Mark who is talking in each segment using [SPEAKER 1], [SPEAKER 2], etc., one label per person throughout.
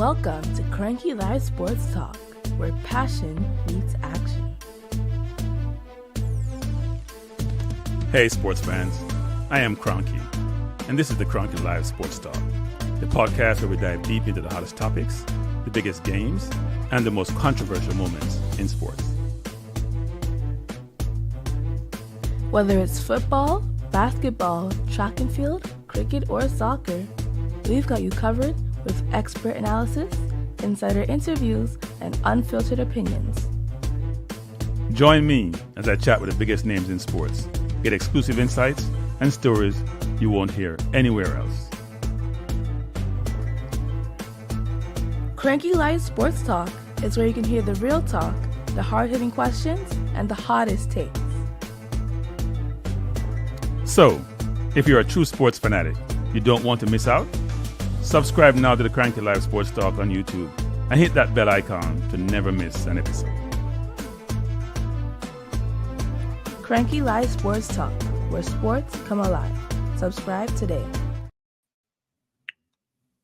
[SPEAKER 1] Welcome to Cranky Live Sports Talk, where passion meets action.
[SPEAKER 2] Hey sports fans, I am Cranky, and this is the Cranky Live Sports Talk, the podcast where we dive deep into the hottest topics, the biggest games, and the most controversial moments in sports.
[SPEAKER 1] Whether it's football, basketball, track and field, cricket, or soccer, we've got you covered with expert analysis, insider interviews, and unfiltered opinions.
[SPEAKER 2] Join me as I chat with the biggest names in sports, get exclusive insights and stories you won't hear anywhere else.
[SPEAKER 1] Cranky Live Sports Talk is where you can hear the real talk, the hard-hitting questions, and the hottest takes.
[SPEAKER 2] So, if you're a true sports fanatic, you don't want to miss out? Subscribe now to the Cranky Live Sports Talk on YouTube and hit that bell icon to never miss an episode.
[SPEAKER 1] Cranky Live Sports Talk, where sports come alive. Subscribe today.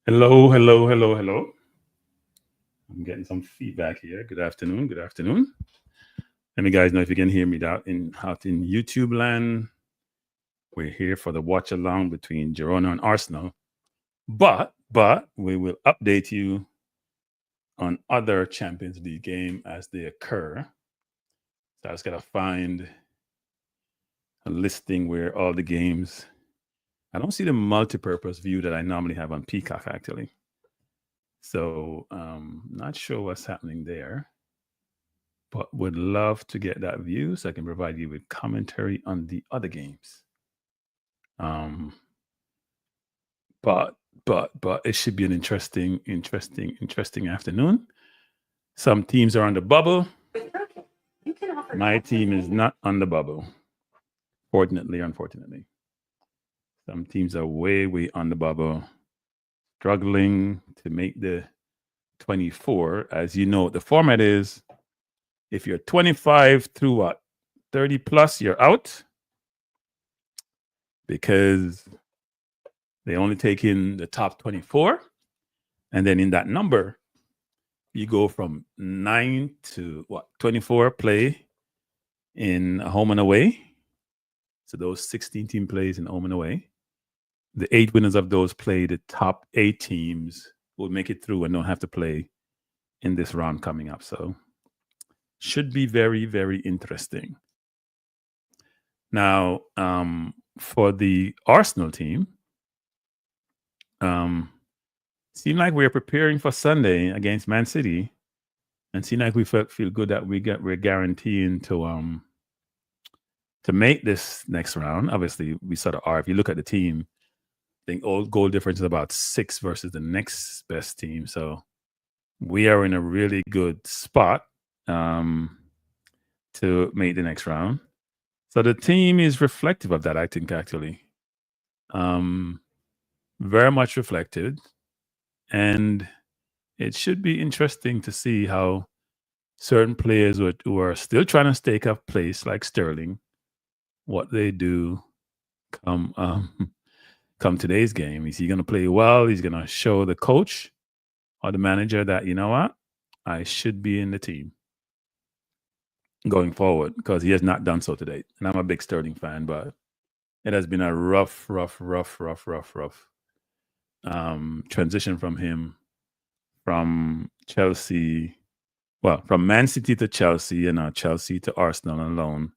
[SPEAKER 2] Hello. I'm getting some feedback here. Good afternoon. Let me guys know if you can hear me out in YouTube land. We're here for the watch along between Girona and Arsenal. But we will update you on other Champions League games as they occur. So I was gonna find a listing where all the games. I don't see the multi-purpose view that I normally have on Peacock actually. So not sure what's happening there, but would love to get that view so I can provide you with commentary on the other games. But it should be an interesting afternoon. Some teams are on the bubble. My team is not on the bubble. Unfortunately. Some teams are way on the bubble, struggling to make the 24. As you know, the format is if you're 25 through 30 plus, you're out because they only take in the top 24. And then in that number, you go from 9 to 24 play in home and away. So those 16 team plays in home and away. The 8 winners of those play the top 8 teams will make it through and don't have to play in this round coming up. So should be very interesting. Now, for the Arsenal team, seem like we're preparing for Sunday against Man City, and seem like we feel good that we're guaranteeing to make this next round. Obviously, we sort of are. If you look at the team, I think all goal difference is about 6 versus the next best team. So we are in a really good spot to make the next round. So the team is reflective of that, I think, actually. Very much reflected. And it should be interesting to see how certain players who are still trying to stake a place, like Sterling, what they do come today's game. Is he going to play well? He's going to show the coach or the manager that, you know what, I should be in the team going forward, because he has not done so to date. And I'm a big Sterling fan, but it has been a rough transition from him from Chelsea, from Man City to Chelsea, and now Chelsea to Arsenal on loan.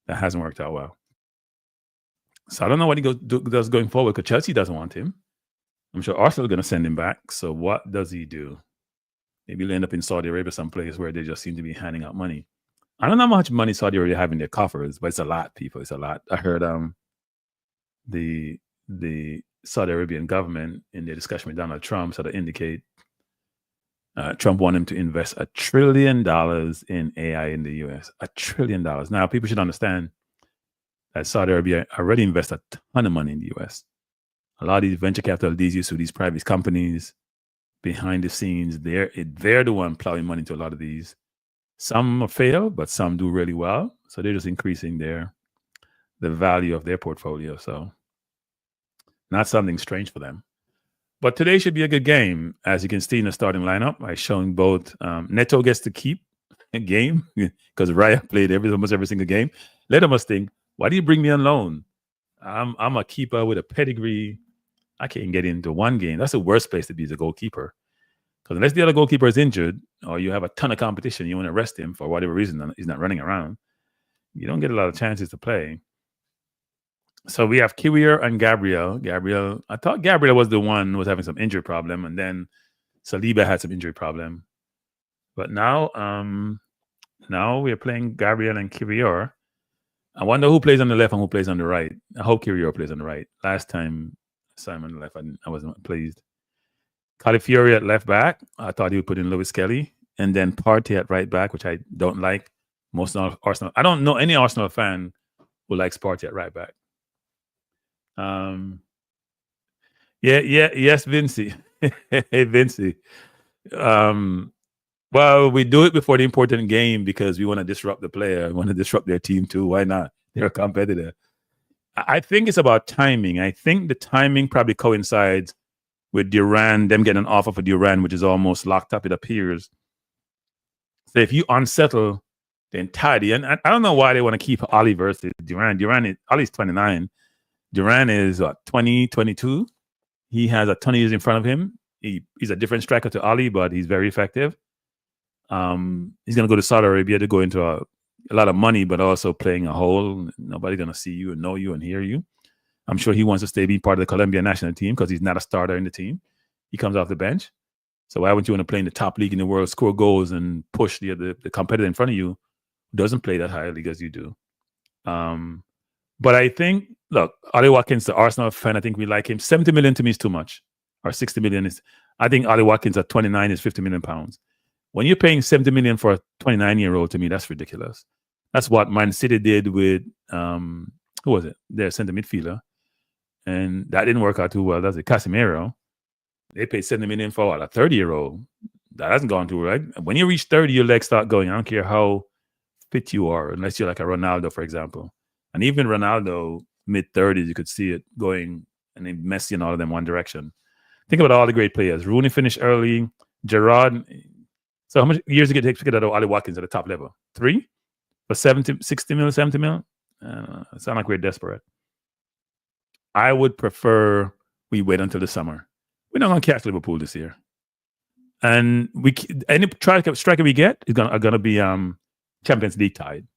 [SPEAKER 2] That hasn't worked out well. So I don't know what he does going forward, because Chelsea doesn't want him. I'm sure Arsenal is going to send him back. So what does he do? Maybe he'll end up in Saudi Arabia, someplace where they just seem to be handing out money. I don't know how much money Saudi Arabia have in their coffers, but it's a lot, people. It's a lot. I heard the Saudi Arabian government in their discussion with Donald Trump sort of indicate Trump wanted him to invest $1 trillion in AI in the US. $1 trillion. Now, people should understand that Saudi Arabia already invests a ton of money in the US. A lot of these venture capital deals used to these private companies behind the scenes. They're the one plowing money into a lot of these. Some fail, but some do really well. So they're just increasing the value of their portfolio. So not something strange for them. But today should be a good game, as you can see in the starting lineup. I showing both. Neto gets to keep a game because Raya played almost every single game. Let must think, why do you bring me on loan? I'm a keeper with a pedigree. I can't get into one game. That's the worst place to be as a goalkeeper. Because unless the other goalkeeper is injured or you have a ton of competition, you want to rest him for whatever reason, he's not running around, you don't get a lot of chances to play. So we have Kiwior and Gabriel. I thought Gabriel was the one who was having some injury problem, and then Saliba had some injury problem. But now we are playing Gabriel and Kiwior. I wonder who plays on the left and who plays on the right. I hope Kiwior plays on the right. Last time Simon left, I wasn't pleased. Califiori at left back. I thought he would put in Lewis Kelly, and then Partey at right back, which I don't like. Most Arsenal. I don't know any Arsenal fan who likes Partey at right back. Yes, Vincey. Hey, Vincey. Well, we do it before the important game because we want to disrupt the player. We want to disrupt their team too. Why not? They're a competitor. I think it's about timing. I think the timing probably coincides with Duran, them getting an offer for Duran, which is almost locked up, it appears. So if you unsettle the entirety, and I don't know why they want to keep Ali versus Duran. Ali's 29. Duran is 20, 22. He has a ton of years in front of him. He's a different striker to Ali, but he's very effective. He's going to go to Saudi Arabia to go into a lot of money, but also playing a hole. Nobody's going to see you and know you and hear you. I'm sure he wants to stay be part of the Colombia national team because he's not a starter in the team. He comes off the bench. So why wouldn't you want to play in the top league in the world, score goals, and push the competitor in front of you who doesn't play that high league as you do? But I think, look, Ollie Watkins, the Arsenal fan, I think we like him. 70 million to me is too much. Or 60 million is, I think Ollie Watkins at 29 is 50 million pounds. When you're paying 70 million for a 29-year-old, to me, that's ridiculous. That's what Man City did with, who was it? Their center midfielder. And that didn't work out too well. That's it, Casemiro. They paid 70 million for what, a 30-year-old. That hasn't gone too right. When you reach 30, your legs start going. I don't care how fit you are, unless you're like a Ronaldo, for example. And even Ronaldo, mid-30s, you could see it going, and then Messi and all of them one direction. Think about all the great players. Rooney finished early. Gerrard. So how much years did it take to get out of Ollie Watkins at the top level? 3? For 60 mil, 70 mil? It sounds like we're desperate. I would prefer we wait until the summer. We're not going to catch Liverpool this year. And any striker we get is gonna be Champions League tied.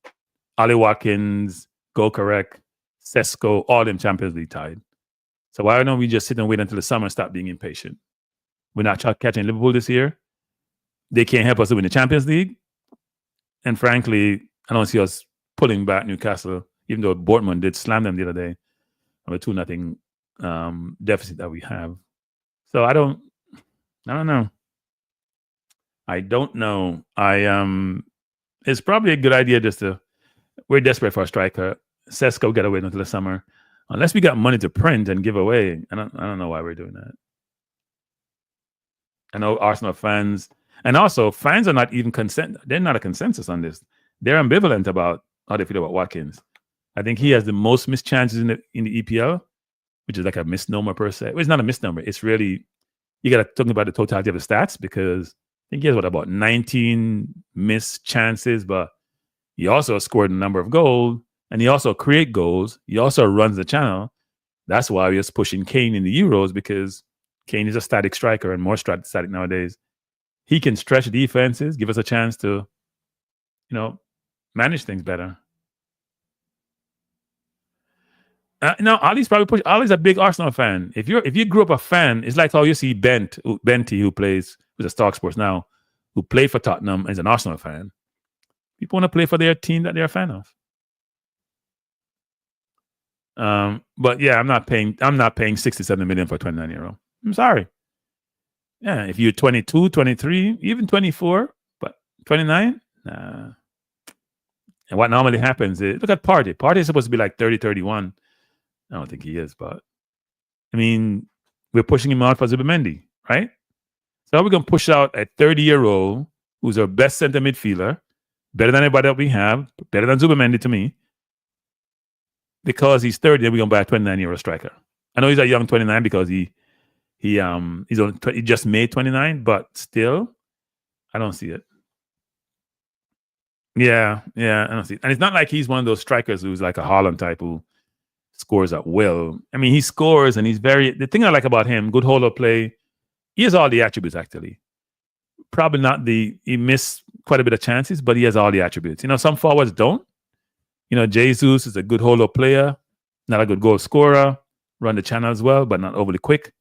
[SPEAKER 2] Ollie Watkins, Gokarek, Sesko, all them Champions League tied. So why don't we just sit and wait until the summer and stop being impatient? We're not catching Liverpool this year. They can't help us to win the Champions League. And frankly, I don't see us pulling back Newcastle, even though Bournemouth did slam them the other day on a 2-0 deficit that we have. So I don't know. It's probably a good idea we're desperate for a striker. Sesko got to wait until the summer. Unless we got money to print and give away. I don't know why we're doing that. I know Arsenal fans, and also fans are not even they're not a consensus on this. They're ambivalent about how they feel about Watkins. I think he has the most missed chances in the EPL, which is like a misnomer per se. Well, it's not a misnomer. It's really, you got to talk about the totality of the stats, because I think he has about 19 missed chances, but he also scored a number of goals, and he also creates goals. He also runs the channel. That's why we're just pushing Kane in the Euros, because Kane is a static striker and more static nowadays. He can stretch defenses, give us a chance to, manage things better. No, Ali's probably push. Ali's a big Arsenal fan. If you grew up a fan, it's like how you see Benty, who plays with the Stark Sports now, who played for Tottenham, is an Arsenal fan. People want to play for their team that they're a fan of. But yeah, I'm not paying 67 million for a 29-year-old. I'm sorry. Yeah, if you're 22, 23, even 24, but 29, nah. And what normally happens is, look at Partey. Partey is supposed to be like 30, 31. I don't think he is, but I mean, we're pushing him out for Zubimendi, right? So we're going to push out a 30-year-old who's our best center midfielder, better than anybody that we have, better than Zubimendi to me, because he's 30, then we're going to buy a 29-year-old striker. I know he's a young 29 because he He's only he just made 29, but still, I don't see it. Yeah, I don't see it. And it's not like he's one of those strikers who's like a Haaland type who scores at will. I mean, he scores and he's the thing I like about him, good holder play, he has all the attributes actually. Probably not he missed quite a bit of chances, but he has all the attributes. Some forwards don't. Jesus is a good holder player, not a good goal scorer, run the channel as well, but not overly quick.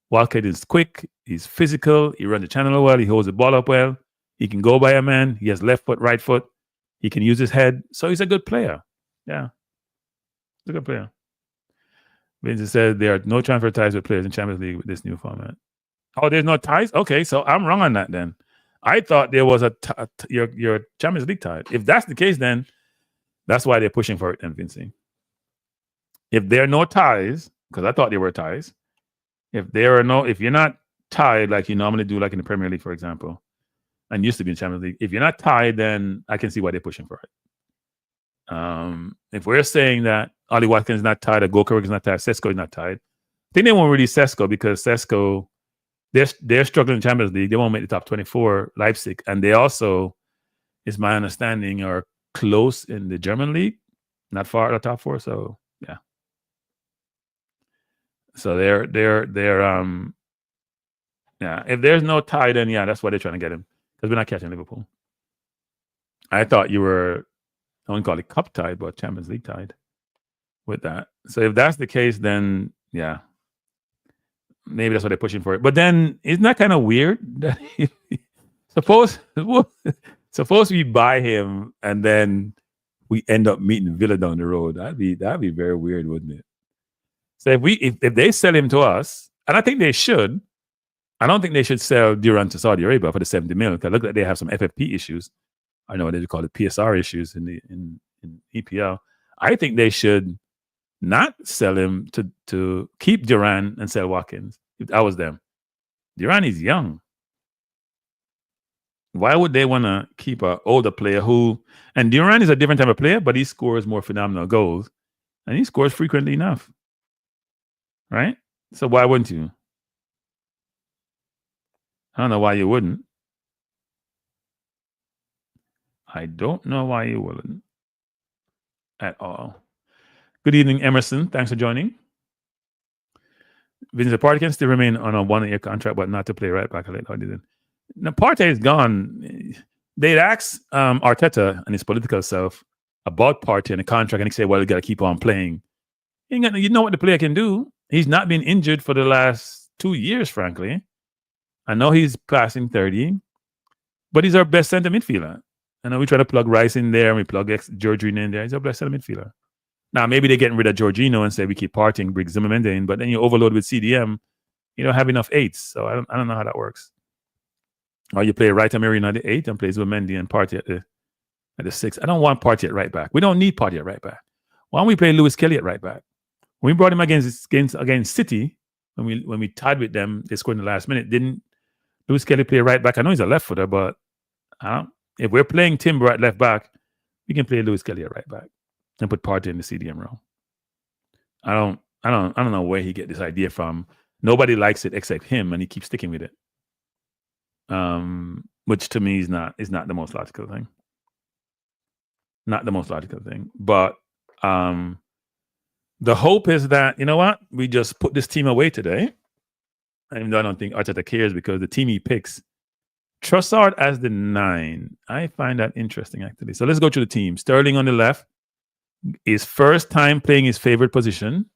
[SPEAKER 2] Walcott is quick, he's physical, he runs the channel well, he holds the ball up well, he can go by a man, he has left foot, right foot, he can use his head. So he's a good player. Yeah. He's a good player. Vincent said there are no transfer ties with players in Champions League with this new format. Oh, there's no ties? Okay, so I'm wrong on that then. I thought there was your Champions League tie. If that's the case, then that's why they're pushing for it then, Vincent. If there are no ties, because I thought there were ties, if you're not tied like you normally do, like in the Premier League, for example, and used to be in Champions League, if you're not tied, then I can see why they're pushing for it. If we're saying that Ollie Watkins is not tied, or Goldberg is not tied, Sesko is not tied, I think they won't release Sesko because Sesko, they're struggling in Champions League. They won't make the top 24, Leipzig, and they also, is my understanding, are close in the German league, not far out of the top 4. So yeah. So they're yeah. If there's no tie, then yeah, that's why they're trying to get him, because we're not catching Liverpool. I thought you were, I wouldn't call it cup tied, but Champions League tied with that. So if that's the case, then yeah, maybe that's what they're pushing for it. But then isn't that kind of weird that suppose we buy him and then we end up meeting Villa down the road? That'd be very weird, wouldn't it? So if they sell him to us, and I think they should, I don't think they should sell Duran to Saudi Arabia for the 70 million, because look like they have some FFP issues. I know what they call it, PSR issues in EPL. I think they should not sell him to keep Duran and sell Watkins. If I was them, Duran is young. Why would they want to keep an older player and Duran is a different type of player, but he scores more phenomenal goals and he scores frequently enough, right? So why wouldn't you? I don't know why you wouldn't. I don't know why you wouldn't at all. Good evening, Emerson. Thanks for joining. Vincent Partey can still remain on a 1-year contract, but not to play right back. Now, Partey is gone. They'd asked Arteta and his political self about Partey and the contract, and he said, well, you got to keep on playing. You know what the player can do. He's not been injured for the last 2 years, frankly. I know he's passing 30, but he's our best center midfielder. I know we try to plug Rice in there and we plug Jorginho in there. He's our best center midfielder. Now, maybe they're getting rid of Jorginho and say we keep Partey, bring Zimmerman in, but then you overload with CDM, you don't have enough 8s. So I don't know how that works. Or you play right Marino at the 8 and play Zimmerman and Partey at the 6. I don't want Partey at right back. We don't need Partey at right back. Why don't we play Lewis Kelly at right back? When we brought him against City, when we tied with them, they scored in the last minute. Didn't Lewis Kelly play right back? I know he's a left footer, but if we're playing Timber at left back, we can play Lewis Kelly at right back and put Partey in the CDM role. I don't know where he get this idea from. Nobody likes it except him, and he keeps sticking with it. Which to me is not the most logical thing. Not the most logical thing. But the hope is that, you know what, we just put this team away today. Even though I don't think Arteta cares, because the team he picks, Trossard as the 9. I find that interesting, actually. So let's go to the team. Sterling on the left. His first time playing his favorite position,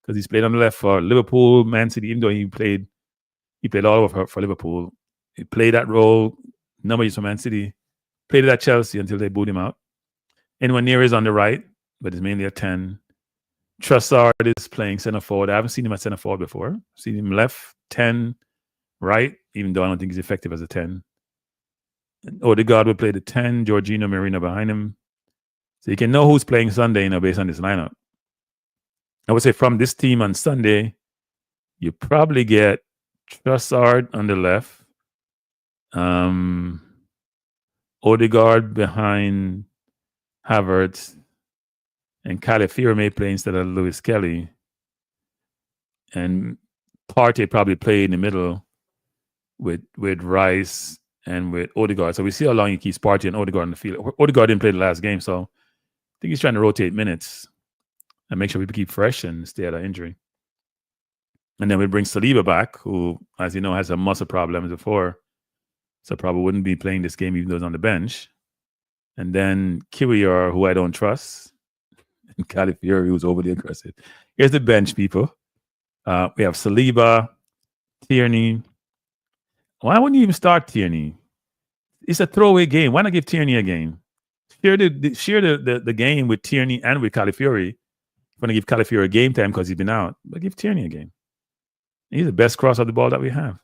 [SPEAKER 2] because he's played on the left for Liverpool, Man City, even though he played all over for Liverpool. He played that role, number years for Man City. Played it at Chelsea until they booed him out. Anyone near is on the right, but it's mainly a 10. Trossard is playing center forward. I haven't seen him at center forward before. I've seen him left, 10, right, even though I don't think he's effective as a 10. And Odegaard will play the 10, Jorginho, Marino behind him. So you can know who's playing Sunday, based on this lineup. I would say from this team on Sunday, you probably get Trossard on the left, Odegaard behind Havertz, and Calafiori may play instead of Lewis Kelly. And Partey probably play in the middle with Rice and with Odegaard. So we see how long he keeps Partey and Odegaard in the field. Odegaard didn't play the last game, so I think he's trying to rotate minutes and make sure people keep fresh and stay out of injury. And then we bring Saliba back, who, as you know, has some muscle problems before, so probably wouldn't be playing this game even though he's on the bench. And then Kiwior, who I don't trust, and Calafiori, who's overly aggressive. Here's the bench, people. We have Saliba, Tierney. Why wouldn't you even start Tierney? It's a throwaway game. Why not give Tierney a game? Share the game with Tierney and with Calafiori. I'm going to give Calafiori game time because he's been out, but give Tierney a game. He's the best cross of the ball that we have.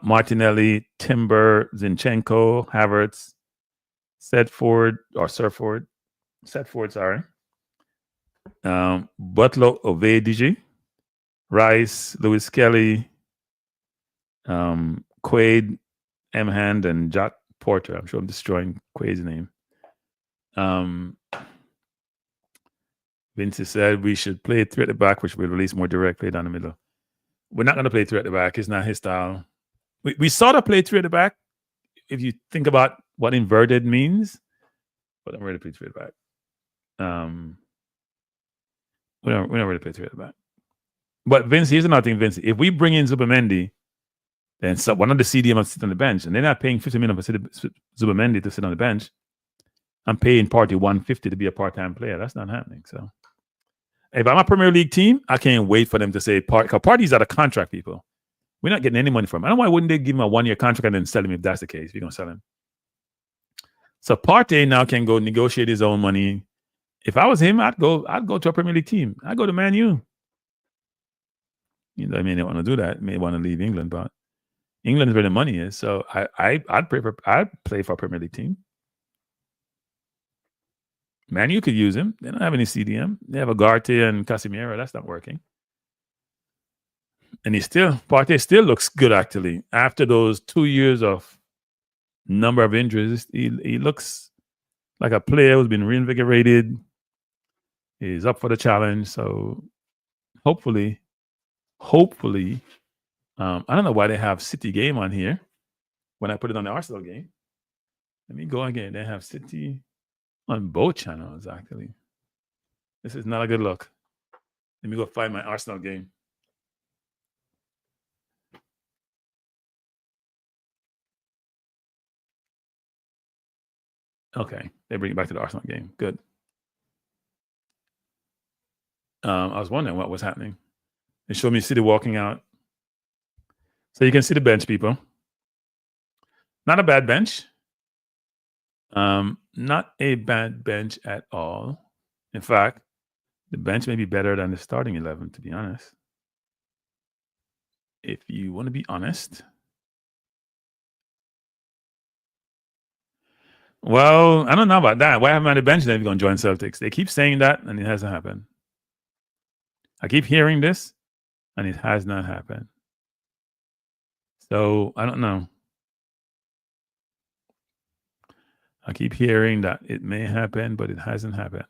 [SPEAKER 2] Martinelli, Timber, Zinchenko, Havertz, Setford, sorry. Butler, Ovediji, Rice, Lewis Kelly, Quaid, M. Hand, and Jack Porter. I'm sure I'm destroying Quaid's name. Vince said we should play 3 at the back, which will release more direct play down the middle. We're not going to play 3 at the back. It's not his style. We sort of play 3 at the back if you think about what inverted means, but I'm ready to play 3 at the back. We don't really play 3 at the back. But Vince, here's another thing, Vince. If we bring in Zubimendi, then one of the CDM must sit on the bench, and they're not paying 50 million for Zubimendi to sit on the bench. I'm paying Partey 150 to be a part-time player. That's not happening. So if I'm a Premier League team, I can't wait for them to say Partey's out of contract, people. We're not getting any money from him. I don't know why wouldn't they give him a 1-year contract and then sell him if that's the case, if you're going to sell him. So Partey now can go negotiate his own money. If I was him, I'd go to a Premier League team. I'd go to Man U. You know, I mean, they want to do that. May want to leave England, but England is where the money is. So I'd play for a Premier League team. Man U could use him. They don't have any CDM. They have Ugarte and Casemiro. That's not working. And Partey still looks good, actually. After those 2 years of number of injuries, he looks like a player who's been reinvigorated. He's up for the challenge. So hopefully, I don't know why they have City game on here when I put it on the Arsenal game. Let me go again. They have City on both channels, actually. This is not a good look. Let me go find my Arsenal game. Okay, they bring it back to the Arsenal game. Good. I was wondering what was happening. They showed me City walking out. So you can see the bench, people. Not a bad bench. Not a bad bench at all. In fact, the bench may be better than the starting 11, to be honest. If you want to be honest. Well, I don't know about that. Why haven't I on the bench then if you're going to join Celtics? They keep saying that, and it hasn't happened. I keep hearing this, and it has not happened. So, I don't know. I keep hearing that it may happen, but it hasn't happened.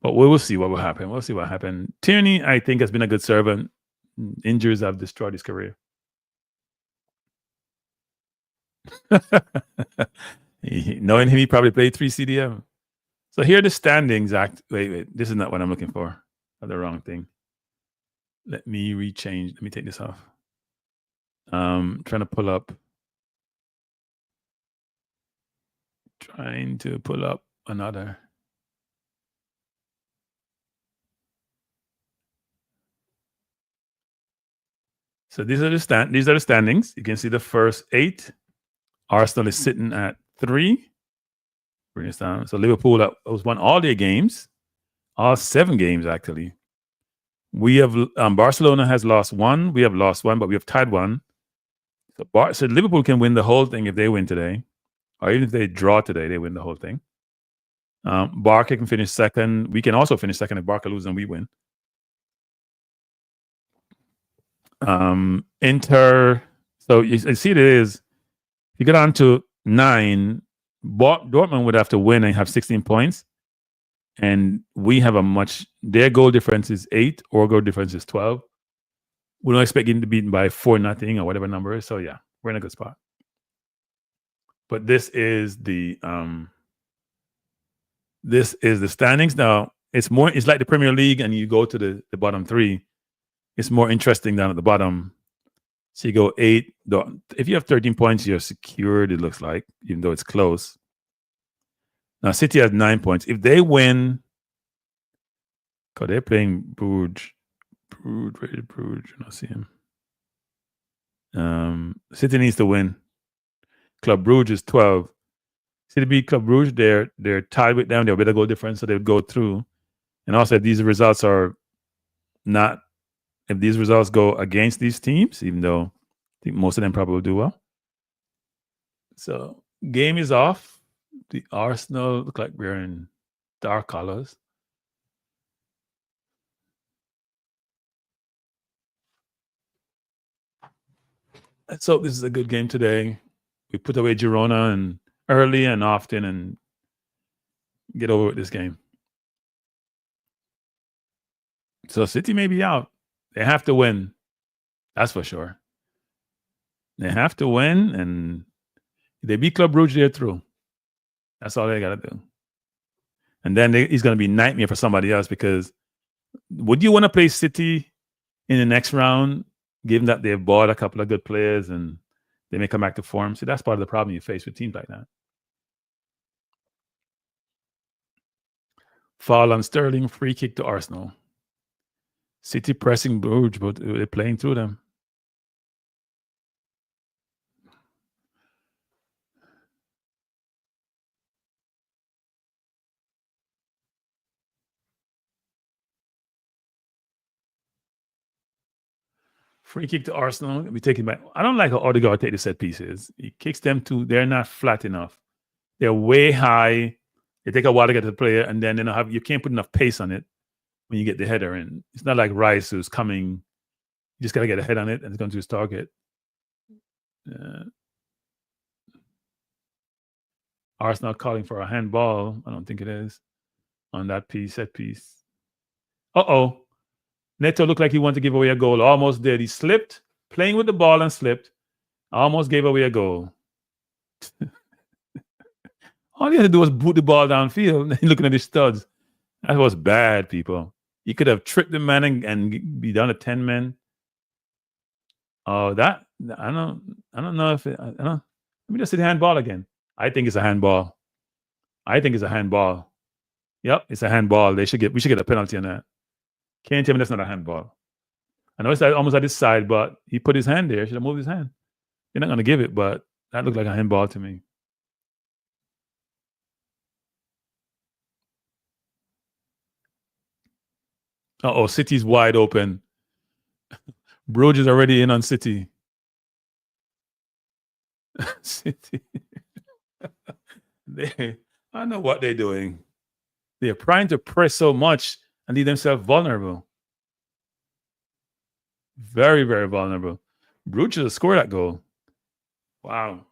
[SPEAKER 2] But we will see what will happen. We'll see what happened. Tierney, I think, has been a good servant. Injuries have destroyed his career. Knowing him, he probably played 3 CDM. So here are the standings. Wait. This is not what I'm looking for. The wrong thing. Let me rechange. Let me take this off. Trying to pull up another. So these are the standings. You can see the first 8. Arsenal is sitting at 3. Bring this down. So Liverpool has won all their games, all 7 games actually. We have Barcelona has lost 1. We have lost 1, but we have tied 1. So Liverpool can win the whole thing if they win today, or even if they draw today, they win the whole thing. Barca can finish second. We can also finish second if Barca loses and we win. Inter. So you see, it is. You get on to 9. Dortmund would have to win and have 16 points. And we have their goal difference is 8, our goal difference is 12. We don't expect getting to beaten by 4-0 or whatever number is. So yeah, we're in a good spot. But this is the standings. Now it's like the Premier League, and you go to the bottom 3. It's more interesting down at the bottom. So you go 8. If you have 13 points, you're secured, it looks like, even though it's close. Now City has 9 points. If they win, because they're playing Bruges. Bruges. I don't see him. City needs to win. Club Bruges is 12. City beat Club Bruges. They're tied with them. They're a better goal difference, so they would go through. And also, if these results go against these teams, even though I think most of them probably will do well. So game is off. The Arsenal look like we're in dark colors. Let's hope this is a good game today. We put away Girona and early and often and get over with this game. So City may be out. They have to win. That's for sure. They have to win, and if they beat Club Brugge, they're through. That's all they got to do. And then he's going to be nightmare for somebody else, because would you want to play City in the next round, given that they've bought a couple of good players and they may come back to form? See, that's part of the problem you face with teams like that. Foul on Sterling, free kick to Arsenal. City pressing Bruges, but they're playing through them. Free kick to Arsenal. We take it back. I don't like how Odegaard take the set pieces. He kicks them too. They're not flat enough. They're way high. They take a while to get to the player, and then you can't put enough pace on it when you get the header in. It's not like Rice, who's coming. You just got to get a head on it, and it's going to his target. Arsenal calling for a handball. I don't think it is on that set piece. Uh-oh. Neto looked like he wanted to give away a goal. Almost did. He slipped, playing with the ball and slipped. Almost gave away a goal. All he had to do was boot the ball downfield and looking at his studs. That was bad, people. You could have tripped the man and be down to 10 men. Oh, that I don't know if let me just see the handball again. I think it's a handball. Yep, it's a handball. We should get a penalty on that. Can't tell me that's not a handball. I know it's almost at his side, but he put his hand there. Should have moved his hand. They're not going to give it, but that looked like a handball to me. Uh-oh, City's wide open. Bruges is already in on City. City. I know what they're doing. They're trying to press so much and leave themselves vulnerable. Very, very vulnerable. Bruges has scored that goal. Wow.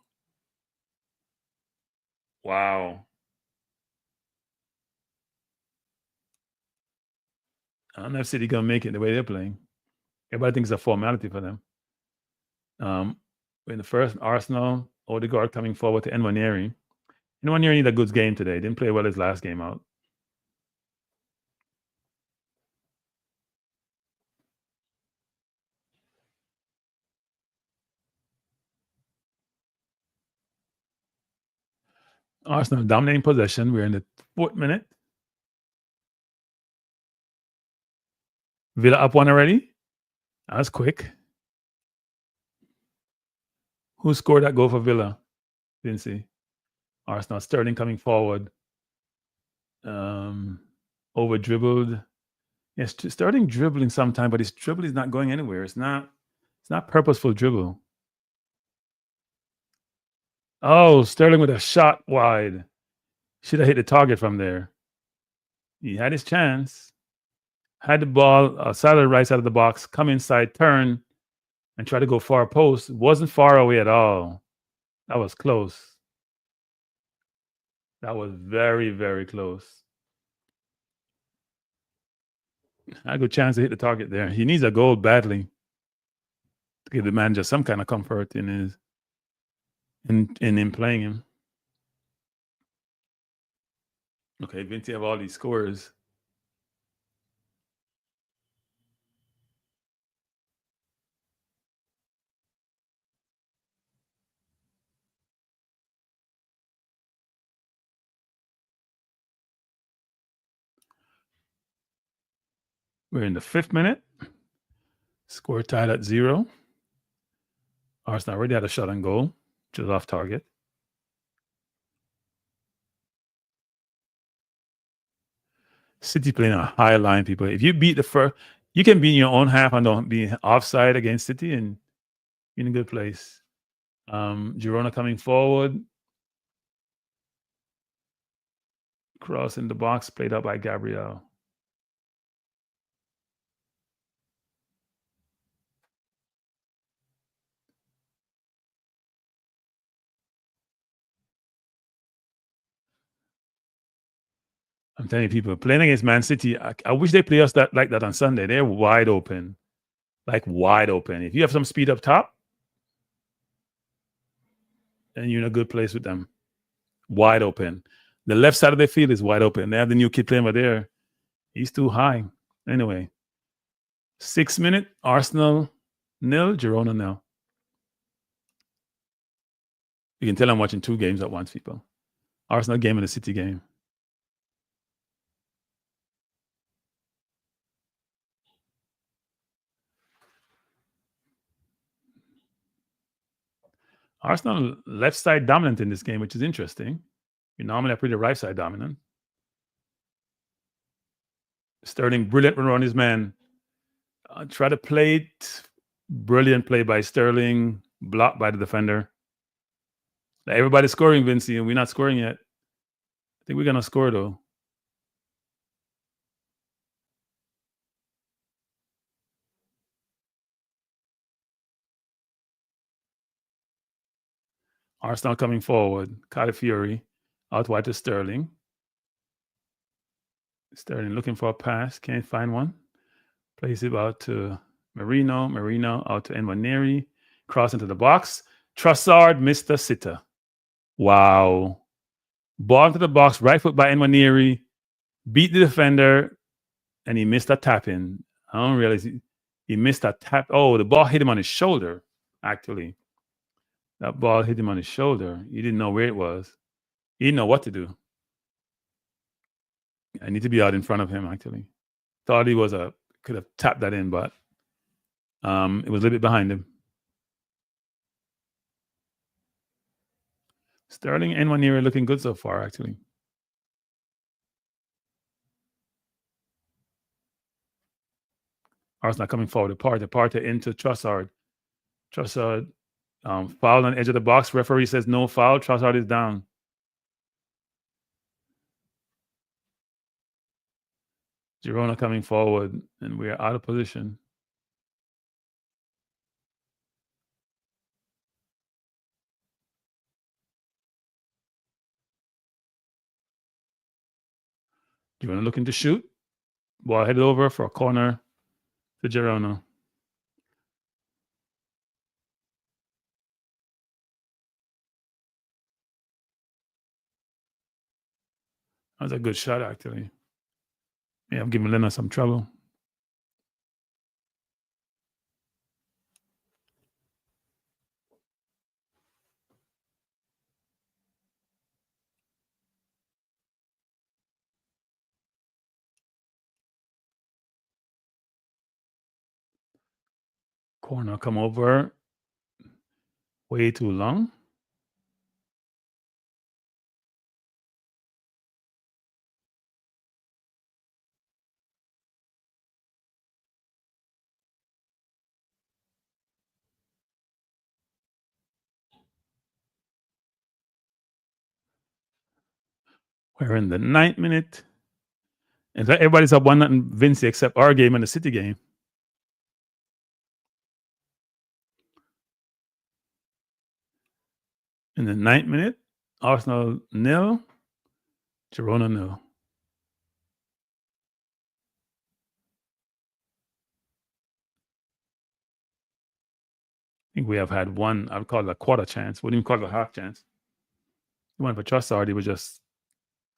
[SPEAKER 2] I don't know if City gonna make it the way they're playing. Everybody thinks it's a formality for them. In the first, Arsenal, Odegaard coming forward to Nwaneri. Nwaneri need a good game today. Didn't play well his last game out. Arsenal dominating possession. We're in the 4th minute. Villa up 1 already. That was quick. Who scored that goal for Villa? Didn't see. Arsenal. Sterling coming forward. Over dribbled. Yes, Sterling dribbling sometime, but his dribble is not going anywhere. It's not purposeful dribble. Oh, Sterling with a shot wide. Should have hit the target from there. He had his chance. Had the ball outside of the right side of the box, come inside, turn, and try to go far post. Wasn't far away at all. That was close. That was very, very close. Had a good chance to hit the target there. He needs a goal badly to give the manager some kind of comfort in his in him playing him. Okay, Vinci have all these scores. We're in the 5th minute. Score tied at 0. Arsenal already had a shot on goal, which was off target. City playing a high line, people. If you beat the first, you can be in your own half and don't be offside against City, and you're in a good place. Girona coming forward. Cross in the box, played out by Gabriel. I'm telling you, people, playing against Man City, I wish they play us like that on Sunday. They're wide open. Like wide open. If you have some speed up top, then you're in a good place with them. Wide open. The left side of the field is wide open. They have the new kid playing over there. He's too high. Anyway, 6th minute, Arsenal 0, Girona 0. You can tell I'm watching 2 games at once, people. Arsenal game and the City game. Arsenal left side dominant in this game, which is interesting. We normally are pretty right side dominant. Sterling, brilliant run on his man. Try to play it. Brilliant play by Sterling. Blocked by the defender. Everybody's scoring, Vinci, and we're not scoring yet. I think we're going to score, though. Arsenal coming forward. Calafiori out wide to Sterling. Sterling looking for a pass. Can't find one. Plays it out to Marino. Marino out to Nwaneri. Cross into the box. Trossard missed the sitter. Wow. Ball into the box. Right foot by Nwaneri. Beat the defender. And he missed a tap in. I don't realize he missed that tap. Oh, the ball hit him on his shoulder, actually. That ball hit him on his shoulder. He didn't know where it was. He didn't know what to do. I need to be out in front of him, actually. Thought he could have tapped that in, but it was a little bit behind him. Sterling and Nwaneri looking good so far, actually. Arsenal coming forward. Partey into Trossard. Trossard foul on the edge of the box. Referee says no foul. Trossard is down. Girona coming forward, and we are out of position. Girona looking to shoot. Ball headed over for a corner to Girona. That was a good shot, actually. Yeah, I'm giving Lena some trouble. Corner come over. Way too long. We're in the 9th minute. In fact, everybody's up 1-0 Vinci except our game and the City game. In the 9th minute, Arsenal 0, Girona nil. I think we have had one, I would call it a quarter chance. Wouldn't even call it a half chance. One for Trossard, he was just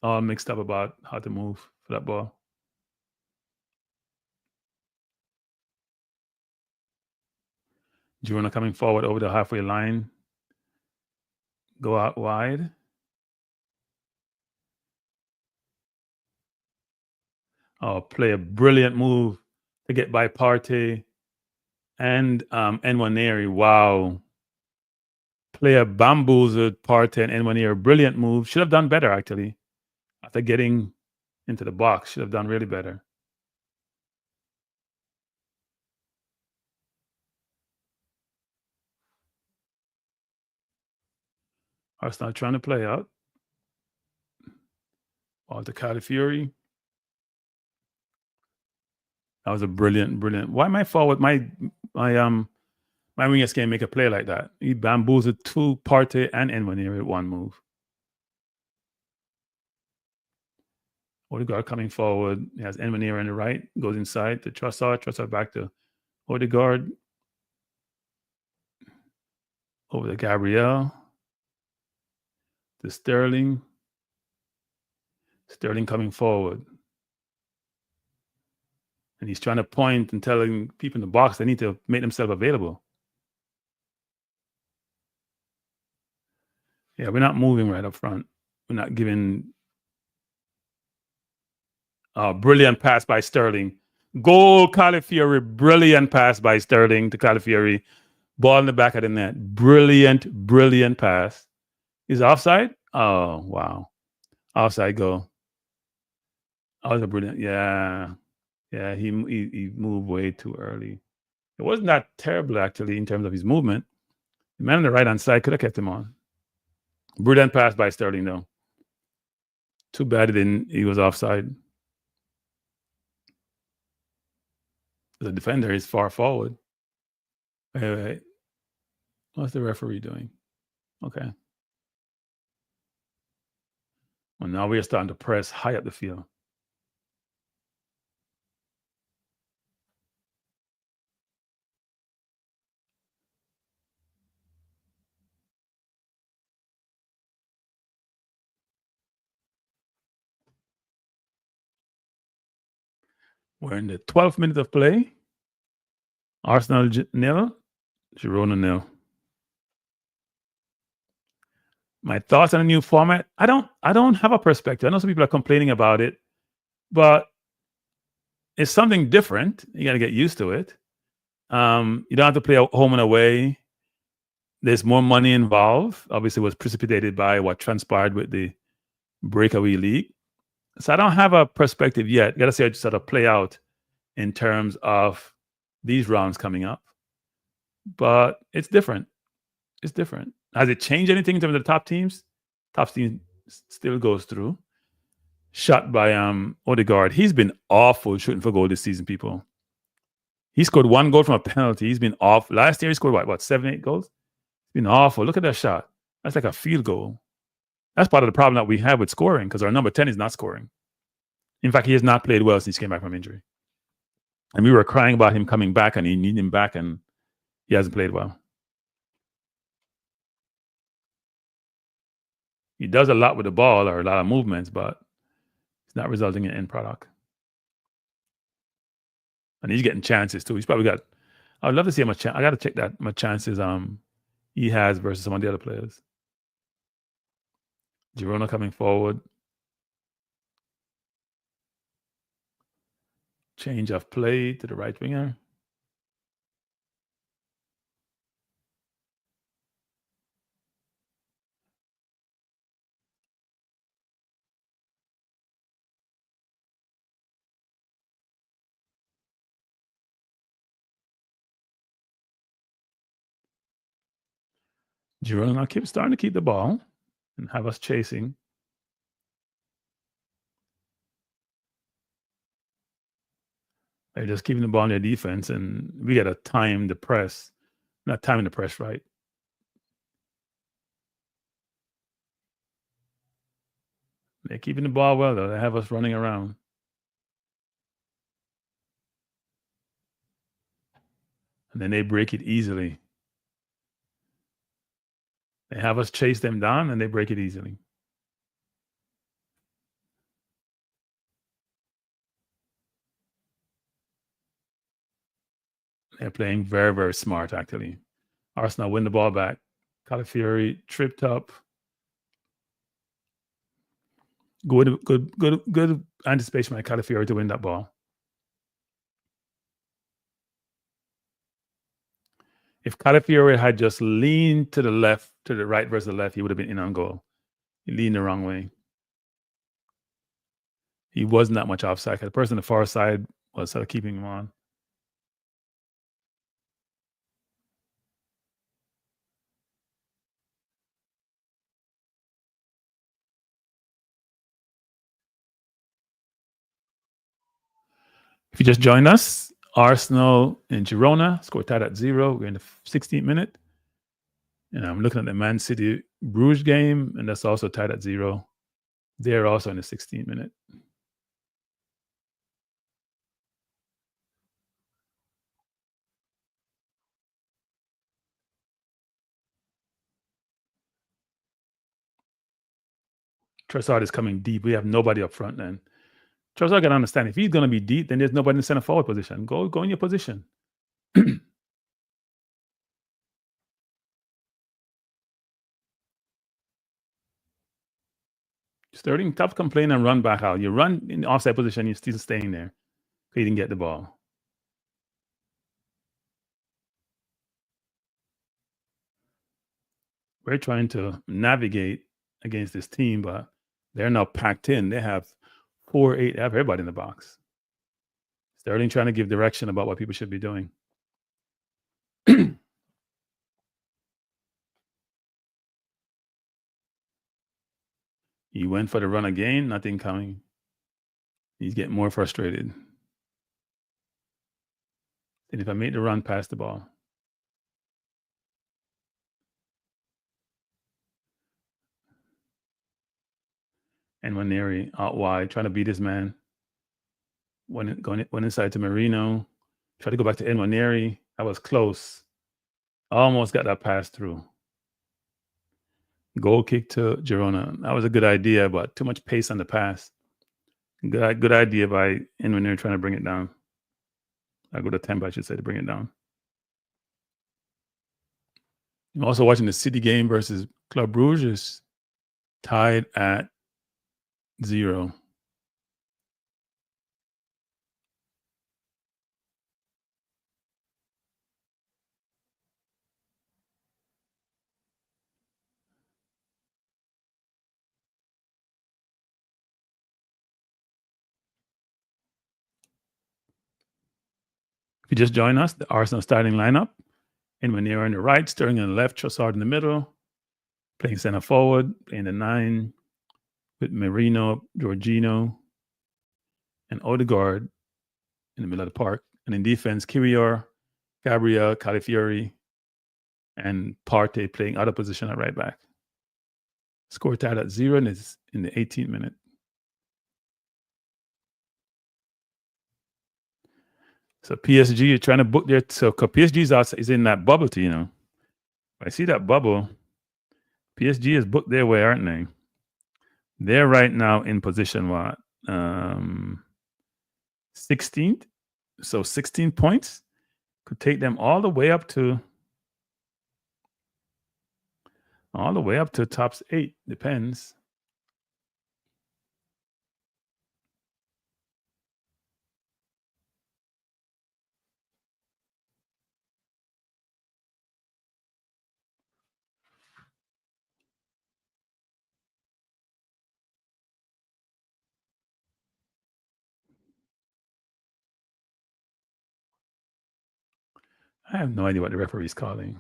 [SPEAKER 2] all mixed up about how to move for that ball. Girona coming forward over the halfway line. Go out wide. Oh, play a brilliant move to get by Partey and Nwaneri. Wow. Player bamboozled Partey and Nwaneri. Brilliant move. Should have done better, actually. After getting into the box, should have done really better. Arsenal trying to play out. All to Calafiori. That was a brilliant. Why am I forward? My wingers can't make a play like that. He bamboozled two Partey and Nwaneri with one move. Odegaard coming forward. He has Nwaneri on the right. Goes inside to Trossard. Trossard back to Odegaard. Over to Gabriel. To Sterling. Sterling coming forward. And he's trying to point and telling people in the box they need to make themselves available. Yeah, we're not moving right up front. We're not giving. Brilliant pass by Sterling. Goal, Calafiori. Brilliant pass by Sterling to Calafiori. Ball in the back of the net. Brilliant pass. Is it offside? Oh, wow. Offside goal. That was a brilliant. Yeah. Yeah, he moved way too early. It wasn't that terrible, actually, in terms of his movement. The man on the right-hand side could have kept him on. Brilliant pass by Sterling, though. Too bad he was offside. The defender is far forward. Wait. What's the referee doing? Okay. Well, now we are starting to press high up the field. We're in the 12th minute of play. Arsenal nil, Girona nil. My thoughts on a new format. I don't have a perspective. I know some people are complaining about it, but it's something different. You got to get used to it. You don't have to play home and away. There's more money involved. Obviously, it was precipitated by what transpired with the breakaway league. So I don't have a perspective yet. Got to see how it sort of play out in terms of these rounds coming up. But it's different. It's different. Has it changed anything in terms of the top teams? Top team still goes through. Shot by Odegaard. He's been awful shooting for goal this season, people. He scored one goal from a penalty. He's been off. Last year he scored what 7, 8 goals? It's been awful. Look at that shot. That's like a field goal. That's part of the problem that we have with scoring because our number 10 is not scoring. In fact, he has not played well since he came back from injury. And we were crying about him coming back and he needed him back and he hasn't played well. He does a lot with the ball or a lot of movements, but it's not resulting in end product. And he's getting chances too. He's probably got. I'd love to see how much. I got to check that much chances he has versus some of the other players. Girona coming forward. Change of play to the right winger. Girona starting to keep the ball and have us chasing. They're just keeping the ball in their defense, and we got to time the press. Not timing the press right. They're keeping the ball well, though. They have us running around. And then they break it easily. They have us chase them down, and they break it easily. They're playing very, very smart, actually. Arsenal win the ball back. Calafiori tripped up. Good anticipation by Calafiori to win that ball. If Calafiori had just leaned to the left, to the right versus the left, he would have been in on goal. He leaned the wrong way. He wasn't that much offside. The person on the far side was sort of keeping him on. If you just joined us, Arsenal and Girona scored tied at 0. We're in the 16th minute. And I'm looking at the Man City Bruges game, and that's also tied at 0. They're also in the 16th minute. Trossard is coming deep. We have nobody up front then. Trossard got to understand, if he's going to be deep, then there's nobody in the center forward position. Go in your position. Sterling, tough complain and run back out. You run in the offside position, you're still staying there. He didn't get the ball. We're trying to navigate against this team, but they're now packed in. They have 4-8. They have everybody in the box. Sterling trying to give direction about what people should be doing. He went for the run again, nothing coming. He's getting more frustrated. And if I make the run, pass the ball. And Nwaneri out wide, trying to beat his man. Went inside to Marino. Tried to go back to Nwaneri. That was close. Almost got that pass through. Goal kick to Girona. That was a good idea, but too much pace on the pass. Good idea by Nwaneri trying to bring it down. I go to tempo, I should say, to bring it down. I'm also watching the City game versus Club Brugge, tied at 0. If you just join us, the Arsenal starting lineup. Nwaneri on the right, Sterling on the left, Trossard in the middle, playing center forward, playing the 9 with Marino, Jorginho, and Odegaard in the middle of the park. And in defense, Kiwior, Gabriel, Calafiori, and Partey playing out of position at right back. Score tied at 0 and it's in the 18th minute. So PSG, you're trying to book there. So PSG is in that bubble, I see that bubble. PSG is booked their way, aren't they? They're right now in position 16th. So 16 points could take them all the way up to top 8. Depends. I have no idea what the referee's calling.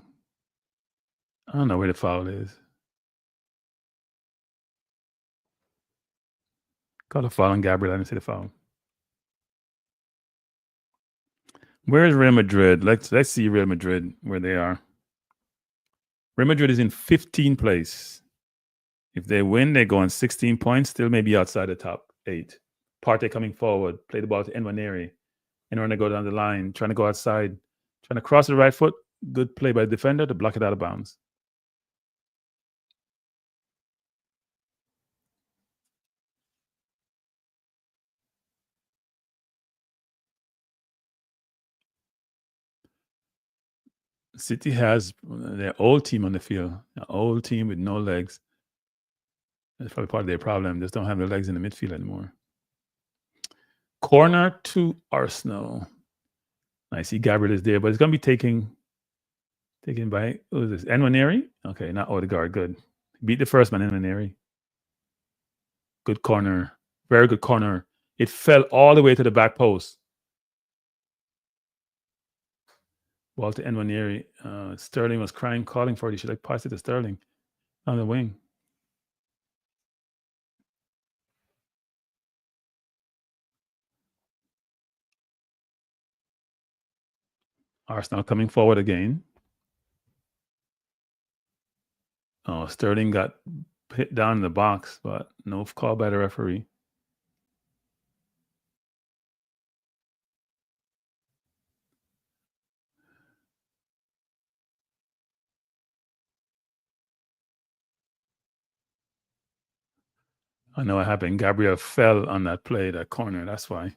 [SPEAKER 2] I don't know where the foul is. Call the foul on Gabriel. I didn't see the foul. Where is Real Madrid? Let's see Real Madrid, where they are. Real Madrid is in 15th place If they win, they go on 16 points, still maybe outside the top 8. Partey coming forward, play the ball to Nwaneri. And when they go down the line, trying to go outside, trying to cross the right foot. Good play by the defender to block it out of bounds. City has their old team on the field, an old team with no legs. That's probably part of their problem. Just don't have the legs in the midfield anymore. Corner to Arsenal. I see Gabriel is there, but it's going to be taken by, who is this? Nwaneri? Okay, not Odegaard. Good. Beat the first man, Nwaneri. Good corner. Very good corner. It fell all the way to the back post. Ball to Nwaneri. Sterling was crying, calling for it. He should have passed it to Sterling on the wing. Arsenal coming forward again. Oh, Sterling got hit down in the box, but no call by the referee. I know what happened. Gabriel fell on that play, that corner. That's why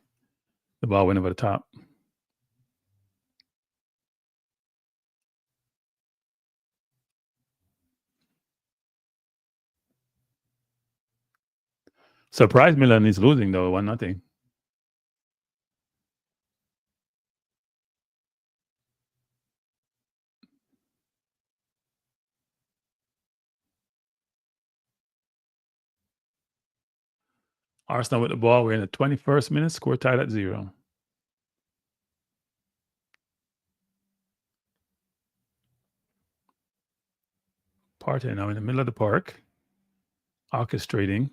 [SPEAKER 2] the ball went over the top. Surprised Milan is losing, though, 1-0. Arsenal with the ball. We're in the 21st minute. Score tied at 0. Partey now in the middle of the park, orchestrating.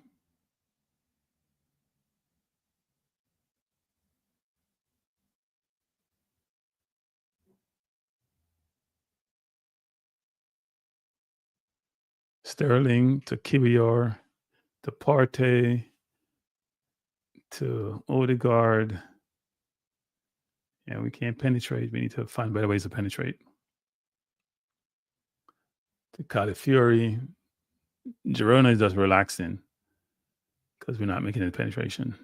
[SPEAKER 2] Sterling to Kiwior to Partey to Odegaard. And we can't penetrate. We need to find better ways to penetrate. To Calafiori. Girona is just relaxing because we're not making any penetration.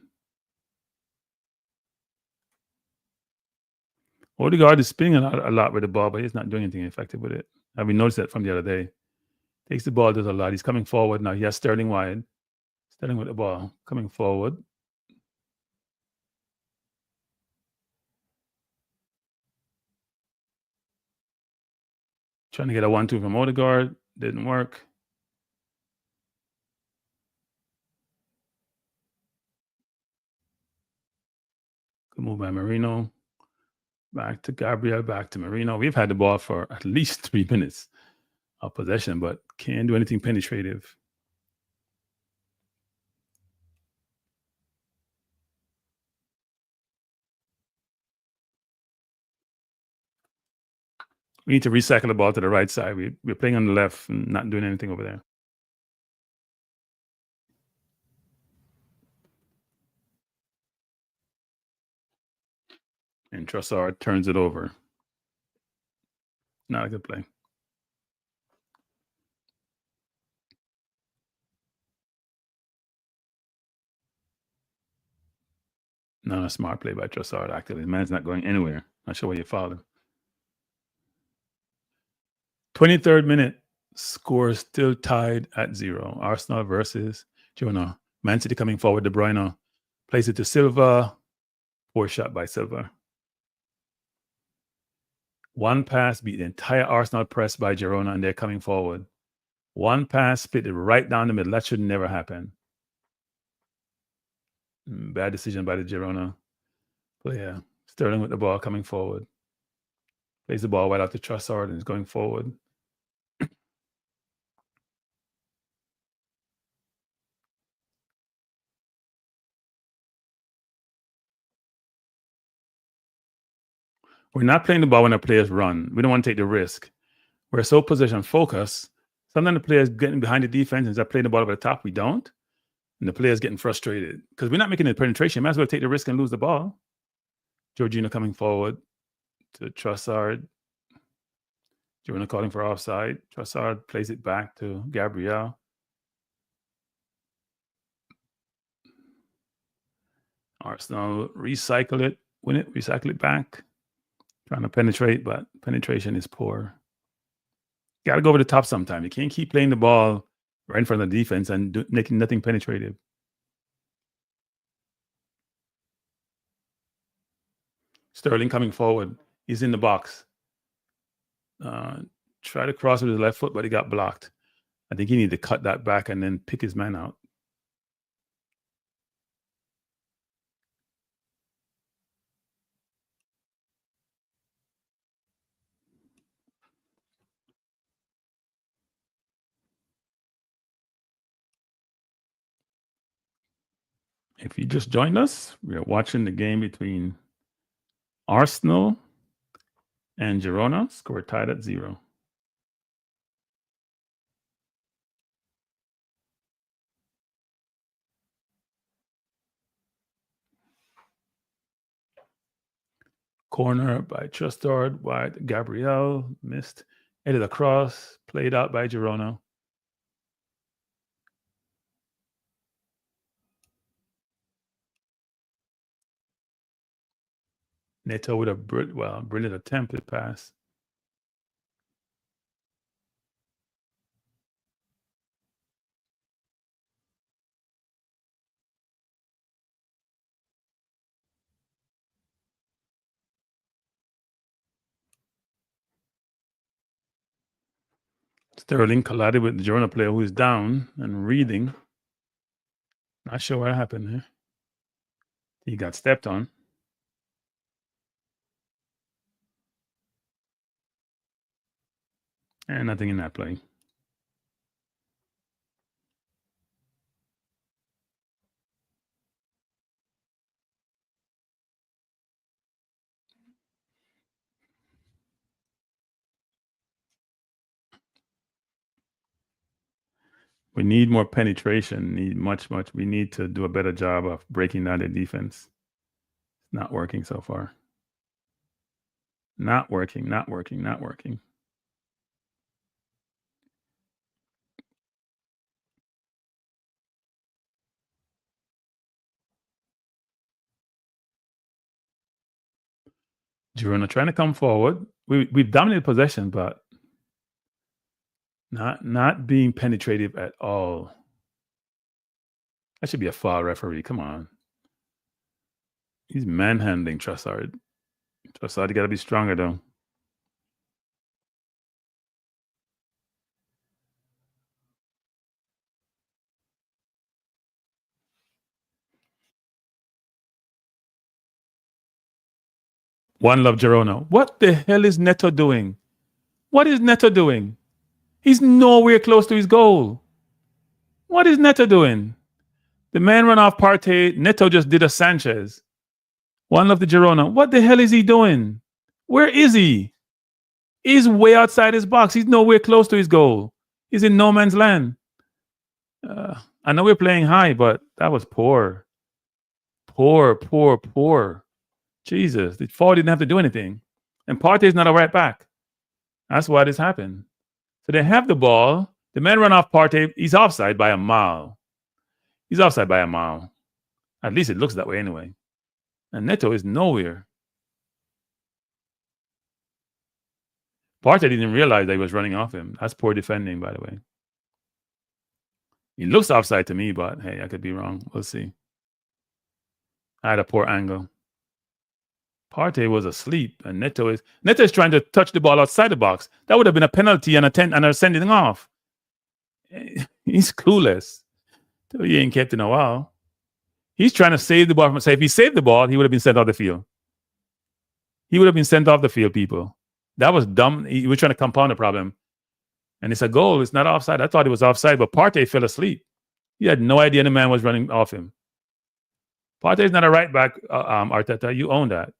[SPEAKER 2] Odegaard is spinning a lot with the ball, but he's not doing anything effective with it. We noticed that from the other day. Takes the ball, does a lot. He's coming forward now. He has Sterling wide. Sterling with the ball, coming forward. Trying to get a 1-2 from Odegaard. Didn't work. Good move by Marino. Back to Gabriel, back to Marino. We've had the ball for at least 3 minutes of possession, but can't do anything penetrative. We need to recycle the ball to the right side. We're playing on the left and not doing anything over there. And Trossard turns it over. Not a good play. Not a smart play by Trossard, actually. The man's not going anywhere. Not sure why you fouled him. 23rd minute, score still tied at 0. Arsenal versus Girona. Man City coming forward. De Bruyne plays it to Silva. Poor shot by Silva. One pass beat the entire Arsenal press by Girona, and they're coming forward. One pass split it right down the middle. That should never happen. Bad decision by the Girona player. Sterling with the ball coming forward. Plays the ball right out to Trossard and is going forward. We're not playing the ball when our players run. We don't want to take the risk. We're so position focused. Sometimes the players getting behind the defense and they're playing the ball over the top. We don't. And the players getting frustrated because we're not making the penetration. Might as well take the risk and lose the ball. Georgina coming forward to Trossard. Girona calling for offside. Trossard plays it back to Gabriel. Arsenal recycle it, win it, recycle it back. Trying to penetrate, but penetration is poor. Got to go over the top sometime. You can't keep playing the ball right in front of the defense and making nothing penetrative. Sterling coming forward. He's in the box. Try to cross with his left foot, but he got blocked. I think he needed to cut that back and then pick his man out. If you just joined us, we are watching the game between Arsenal and Girona. Score tied at 0. Corner by Trossard, wide Gabriel, missed. Headed across, played out by Girona. Neto with a brilliant attempted pass. Sterling collided with the Girona player who is down and reading. Not sure what happened here. He got stepped on. And nothing in that play. We need more penetration. We need to do a better job of breaking down the defense. Not working so far. Not working. Girona trying to come forward. We've dominated possession, but not being penetrative at all. That should be a foul, referee. Come on. He's manhandling Trossard. Trossard, you got to be stronger, though. One love, Girona. What the hell is Neto doing? What is Neto doing? He's nowhere close to his goal. What is Neto doing? The man ran off Partey. Neto just did a Sanchez. One love the Girona. What the hell is he doing? Where is he? He's way outside his box. He's nowhere close to his goal. He's in no man's land. I know we're playing high, but that was poor. Poor. Jesus, the forward didn't have to do anything. And Partey's not a right back. That's why this happened. So they have the ball. The man run off Partey. He's offside by a mile. At least it looks that way anyway. And Neto is nowhere. Partey didn't realize that he was running off him. That's poor defending, by the way. He looks offside to me, but hey, I could be wrong. We'll see. I had a poor angle. Partey was asleep, and Neto is trying to touch the ball outside the box. That would have been a penalty and a sending off. He's clueless. He ain't kept in a while. He's trying to save the ball from himself. If he saved the ball, he would have been sent off the field. People. That was dumb. He was trying to compound the problem. And it's a goal. It's not offside. I thought it was offside, but Partey fell asleep. He had no idea the man was running off him. Partey's not a right back, Arteta. You own that.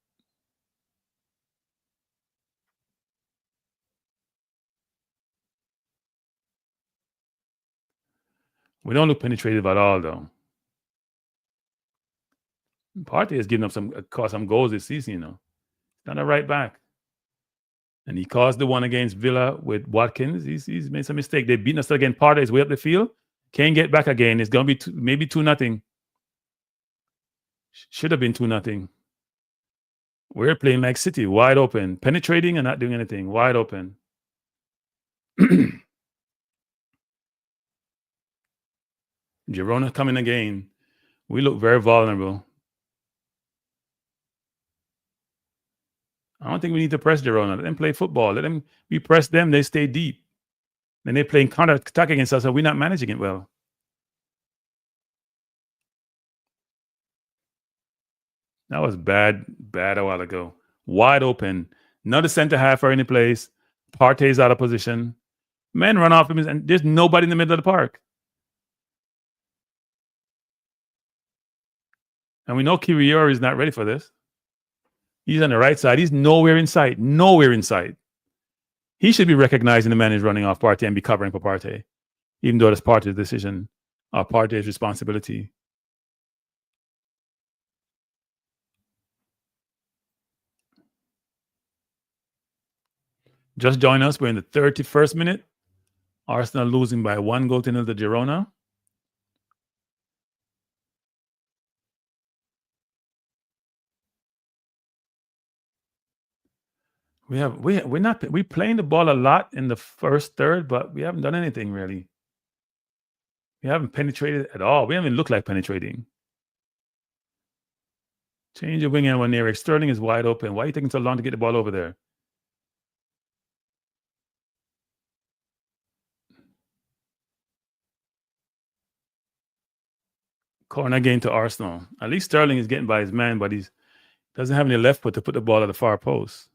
[SPEAKER 2] We don't look penetrative at all, though. Partey has given up some goals this season, Not a right back. And he caused the one against Villa with Watkins. He's made some mistake. They've beaten us again. Partey is way up the field. Can't get back again. It's going to be maybe 2-0. Should have been 2-0. We're playing like City, wide open, penetrating and not doing anything, wide open. Girona coming again. We look very vulnerable. I don't think we need to press Girona. Let them play football. We press them, they stay deep. Then they're playing counter-attack against us, so we're not managing it well. That was bad a while ago. Wide open. Not a center half or any place. Partey's out of position. Men run off him, and there's nobody in the middle of the park. And we know Kiwior is not ready for this. He's on the right side. He's nowhere in sight. Nowhere in sight. He should be recognizing the man is running off Partey and be covering for Partey, even though that's Partey's decision or Partey's responsibility. Just join us. We're in the 31st minute. Arsenal losing by 1-0 to Girona. We're playing the ball a lot in the first third, but we haven't done anything really. We haven't penetrated at all. We haven't looked like penetrating. Change your wing end when Eric Sterling is wide open. Why are you taking so long to get the ball over there? Corner again to Arsenal. At least Sterling is getting by his man, but he doesn't have any left foot to put the ball at the far post.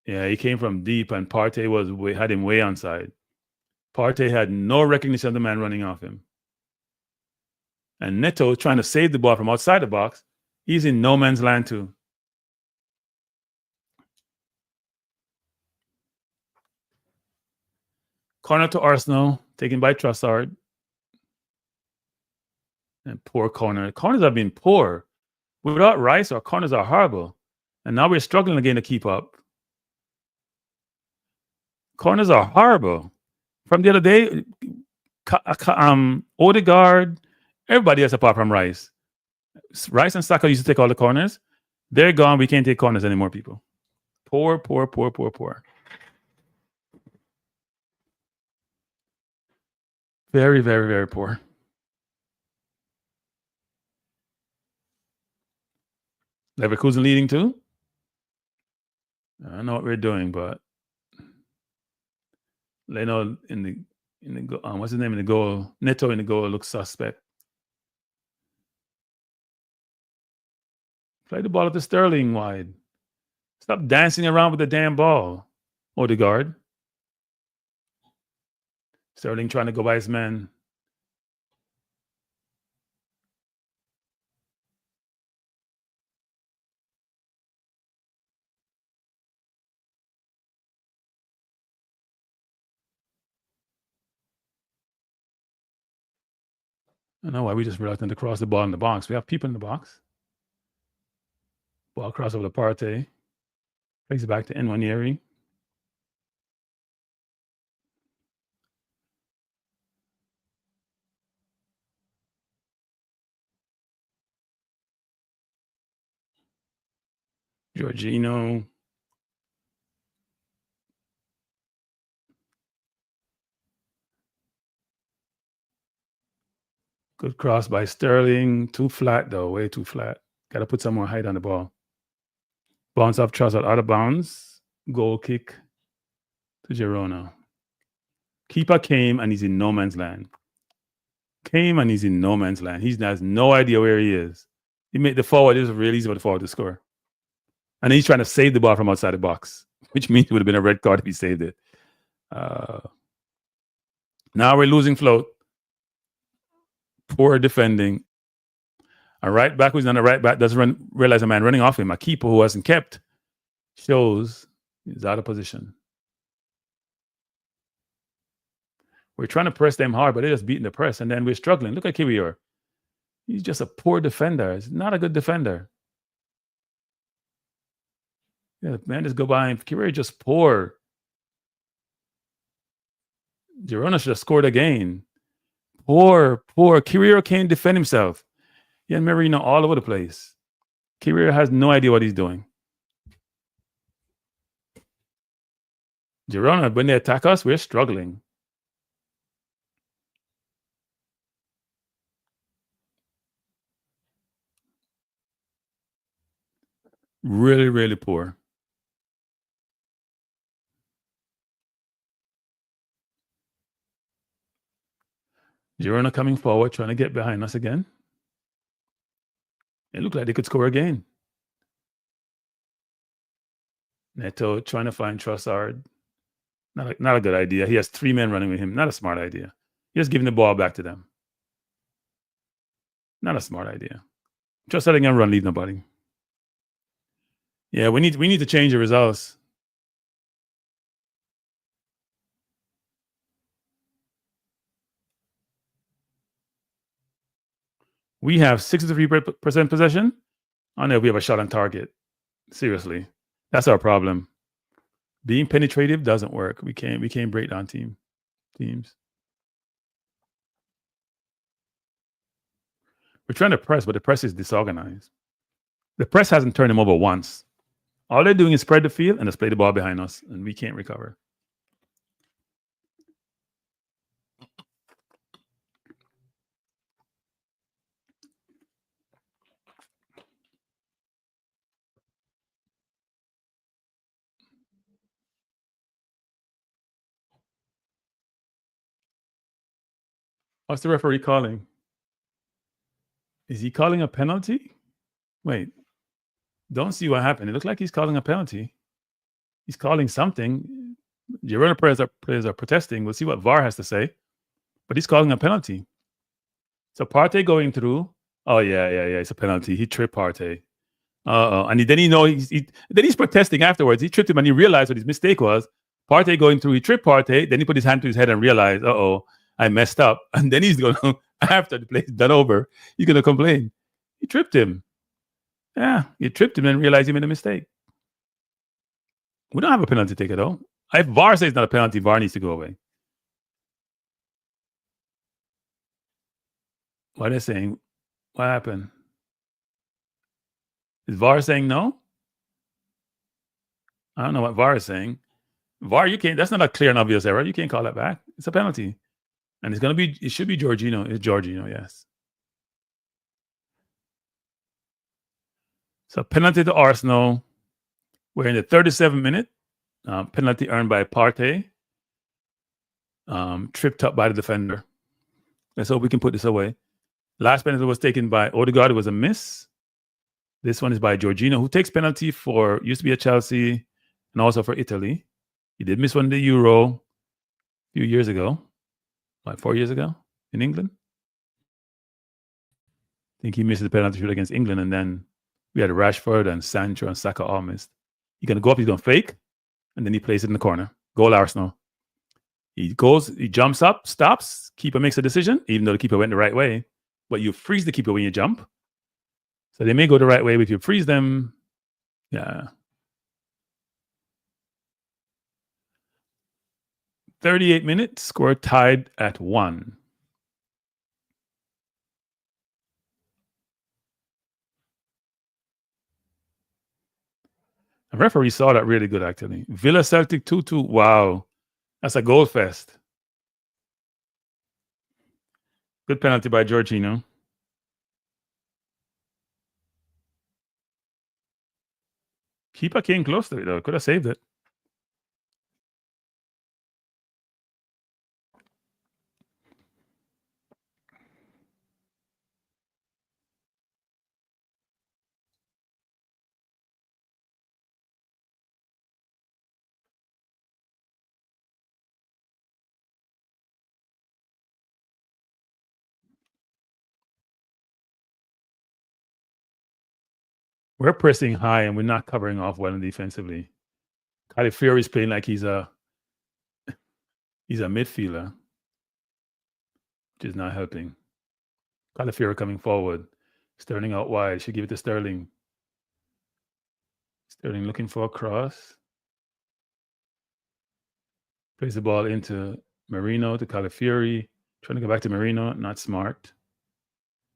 [SPEAKER 2] Yeah, he came from deep, and Partey had him way onside. Partey had no recognition of the man running off him. And Neto trying to save the ball from outside the box. He's in no man's land too. Corner to Arsenal, taken by Trossard. And poor corner. Corners have been poor. Without Rice, our corners are horrible. And now we're struggling again to keep up. Corners are horrible. From the other day, Odegaard, everybody else apart from Rice. Rice and Saka used to take all the corners. They're gone. We can't take corners anymore, people. Poor. Very, very, very poor. Leverkusen leading too? I don't know what we're doing, but Leno in the what's his name in the goal? Neto in the goal looks suspect. Play the ball at the Sterling wide. Stop dancing around with the damn ball, Odegaard. Sterling trying to go by his man. I don't know why we just reluctant to cross the ball in the box. We have people in the box. Ball cross over to Partey. Plays it back to Nwaneri. Jorginho. Good cross by Sterling. Too flat, though. Way too flat. Got to put some more height on the ball. Bounce off Trossard out of bounds. Goal kick to Girona. Keeper came and he's in no man's land. He has no idea where he is. He made the forward. It was really easy for the forward to score. And he's trying to save the ball from outside the box, which means it would have been a red card if he saved it. Now we're losing float. Poor defending. A right back who's on the right back doesn't realize a man running off him. A keeper who hasn't kept shows he's out of position. We're trying to press them hard, but they're just beating the press, and then we're struggling. Look at Kiwior. He's just a poor defender. He's not a good defender. Yeah, man, just go by him. Kiwior just poor. Girona should have scored again. Poor. Kiwior can't defend himself. He had Marino all over the place. Kiwior has no idea what he's doing. Girona, when they attack us, we're struggling. Really, really poor. Girona coming forward, trying to get behind us again. It looked like they could score again. Neto trying to find Trossard. Not a good idea. He has 3 men running with him. Not a smart idea. He's just giving the ball back to them. Not a smart idea. Trossard again run, leave nobody. Yeah, we need to change the results. We have 63% possession. Oh no, we have a shot on target. Seriously, that's our problem. Being penetrative doesn't work. We can't break down teams. We're trying to press, but the press is disorganized. The press hasn't turned them over once. All they're doing is spread the field and just play the ball behind us, and we can't recover. What's the referee calling? Is he calling a penalty? Wait, don't see what happened. It looked like he's calling a penalty. He's calling something. Girona players are protesting. We'll see what VAR has to say. But he's calling a penalty. So Partey going through. Oh yeah. It's a penalty. He tripped Partey. And then he's protesting afterwards. He tripped him and he realized what his mistake was. Partey going through. He tripped Partey. Then he put his hand to his head and realized, I messed up. And then he's going to, after the play's done over, he's going to complain. He tripped him. Yeah, he tripped him and realized he made a mistake. We don't have a penalty taker though. If VAR says it's not a penalty, VAR needs to go away. What are they saying? What happened? Is VAR saying no? I don't know what VAR is saying. VAR, you can't. That's not a clear and obvious error. You can't call that back. It's a penalty, and it should be Jorginho. It's Jorginho, yes. So penalty to Arsenal. We're in the 37th minute. Penalty earned by Partey. Tripped up by the defender. Let's hope we can put this away. Last penalty was taken by Odegaard. It was a miss. This one is by Jorginho, who takes penalty used to be at Chelsea and also for Italy. He did miss one in the Euro a few years ago. 4 years ago in England. I think he missed the penalty shoot against England, and then we had Rashford and Sancho and Saka all missed. He's going to go up, he's going to fake, and then he plays it in the corner. Goal Arsenal. He jumps up, stops, keeper makes a decision, even though the keeper went the right way. But you freeze the keeper when you jump. So they may go the right way, but if you freeze them, yeah. 38 minutes, score tied at 1. The referee saw that really good, actually. Villa Celtic 2-2. Wow. That's a goal fest. Good penalty by Jorginho. Keeper came close to it, though. Could have saved it. We're pressing high and we're not covering off well defensively. Calafiori is playing like he's a midfielder, which is not helping. Calafiori coming forward. Sterling out wide. Should give it to Sterling. Sterling looking for a cross. Plays the ball into Marino to Calafiori. Trying to go back to Marino. Not smart.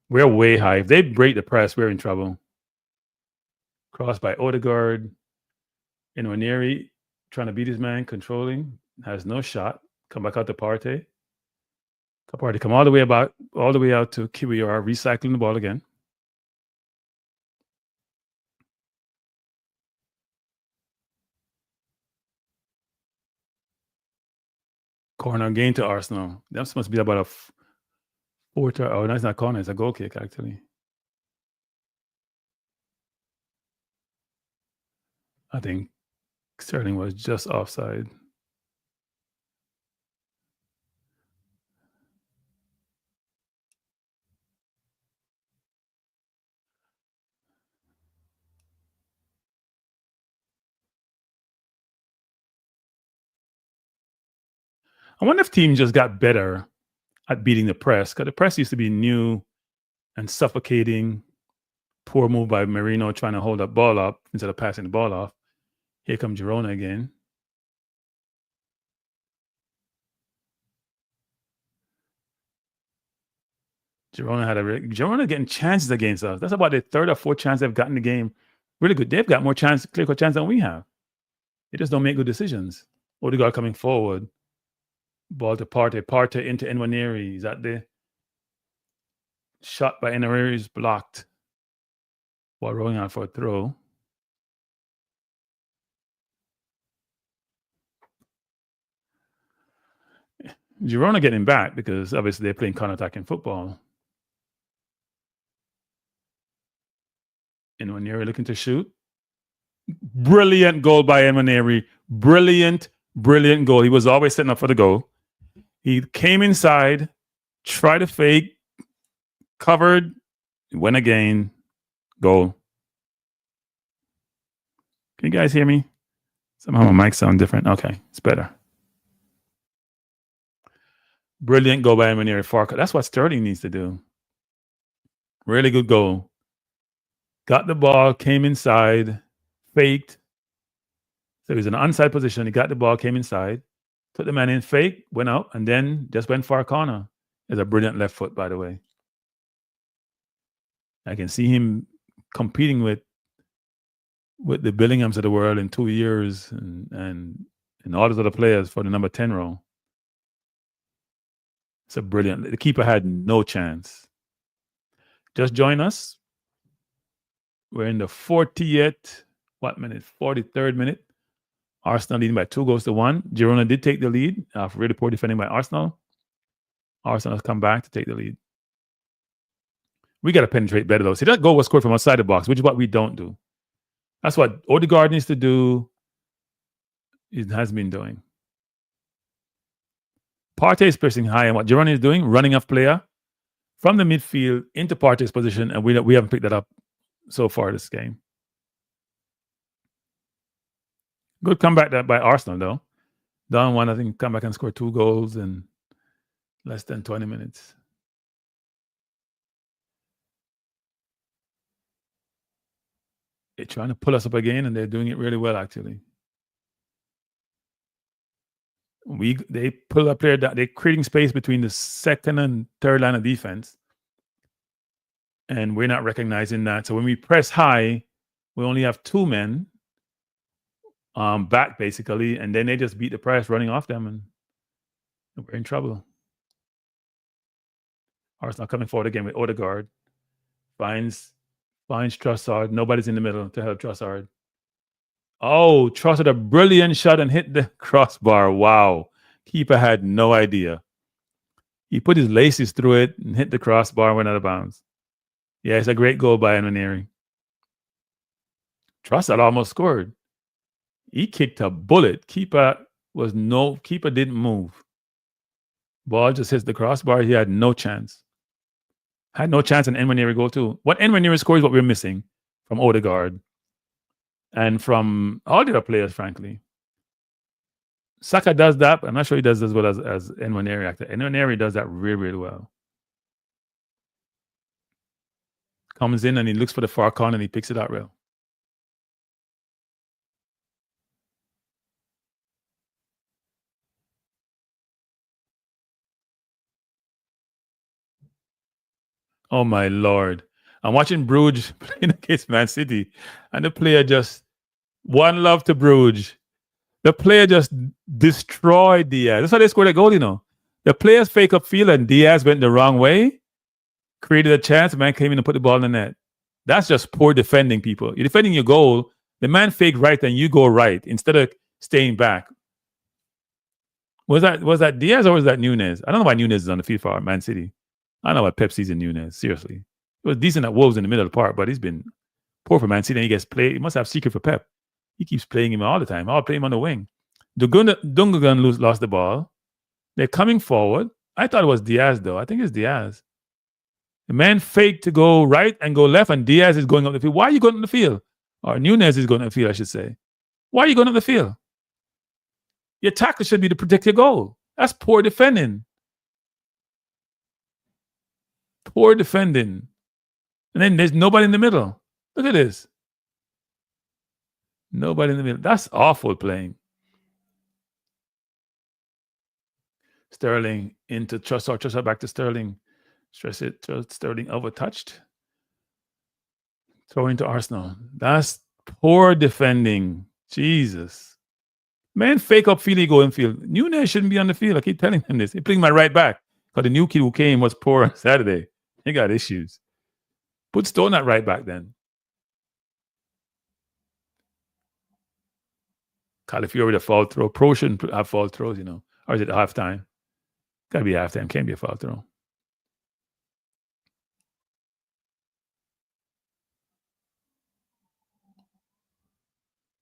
[SPEAKER 2] We're way high. If they break the press, we're in trouble. Cross by Odegaard. Nwaneri trying to beat his man. Controlling. Has no shot. Come back out to Partey. Partey come all the way out to Kiwior. Recycling the ball again. Corner gain to Arsenal. That must be about a fourth. Oh, that's not corner. It's a goal kick, actually. I think Sterling was just offside. I wonder if teams just got better at beating the press, because the press used to be new and suffocating. Poor move by Marino trying to hold that ball up instead of passing the ball off. Here comes Girona again. Girona getting chances against us. That's about the third or fourth chance they've gotten the game. Really good. They've got more clear-cut chance than we have. They just don't make good decisions. Odegaard coming forward. Ball to Partey. Partey into Nwaneri. Is that the shot by Nwaneri is blocked while rolling out for a throw. Girona getting back because obviously they're playing counter-attacking football. Nwaneri looking to shoot. Brilliant goal by Nwaneri. Brilliant goal. He was always setting up for the goal. He came inside, tried to fake, covered, went again, goal. Can you guys hear me? Somehow my mic sounds different. Okay, it's better. Brilliant goal by Nwaneri Farka. That's what Sterling needs to do. Really good goal. Got the ball, came inside, faked. So he was in an onside position. He got the ball, came inside, took the man in, fake, went out, and then just went far corner. It's a brilliant left foot, by the way. I can see him competing with the Billinghams of the world in 2 years and all those other players for the number 10 role. It's a brilliant. The keeper had no chance. Just join us. We're in the 40th, 43rd minute. Arsenal leading by 2-1. Girona did take the lead after really poor defending by Arsenal. Arsenal has come back to take the lead. We got to penetrate better, though. See, that goal was scored from outside the box, which is what we don't do. That's what Odegaard needs to do. It has been doing. Partey is pressing high, and what Girona is doing, running off player from the midfield into Partey's position, and we haven't picked that up so far this game. Good comeback by Arsenal, though. Down one, I think, come back and score 2 goals in less than 20 minutes. They're trying to pull us up again, and they're doing it really well, actually. They pull up there, they're creating space between the second and third line of defense, and we're not recognizing that. So when we press high, we only have 2 men back, basically, and then they just beat the press running off them, and we're in trouble. Arsenal coming forward again with Odegaard. Finds Trossard. Nobody's in the middle to help Trossard. Oh, Trossard, a brilliant shot and hit the crossbar. Wow. Keeper had no idea. He put his laces through it and hit the crossbar and went out of bounds. Yeah, it's a great goal by Nwaneri. Trossard almost scored. He kicked a bullet. Keeper didn't move. Ball just hits the crossbar. He had no chance. Had no chance in Nwaneri goal too. What Nwaneri scored is what we're missing. from Odegaard, and from all the other players, frankly. Saka does that, but I'm not sure he does as well as Nwaneri. Actually, Nwaneri does that really, really well. Comes in and he looks for the far corner and he picks it out real. Oh my Lord. I'm watching Bruges playing against Man City, and the player just one love to Bruges. The player just destroyed Diaz. That's how they scored a goal, you know. The players fake up field and Diaz went the wrong way, created a chance, the man came in and put the ball in the net. That's just poor defending, people. You're defending your goal, the man fake right and you go right instead of staying back. Was that Diaz or was that Nunez? I don't know why Nunez is on the field for Man City. I don't know why Pep sees in Nunez, seriously. He was decent at Wolves in the middle of the park, but he's been poor for Man City and he gets played. He must have secret for Pep. He keeps playing him all the time. I'll play him on the wing. Gundogan lost the ball. They're coming forward. I thought it was Diaz, though. I think it's Diaz. The man faked to go right and go left, and Diaz is going up the field. Why are you going up the field? Or Nunez is going up the field, I should say. Why are you going up the field? Your tackle should be to protect your goal. That's poor defending. Poor defending. And then there's nobody in the middle. Look at this. Nobody in the middle. That's awful playing. Sterling into Trossard back to Sterling. Stress it. Sterling overtouched. Throw into Arsenal. That's poor defending. Jesus. Man, fake up field, he go in field. Nunez shouldn't be on the field. I keep telling him this. He's playing my right back. Because the new kid who came was poor on Saturday. He got issues. Put Stone at right back then. Calafiori with a foul throw. Pro shouldn't have foul throws, you know. Or is it halftime? Gotta be halftime. Can't be a foul throw.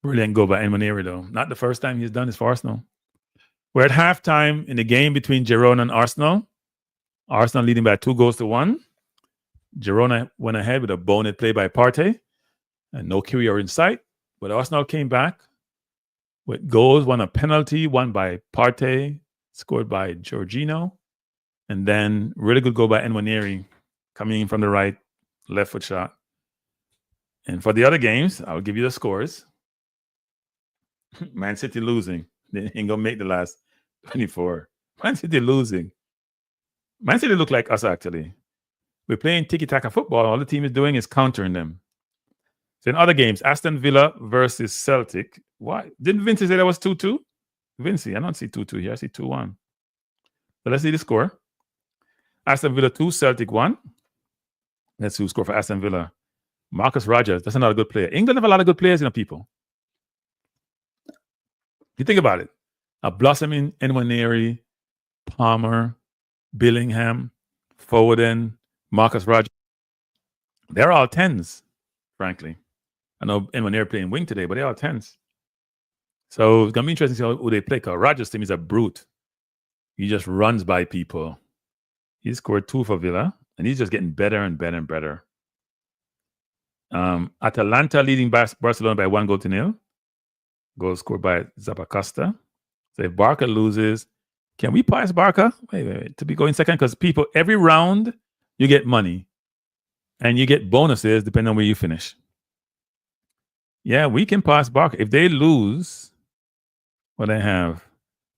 [SPEAKER 2] Brilliant goal by Nwaneri, though. Not the first time he's done this for Arsenal. We're at halftime in the game between Girona and Arsenal. Arsenal leading by 2-1. Girona went ahead with a bonnet play by Partey. And no Kyrior in sight. But Arsenal came back with goals. One a penalty, one by Partey, scored by Jorginho. And then really good goal by Nwaneri, coming in from the right, left foot shot. And for the other games, I'll give you the scores. Man City losing. They ain't going to make the last 24. Man City losing. Man City look like us, actually. We're playing tiki-taka football. All the team is doing is countering them. So in other games, Aston Villa versus Celtic. Why? Didn't Vinci say that was 2-2? Vinci, I don't see 2-2 here. I see 2-1. So let's see the score. Aston Villa 2, Celtic 1. Let's see who scored for Aston Villa. Marcus Rogers. That's another good player. England have a lot of good players, you know, people. You think about it. A blossoming Nwaneri, Palmer, Billingham, Foden, Marcus Rogers. They're all 10s, frankly. I know Nwaneri playing wing today, but they're all 10s. So it's going to be interesting to see who they play. Because Rogers' team is a brute. He just runs by people. He scored 2 for Villa, and he's just getting better and better and better. Atalanta leading Barcelona by 1-0. Goal scored by Zappacosta. So if Barca loses, can we pass Barca? Wait. To be going second, because people, every round, you get money. And you get bonuses depending on where you finish. Yeah, we can pass Barca. If they lose, what they have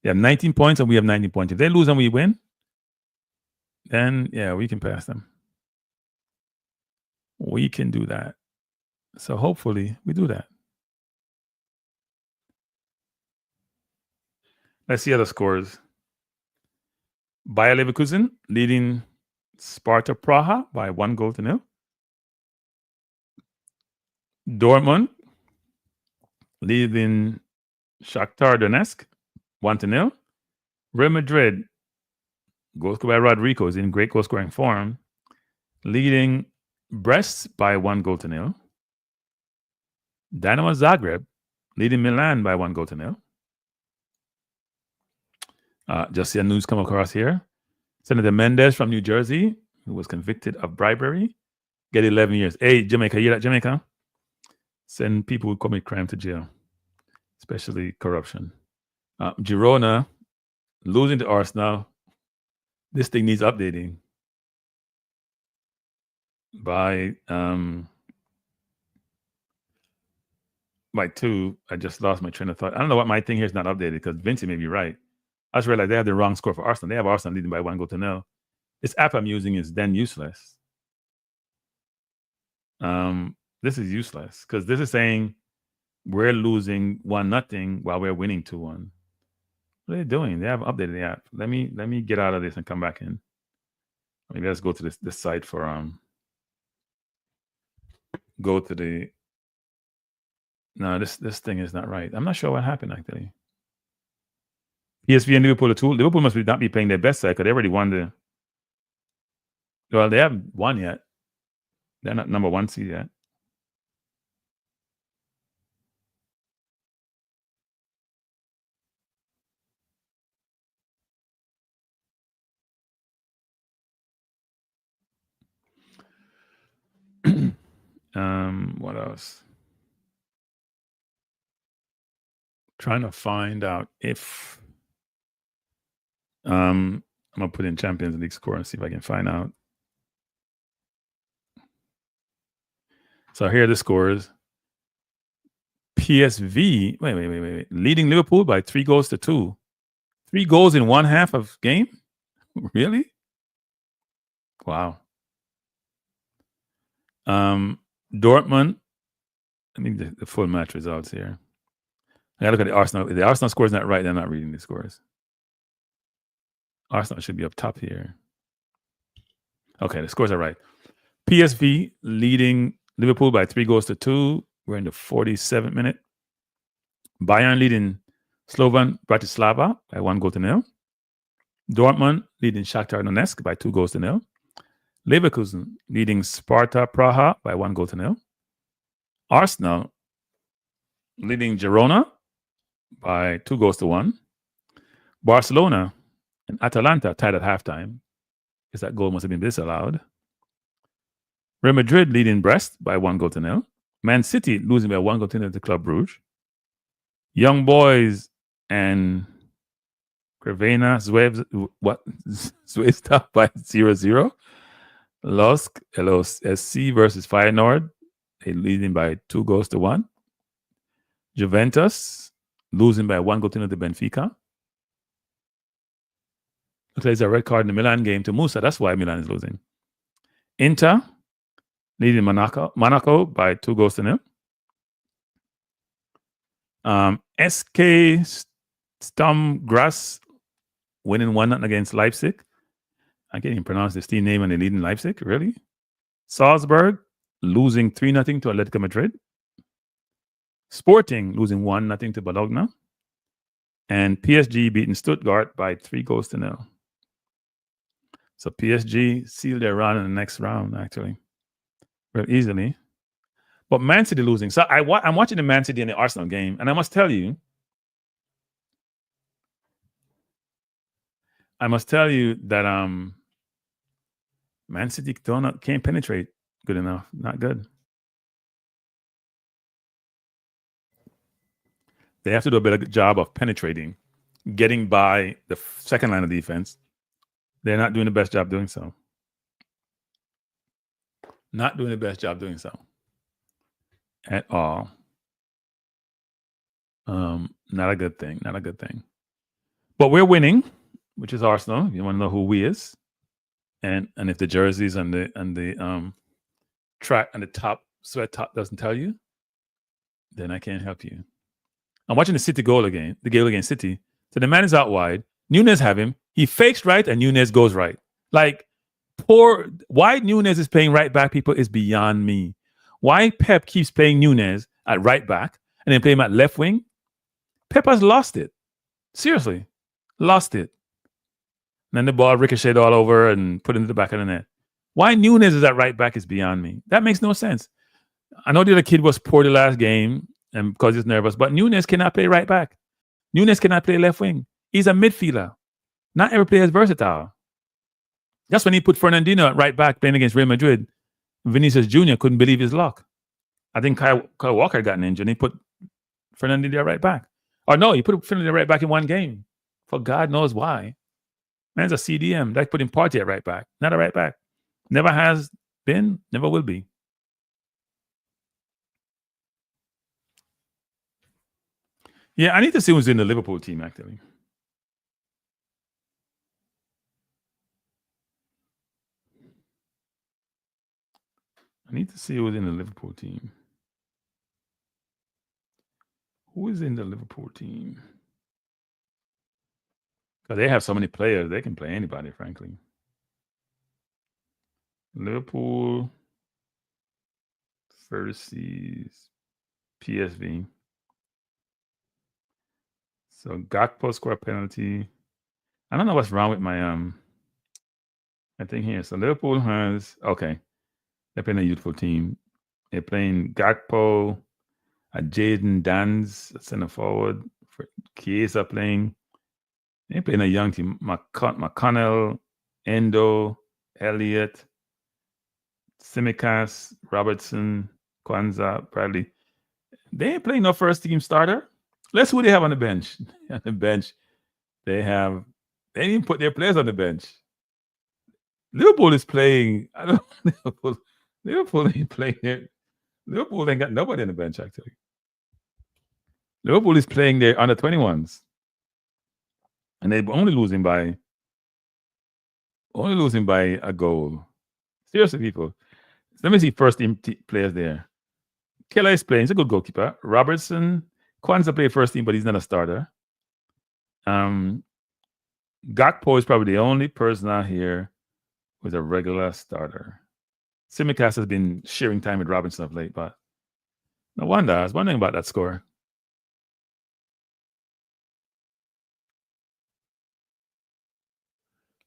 [SPEAKER 2] 19 points and we have 19 points. If they lose and we win, then, yeah, we can pass them. We can do that. So hopefully we do that. Let's see other scores. Bayer Leverkusen leading Sparta Praha by 1-0. Dortmund leading Shakhtar Donetsk 1-0. Real Madrid, goal scored by Rodrigo, is in great goal scoring form, leading Brest by 1-0. Dynamo Zagreb leading Milan by 1-0. Just see a news come across here. Senator Mendez from New Jersey, who was convicted of bribery, get 11 years. Hey, Jamaica, you hear that, Jamaica? Send people who commit crime to jail, especially corruption. Girona losing to Arsenal. This thing needs updating by 2. I just lost my train of thought. I don't know what my thing here is not updated because Vincent may be right. I just realized they have the wrong score for Arsenal. They have Arsenal leading by 1-0. This app I'm using is then useless. This is useless because this is saying we're losing 1-0 while we're winning 2-1. What are they doing? They haven't updated the app. Let me get out of this and come back in. Maybe let's go to this site for go to the. No, this thing is not right. I'm not sure what happened actually. PSV and Liverpool are 2. Liverpool must not be playing their best side because they already won the. Well, they haven't won yet. They're not number 1 seed yet. What else? Trying to find out if I'm gonna put in Champions League score and see if I can find out. So here are the scores. PSV, wait. Leading Liverpool by 3-2. 3 goals in one half of game? Really? Wow. Dortmund. I mean the full match results here. I gotta look at the Arsenal. If the Arsenal score is not right, they're not reading the scores. Arsenal should be up top here. Okay, the scores are right. PSV leading Liverpool by 3-2. We're in the 47th minute. Bayern leading Slovan Bratislava by 1-0. Dortmund leading Shakhtar Donetsk by 2-0. Leverkusen leading Sparta Praha by 1-0. Arsenal leading Girona by 2-1. Barcelona and Atalanta tied at halftime, because that goal must have been disallowed. Real Madrid leading Brest by 1-0. Man City losing by 1-0 to Club Brugge. Young Boys and Crvena Zvezda by 0-0. LOSC versus Feyenoord, they leading by 2-1. Juventus losing by 1-0 to Benfica. Looks like there's a red card in the Milan game to Musa. That's why Milan is losing. Inter leading Monaco by 2-0. SK Sturm Graz winning 1-0 against Leipzig. I can't even pronounce this team name and they're leading Leipzig, really? Salzburg losing 3-0 to Atletico Madrid. Sporting losing 1-0 to Bologna. And PSG beating Stuttgart by 3-0. So PSG sealed their run in the next round, actually, very easily. But Man City losing. So I'm watching the Man City and the Arsenal game, and I must tell you that Man City can't penetrate good enough. Not good. They have to do a better job of penetrating, getting by the second line of defense. They're not doing the best job doing so. Not doing the best job doing so at all. Not a good thing. Not a good thing. But we're winning, which is Arsenal. You want to know who we is, and if the jerseys and the track and the top sweat top doesn't tell you, then I can't help you. I'm watching the City goal again. The goal against City. So the man is out wide. Nunez have him. He fakes right, and Nunez goes right. Like, why Nunez is playing right back, people, is beyond me. Why Pep keeps playing Nunez at right back and then play him at left wing? Pep has lost it. Seriously. Lost it. And then the ball ricocheted all over and put into the back of the net. Why Nunez is at right back is beyond me. That makes no sense. I know the other kid was poor the last game and because he's nervous, but Nunez cannot play right back. Nunez cannot play left wing. He's a midfielder. Not every player is versatile. That's when he put Fernandinho at right back playing against Real Madrid. Vinicius Jr. couldn't believe his luck. I think Kyle Walker got an injury, and he put Fernandinho right back. Or no, he put Fernandinho right back in one game. For God knows why. Man's a CDM. That put him Partey at right back. Not a right back. Never has been, never will be. Yeah, I need to see who's in the Liverpool team, actually. I need to see who's in the Liverpool team. Who is in the Liverpool team? Because they have so many players, they can play anybody, frankly. Liverpool versus PSV. So Gakpo score a penalty. I don't know what's wrong with my I think here. So Liverpool has they're playing a youthful team. They're playing Gakpo, Jaden Dans, center forward. Chiesa playing. They're playing a young team. McConnell, Endo, Elliott, Tsimikas, Robertson, Kwanzaa, Bradley. They ain't playing no first team starter. Let's see who they have on the bench. On the bench, they didn't even put their players on the bench. Liverpool is playing. I don't know. Liverpool ain't playing it. Liverpool ain't got nobody on the bench, actually. Liverpool is playing their under 21s. And they're only losing by a goal. Seriously, people. Let me see first team players there. Keller is playing. He's a good goalkeeper. Robertson, Kwanzaa played first team, but he's not a starter. Gakpo is probably the only person out here who's a regular starter. Tsimikas has been sharing time with Robinson of late, but no wonder. I was wondering about that score.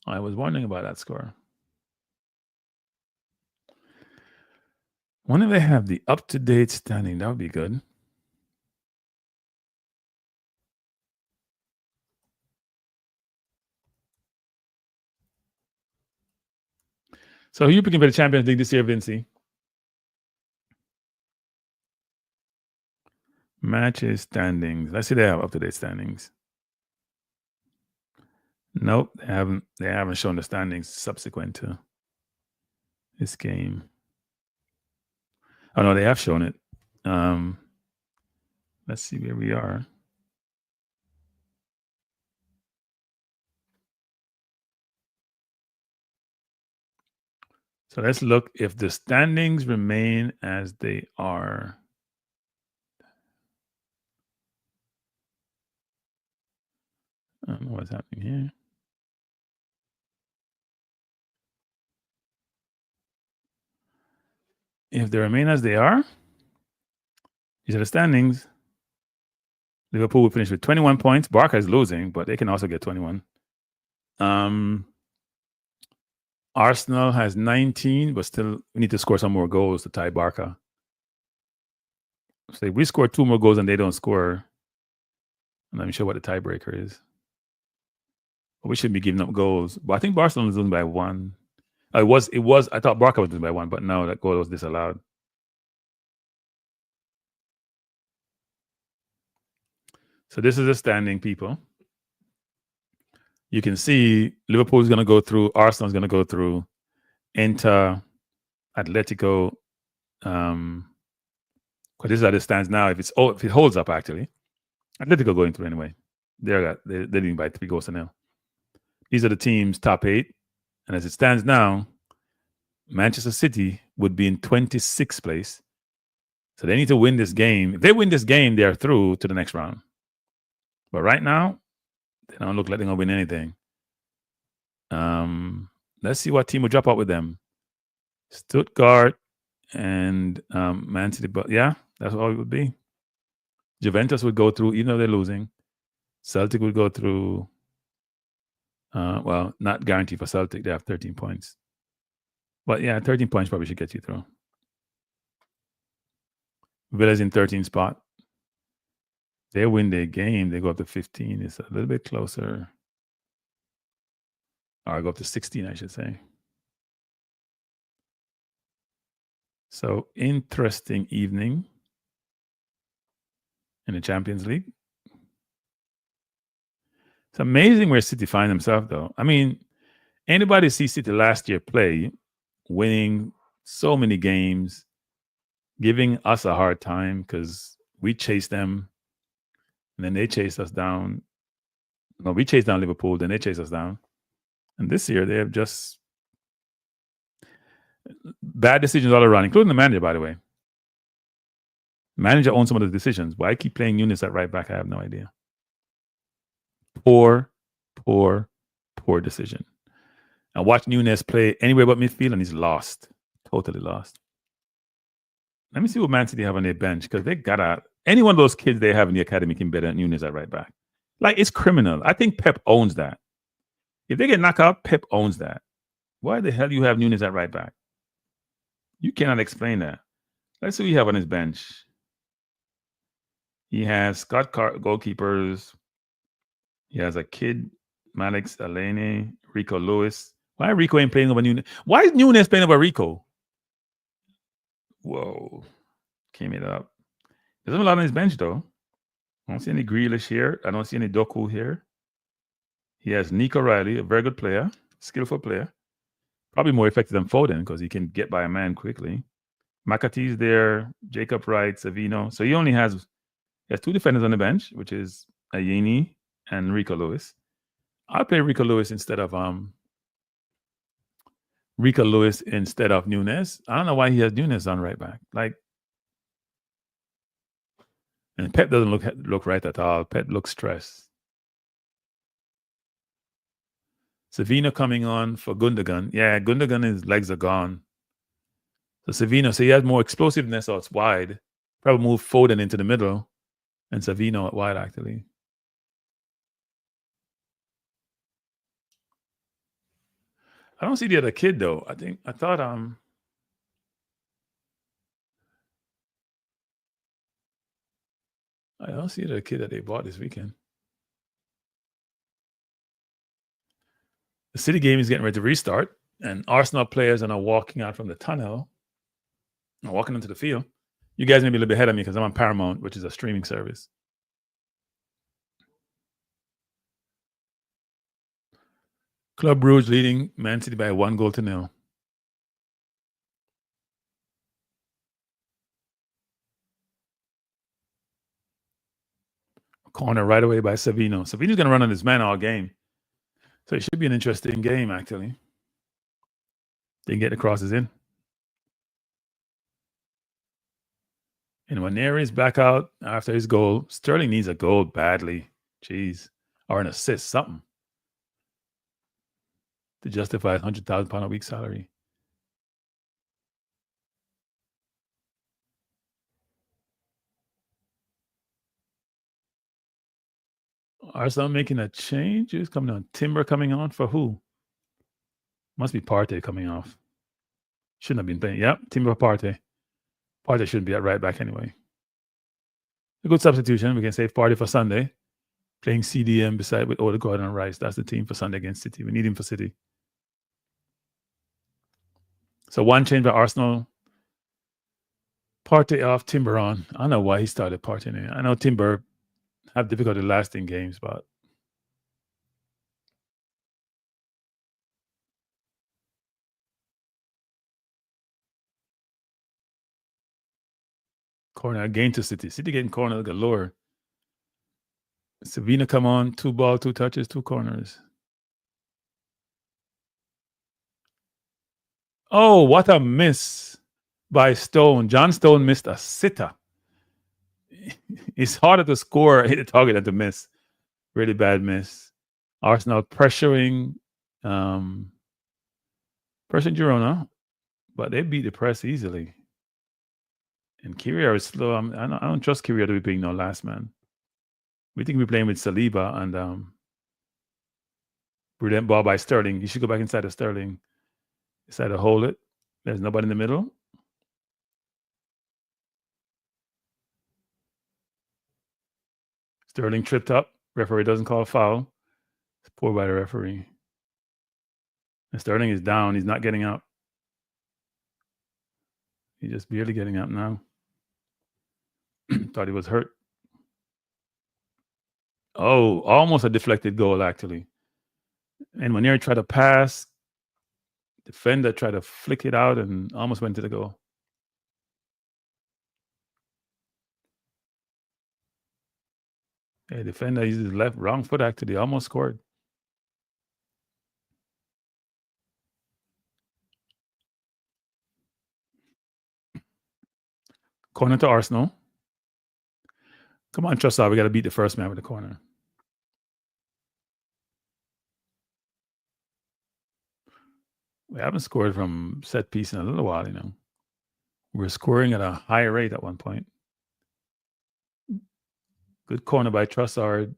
[SPEAKER 2] I was wondering about that score. Wonder if they have the up-to-date standing. That would be good. So who are you picking for the Champions League this year, Vinci? Matches standings. Let's see they have up-to-date standings. Nope, they haven't shown the standings subsequent to this game. Oh no, they have shown it. Let's see where we are. So let's look if the standings remain as they are. I don't know what's happening here. If they remain as they are, these are the standings. Liverpool will finish with 21 points. Barca is losing, but they can also get 21. Arsenal has 19, but still we need to score some more goals to tie Barca. So if we score 2 more goals and they don't score, I'm not even sure what the tiebreaker is. But we shouldn't be giving up goals. But I think Barcelona is losing by 1. It was. I thought Barca was losing by 1, but no, that goal was disallowed. So this is the standing, people. You can see Liverpool is going to go through. Arsenal is going to go through. Inter, Atletico. Because this is how it stands now. If it holds up, actually, Atletico going through anyway. They're leading by 3 goals to 0. These are the teams top 8, and as it stands now, Manchester City would be in 26th place. So they need to win this game. If they win this game, they are through to the next round. But right now, they don't look like they're going to win anything. Let's see what team will drop out with them. Stuttgart and Man City. But yeah, that's all it would be. Juventus would go through, even though they're losing. Celtic would go through. Well, not guaranteed for Celtic. They have 13 points. But yeah, 13 points probably should get you through. Villa's in 13th spot. They win their game, they go up to 15. It's a little bit closer. Or go up to 16, I should say. So interesting evening in the Champions League. It's amazing where City find themselves, though. I mean, anybody see City last year play, winning so many games, giving us a hard time because we chased them, and then they chased us down. No, we chased down Liverpool, then they chased us down. And this year, they have just bad decisions all around, including the manager, by the way. Manager owns some of the decisions. Why I keep playing Nunes at right back, I have no idea. Poor decision. I watch Nunes play anywhere but midfield, and he's lost. Totally lost. Let me see what Man City have on their bench, because they got any one of those kids they have in the academy can better than Nunes at right back. Like, it's criminal. I think Pep owns that. If they get knocked out, Pep owns that. Why the hell do you have Nunes at right back? You cannot explain that. Let's see what you have on his bench. He has Scott goalkeepers. He has a kid, Malix Alene, Rico Lewis. Why Rico ain't playing over Nunes? Why is Nunes playing over Rico? Whoa. Came it up. There's a lot on his bench, though. I don't see any Grealish here. I don't see any Doku here. He has Nico Riley, a very good player, skillful player. Probably more effective than Foden because he can get by a man quickly. McAtee's there, Jacob Wright, Savino. So he has two defenders on the bench, which is Ayeni and Rico Lewis. I'll play Rico Lewis instead of Nunes. I don't know why he has Nunes on right back. And Pep doesn't look right at all. Pep looks stressed. Savino coming on for Gundogan. Yeah, Gundogan, his legs are gone. So Savino, he has more explosiveness out wide. Probably move Foden into the middle and Savino at wide, actually. I don't see the other kid, though. I thought I don't see the kid that they bought this weekend. The City game is getting ready to restart, and Arsenal players are now walking out from the tunnel, walking into the field. You guys may be a little bit ahead of me because I'm on Paramount, which is a streaming service. Club Brugge leading Man City by 1-0. Corner right away by Savino. Savino's going to run on his man all game. So it should be an interesting game, actually. They can get the crosses in. And when Nery's back out after his goal, Sterling needs a goal badly. Jeez. Or an assist, something. To justify his £100,000 a week salary. Arsenal making a change? Who's coming on? Timber coming on for who? Must be Partey coming off. Shouldn't have been playing. Yep, Timber Partey. Partey shouldn't be at right back anyway. A good substitution. We can save Partey for Sunday. Playing CDM beside with Odegaard and Rice. That's the team for Sunday against City. We need him for City. So one change by Arsenal. Partey off, Timber on. I don't know why he started Partey in. I know Timber have difficulty lasting games, but corner again to City. City getting corner galore. Savina come on, 2 ball, 2 touches, 2 corners. Oh, what a miss by Stone. John Stone missed a sitter. It's harder to score, hit a target than to miss. Really bad miss. Arsenal pressuring Girona, but they beat the press easily. And Kyria is slow. I don't trust Kyria to be being no last man. We think we're playing with Saliba and brilliant ball by Sterling. He should go back inside of Sterling. Decide to hold it. There's nobody in the middle. Sterling tripped up. Referee doesn't call a foul. It's poor by the referee. And Sterling is down. He's not getting up. He's just barely getting up now. Thought he was hurt. Oh, almost a deflected goal, actually. And when you try to pass, defender tried to flick it out and almost went to the goal. Yeah, defender used his wrong foot, actually. Almost scored. Corner to Arsenal. Come on, Trossard. We got to beat the first man with the corner. We haven't scored from set piece in a little while, We're scoring at a high rate at one point. Good corner by Trossard.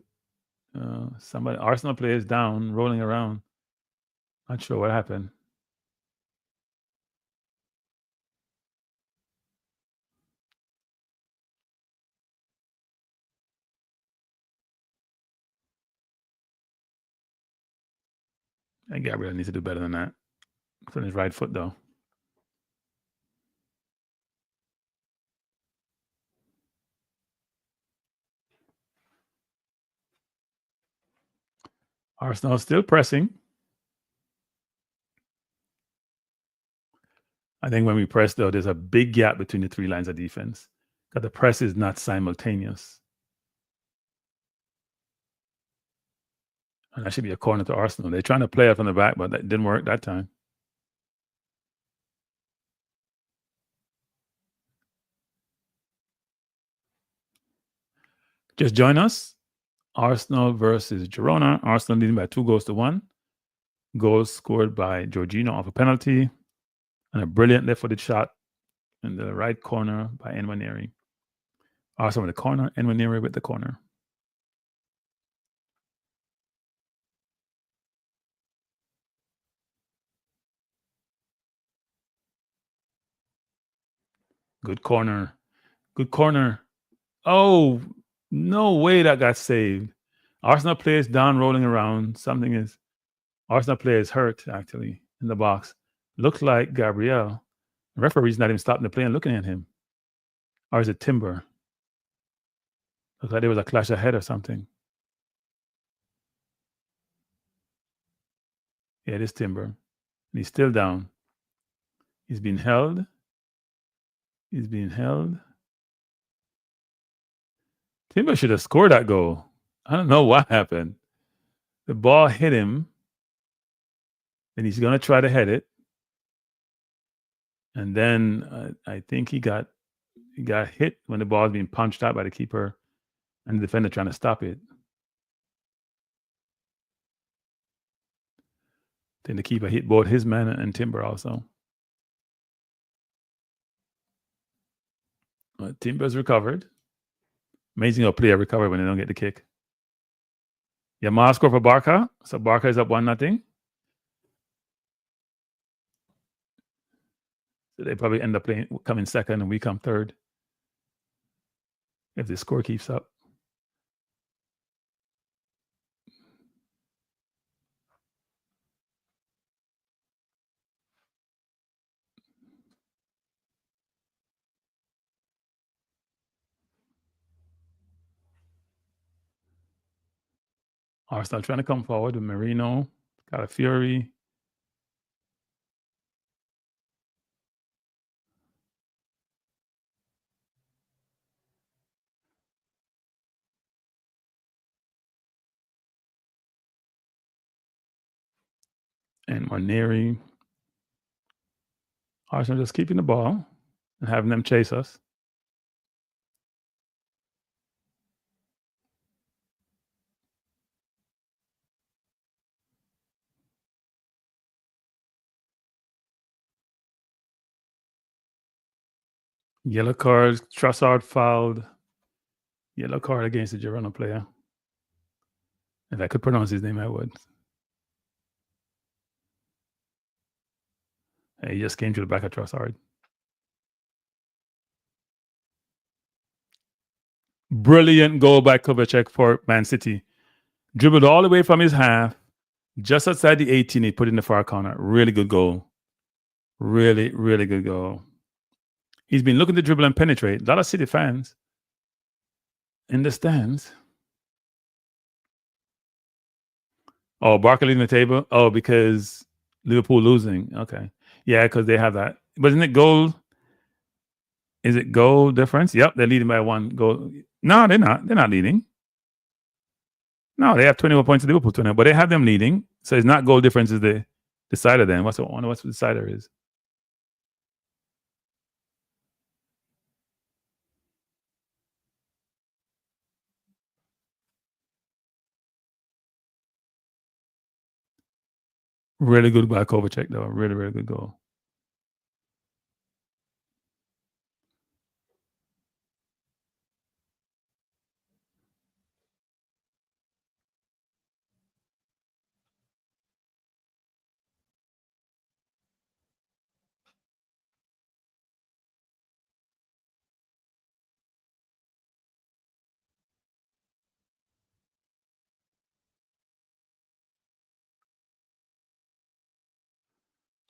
[SPEAKER 2] Arsenal players down, rolling around. Not sure what happened. And Gabriel needs to do better than that. It's on his right foot, though. Arsenal still pressing. I think when we press, though, there's a big gap between the three lines of defense. Because the press is not simultaneous. And that should be a corner to Arsenal. They're trying to play it from the back, but that didn't work that time. Just join us. Arsenal versus Girona. Arsenal leading by 2-1. Goals scored by Jorginho off a penalty. And a brilliant left-footed shot in the right corner by Nwaneri. Arsenal with the corner. Nwaneri with the corner. Good corner. Good corner. Oh, no way that got saved. Arsenal players down, rolling around. Arsenal players hurt, actually, in the box. Looked like Gabriel. The referee's not even stopping the play and looking at him. Or is it Timber? Looks like there was a clash ahead or something. Yeah, it is Timber. And he's still down. He's being held. Timber should have scored that goal. I don't know what happened. The ball hit him. And he's going to try to head it. And then I think he got hit when the ball was being punched out by the keeper and the defender trying to stop it. Then the keeper hit both his man and Timber also. Timber's recovered. Amazing how player recover when they don't get the kick. Yamal scored for Barca. So Barca is up 1-0. So they probably end up coming second and we come third. If the score keeps up. Arsenal trying to come forward with Merino, Calafiori. And Nwaneri. Arsenal just keeping the ball and having them chase us. Yellow card, Trossard fouled. Yellow card against the Girona player. If I could pronounce his name, I would. He just came to the back of Trossard. Brilliant goal by Kovacic for Man City. Dribbled all the way from his half, just outside the 18. He put in the far corner. Really good goal. Really, really good goal. He's been looking to dribble and penetrate. A lot of City fans in the stands. Oh, Barca leaving the table? Oh, because Liverpool losing. Okay. Yeah, because they have that. But isn't it goal? Is it goal difference? Yep, they're leading by 1 goal. No, they're not. They're not leading. No, they have 21 points to Liverpool 20, but they have them leading. So it's not goal difference is the decider then. I wonder what the decider is. Really good by Kovacic, though. Really, really good goal.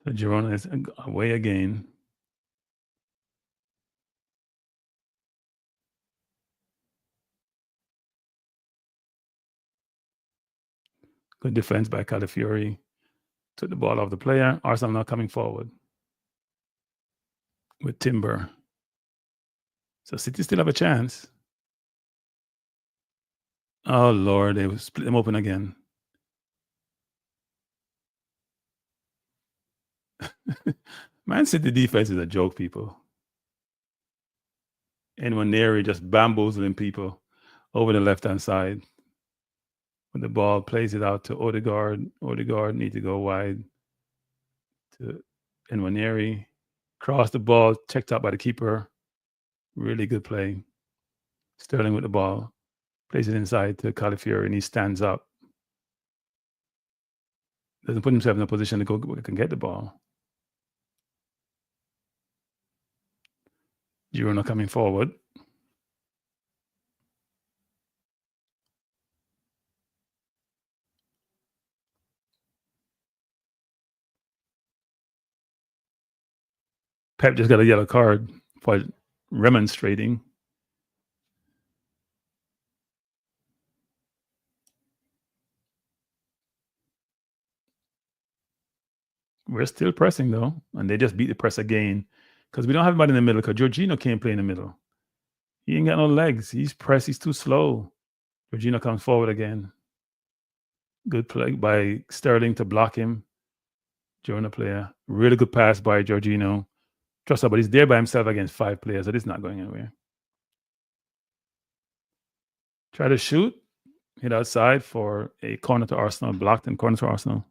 [SPEAKER 2] So Girona is away again. Good defense by Calafiori. Took the ball off the player. Arsenal now coming forward with Timber. So City still have a chance. Oh, Lord. They will split them open again. Man City defense is a joke, people. And when Neri just bamboozling people over the left-hand side. When the ball plays it out to Odegaard. Odegaard need to go wide to Nwaneri. Cross the ball, checked out by the keeper. Really good play. Sterling with the ball. Plays it inside to Calafiori and he stands up. Doesn't put himself in a position to go can get the ball. Girona coming forward. Pep just got a yellow card for remonstrating. We're still pressing though, and they just beat the press again because we don't have anybody in the middle. Because Jorginho can't play in the middle. He ain't got no legs. He's pressed. He's too slow. Jorginho comes forward again. Good play by Sterling to block him. Girona player. Really good pass by Jorginho. Trust but he's there by himself against 5 players. So it's not going anywhere. Try to shoot. Hit outside for a corner to Arsenal. Blocked and corner to Arsenal.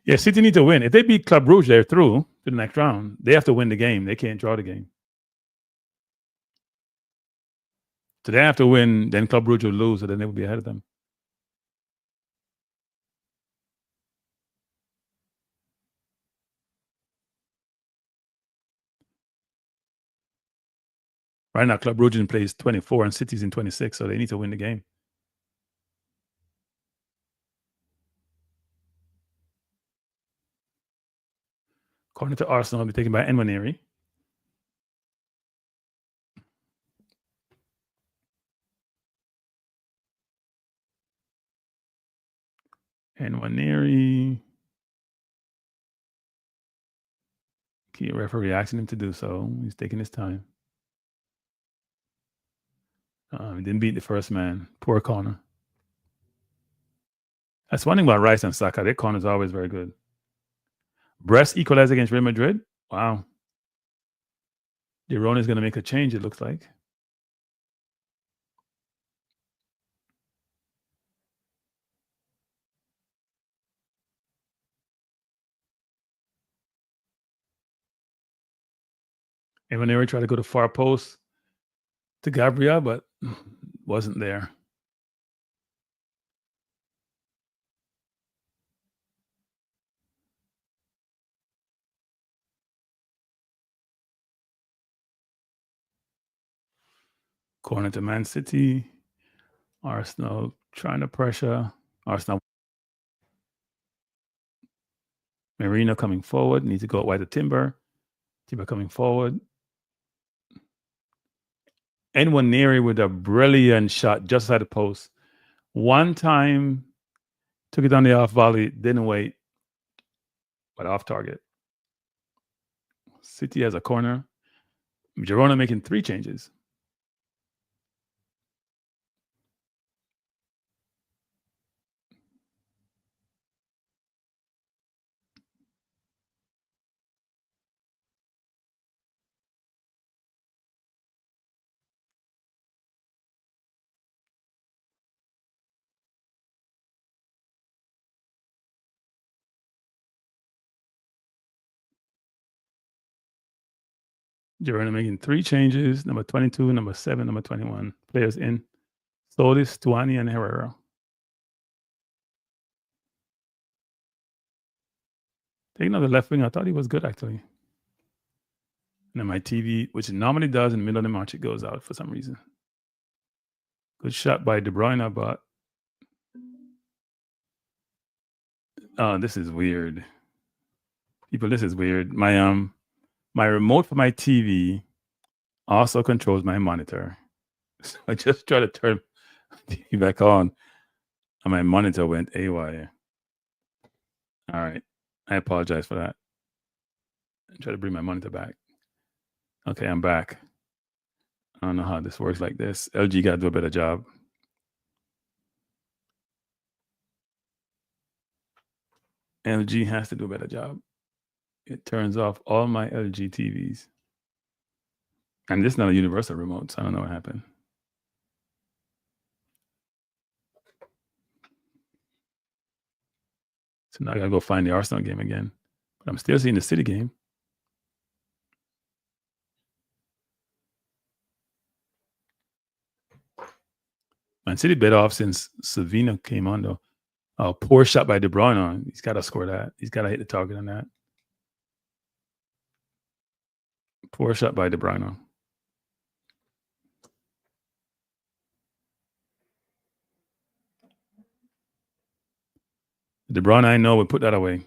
[SPEAKER 2] Yeah, City need to win. If they beat Club Brugge, they're through to the next round. They have to win the game. They can't draw the game. So they have to win, then Club Brugge will lose, so then they will be ahead of them. Right now, Club Brugge plays 24 and City's in 26, so they need to win the game. Corner to Arsenal will be taken by Nwaneri. Nwaneri. Key referee asking him to do so. He's taking his time. He didn't beat the first man. Poor corner. That's one thing about Rice and Saka. Their corner is always very good. Brest equalized against Real Madrid. Wow. Girona is going to make a change, it looks like. And when they were trying to go to far post to Gabriel, but wasn't there. Corner to Man City. Arsenal trying to pressure. Arsenal. Marino coming forward. Needs to go wide to Timber. Tiba coming forward. Nwaneri with a brilliant shot just at the post. One time, took it on the off volley, didn't wait, but off target. City has a corner. Girona making 3 changes. Girona making 3 changes. Number 22, number 7, number 21. Players in. Solis, Tuani, and Herrera. Taking out the left wing, I thought he was good actually. And then my TV, which it normally does in the middle of the match, it goes out for some reason. Good shot by De Bruyne, but this is weird. People, this is weird. My remote for my TV also controls my monitor. So I just tried to turn the TV back on, and my monitor went AY. All right. I apologize for that. Try to bring my monitor back. Okay, I'm back. I don't know how this works like this. LG got to do a better job. LG has to do a better job. It turns off all my LG TVs. And this is not a universal remote, so I don't know what happened. So now I gotta go find the Arsenal game again. But I'm still seeing the City game. Man City bit off since Savino came on though. Oh, poor shot by De Bruyne. He's got to score that. He's got to hit the target on that. Poor shot by De Bruyne. De Bruyne, I know, would put that away.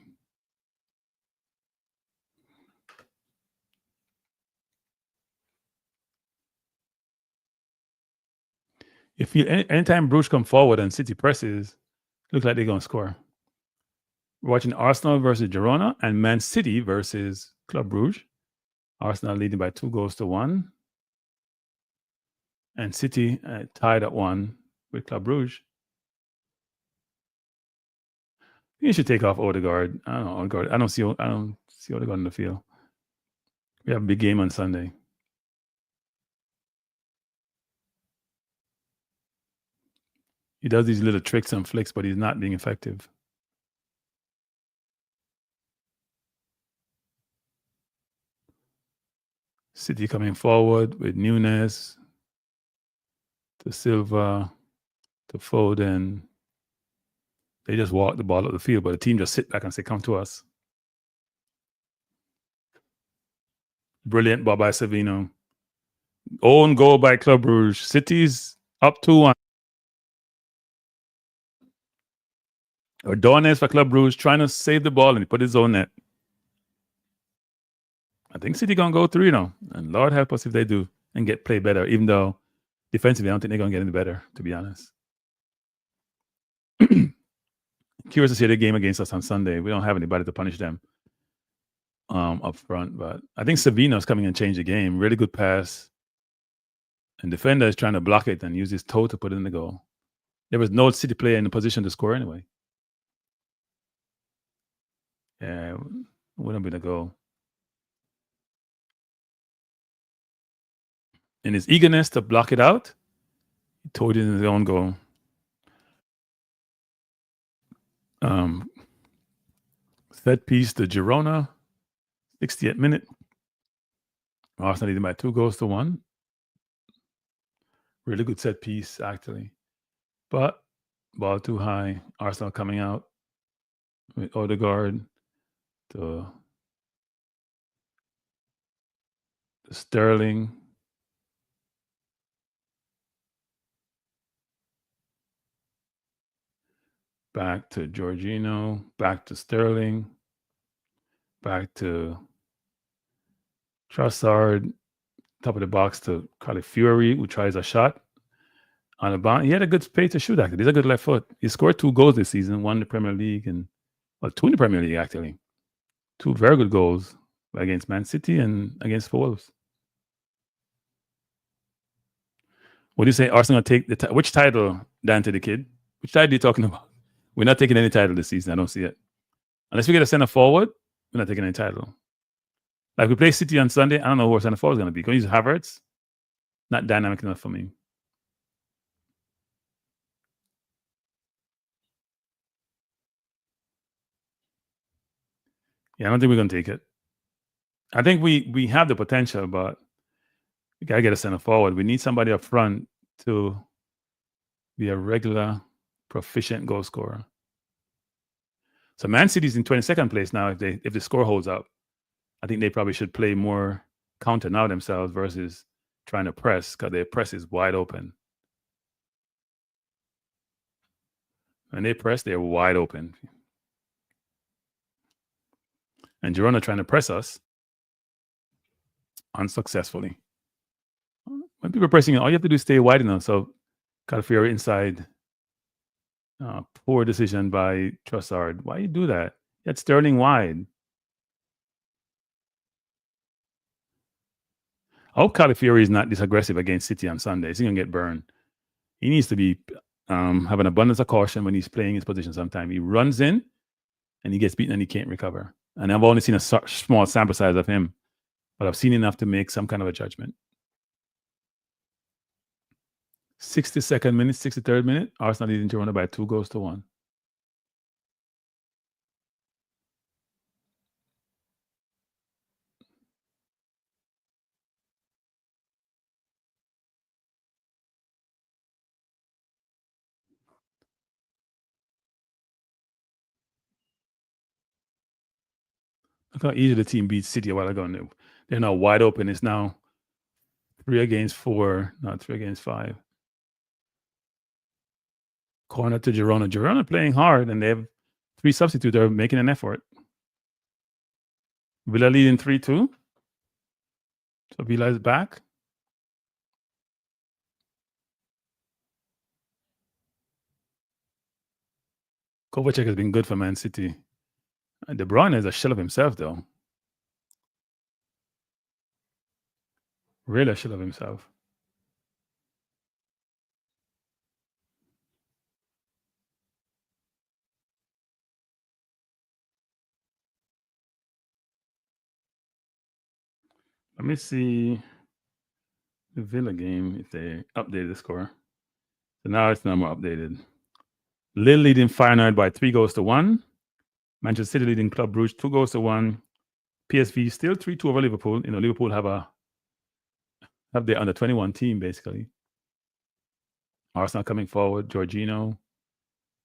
[SPEAKER 2] If you anytime Bruges come forward and City presses, looks like they're gonna score. We're watching Arsenal versus Girona and Man City versus Club Brugge. Arsenal leading by 2-1, and City tied at 1 with Club Brugge. You should take off Odegaard. I don't know Odegaard. I don't see Odegaard in the field. We have a big game on Sunday. He does these little tricks and flicks, but he's not being effective. City coming forward with Nunes to Silva to Foden. They just walk the ball up the field, but the team just sit back and say, "Come to us." Brilliant ball by Savino. Own goal by Club Brugge. City's up 2-1. Ordonez for Club Brugge trying to save the ball and he put his own net. I think City gonna go 3 now, and Lord help us if they do and get play better. Even though defensively, I don't think they're gonna get any better, to be honest. Curious to see the game against us on Sunday. We don't have anybody to punish them up front, but I think Savino's coming and change the game. Really good pass, and defender is trying to block it and use his toe to put it in the goal. There was no City player in the position to score anyway. Yeah, it wouldn't have been a goal. In his eagerness to block it out, he tore it in his own goal. Set piece to Girona, 60th minute. Arsenal leading by 2-1. Really good set piece, actually. But ball too high. Arsenal coming out with Odegaard to Sterling. Back to Jorginho. Back to Sterling. Back to Trossard, top of the box to Calafiori, who tries a shot on the bounce. He had a good space to shoot, actually. He's a good left foot. He scored 2 goals this season, one in the Premier League and 2 in the Premier League, actually. 2 very good goals against Man City and against Wolves. What do you say? Arsenal take which title, Dante the Kid? Which title are you talking about? We're not taking any title this season. I don't see it. Unless we get a center forward, we're not taking any title. Like we play City on Sunday, I don't know who our center forward is going to be. Can we use Havertz? Not dynamic enough for me. Yeah, I don't think we're going to take it. I think we have the potential, but we got to get a center forward. We need somebody up front to be a regular, proficient goal scorer. So Man City's in 22nd place now. If the score holds up, I think they probably should play more counter now themselves versus trying to press, because their press is wide open. When they press, they're wide open. And Girona trying to press us unsuccessfully. When people are pressing, all you have to do is stay wide enough. So Calafiori inside. Poor decision by Trossard. Why you do that? You had Sterling wide. I hope Calafiori is not this aggressive against City on Sunday. He's going to get burned. He needs to be have an abundance of caution when he's playing his position sometime. He runs in and he gets beaten and he can't recover. And I've only seen a small sample size of him, but I've seen enough to make some kind of a judgment. 62nd minute, 63rd minute, Arsenal leading Girona by 2-1. Look how easy the team beat City a while ago. They're now wide open. It's now 3 against 4, not 3 against 5. Corner to Girona. Girona playing hard, and they have 3 substitutes. They're making an effort. Villa leading 3-2. So Villa is back. Kovacic has been good for Man City. De Bruyne is a shell of himself, though. Really a shell of himself. Let me see the Villa game if they updated the score. So now it's no more updated. Lille leading Feyenoord by 3-1. Manchester City leading Club Brugge 2-1. PSV still 3-2 over Liverpool. Liverpool have their under 21 team basically. Arsenal coming forward. Jorginho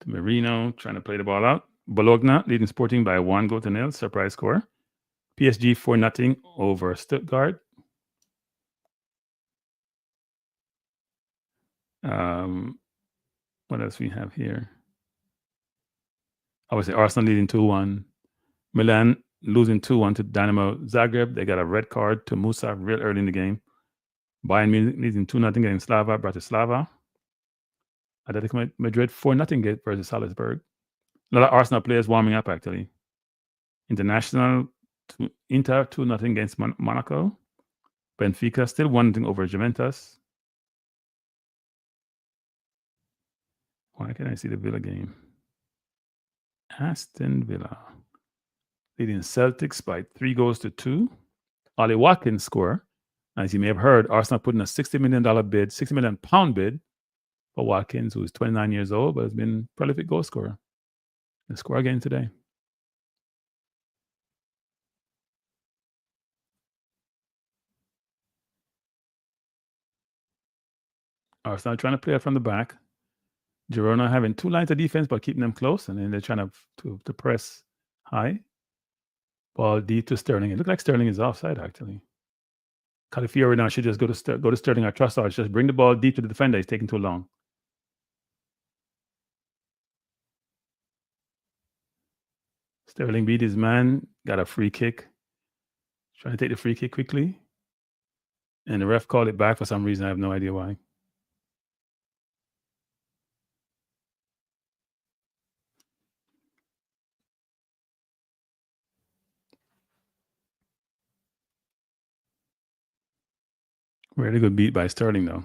[SPEAKER 2] to Merino trying to play the ball out. Bologna leading Sporting by 1-0. Surprise score. PSG 4-0 over Stuttgart. What else we have here? Obviously, Arsenal leading 2-1. Milan losing 2-1 to Dynamo Zagreb. They got a red card to Musa real early in the game. Bayern Munich leading 2-0 against Bratislava. Atletico Madrid 4-0 versus Salzburg. A lot of Arsenal players warming up, actually. International Inter 2-0 against Monaco. Benfica still 1-0 over Juventus. Why can't I see the Villa game? Aston Villa leading Celtics by 3-2. Ollie Watkins score. As you may have heard, Arsenal put in a $60 million bid, £60 million bid for Watkins, who is 29 years old, but has been a prolific goal scorer. And score again today. Arsenal trying to play it from the back. Girona having 2 lines of defense, but keeping them close, and then they're trying to press high. Ball deep to Sterling. It looked like Sterling is offside, actually. Calafiori now should just go to Sterling or Trossard. Just bring the ball deep to the defender. He's taking too long. Sterling beat his man, got a free kick. Trying to take the free kick quickly. And the ref called it back for some reason. I have no idea why. Really good beat by Sterling, though.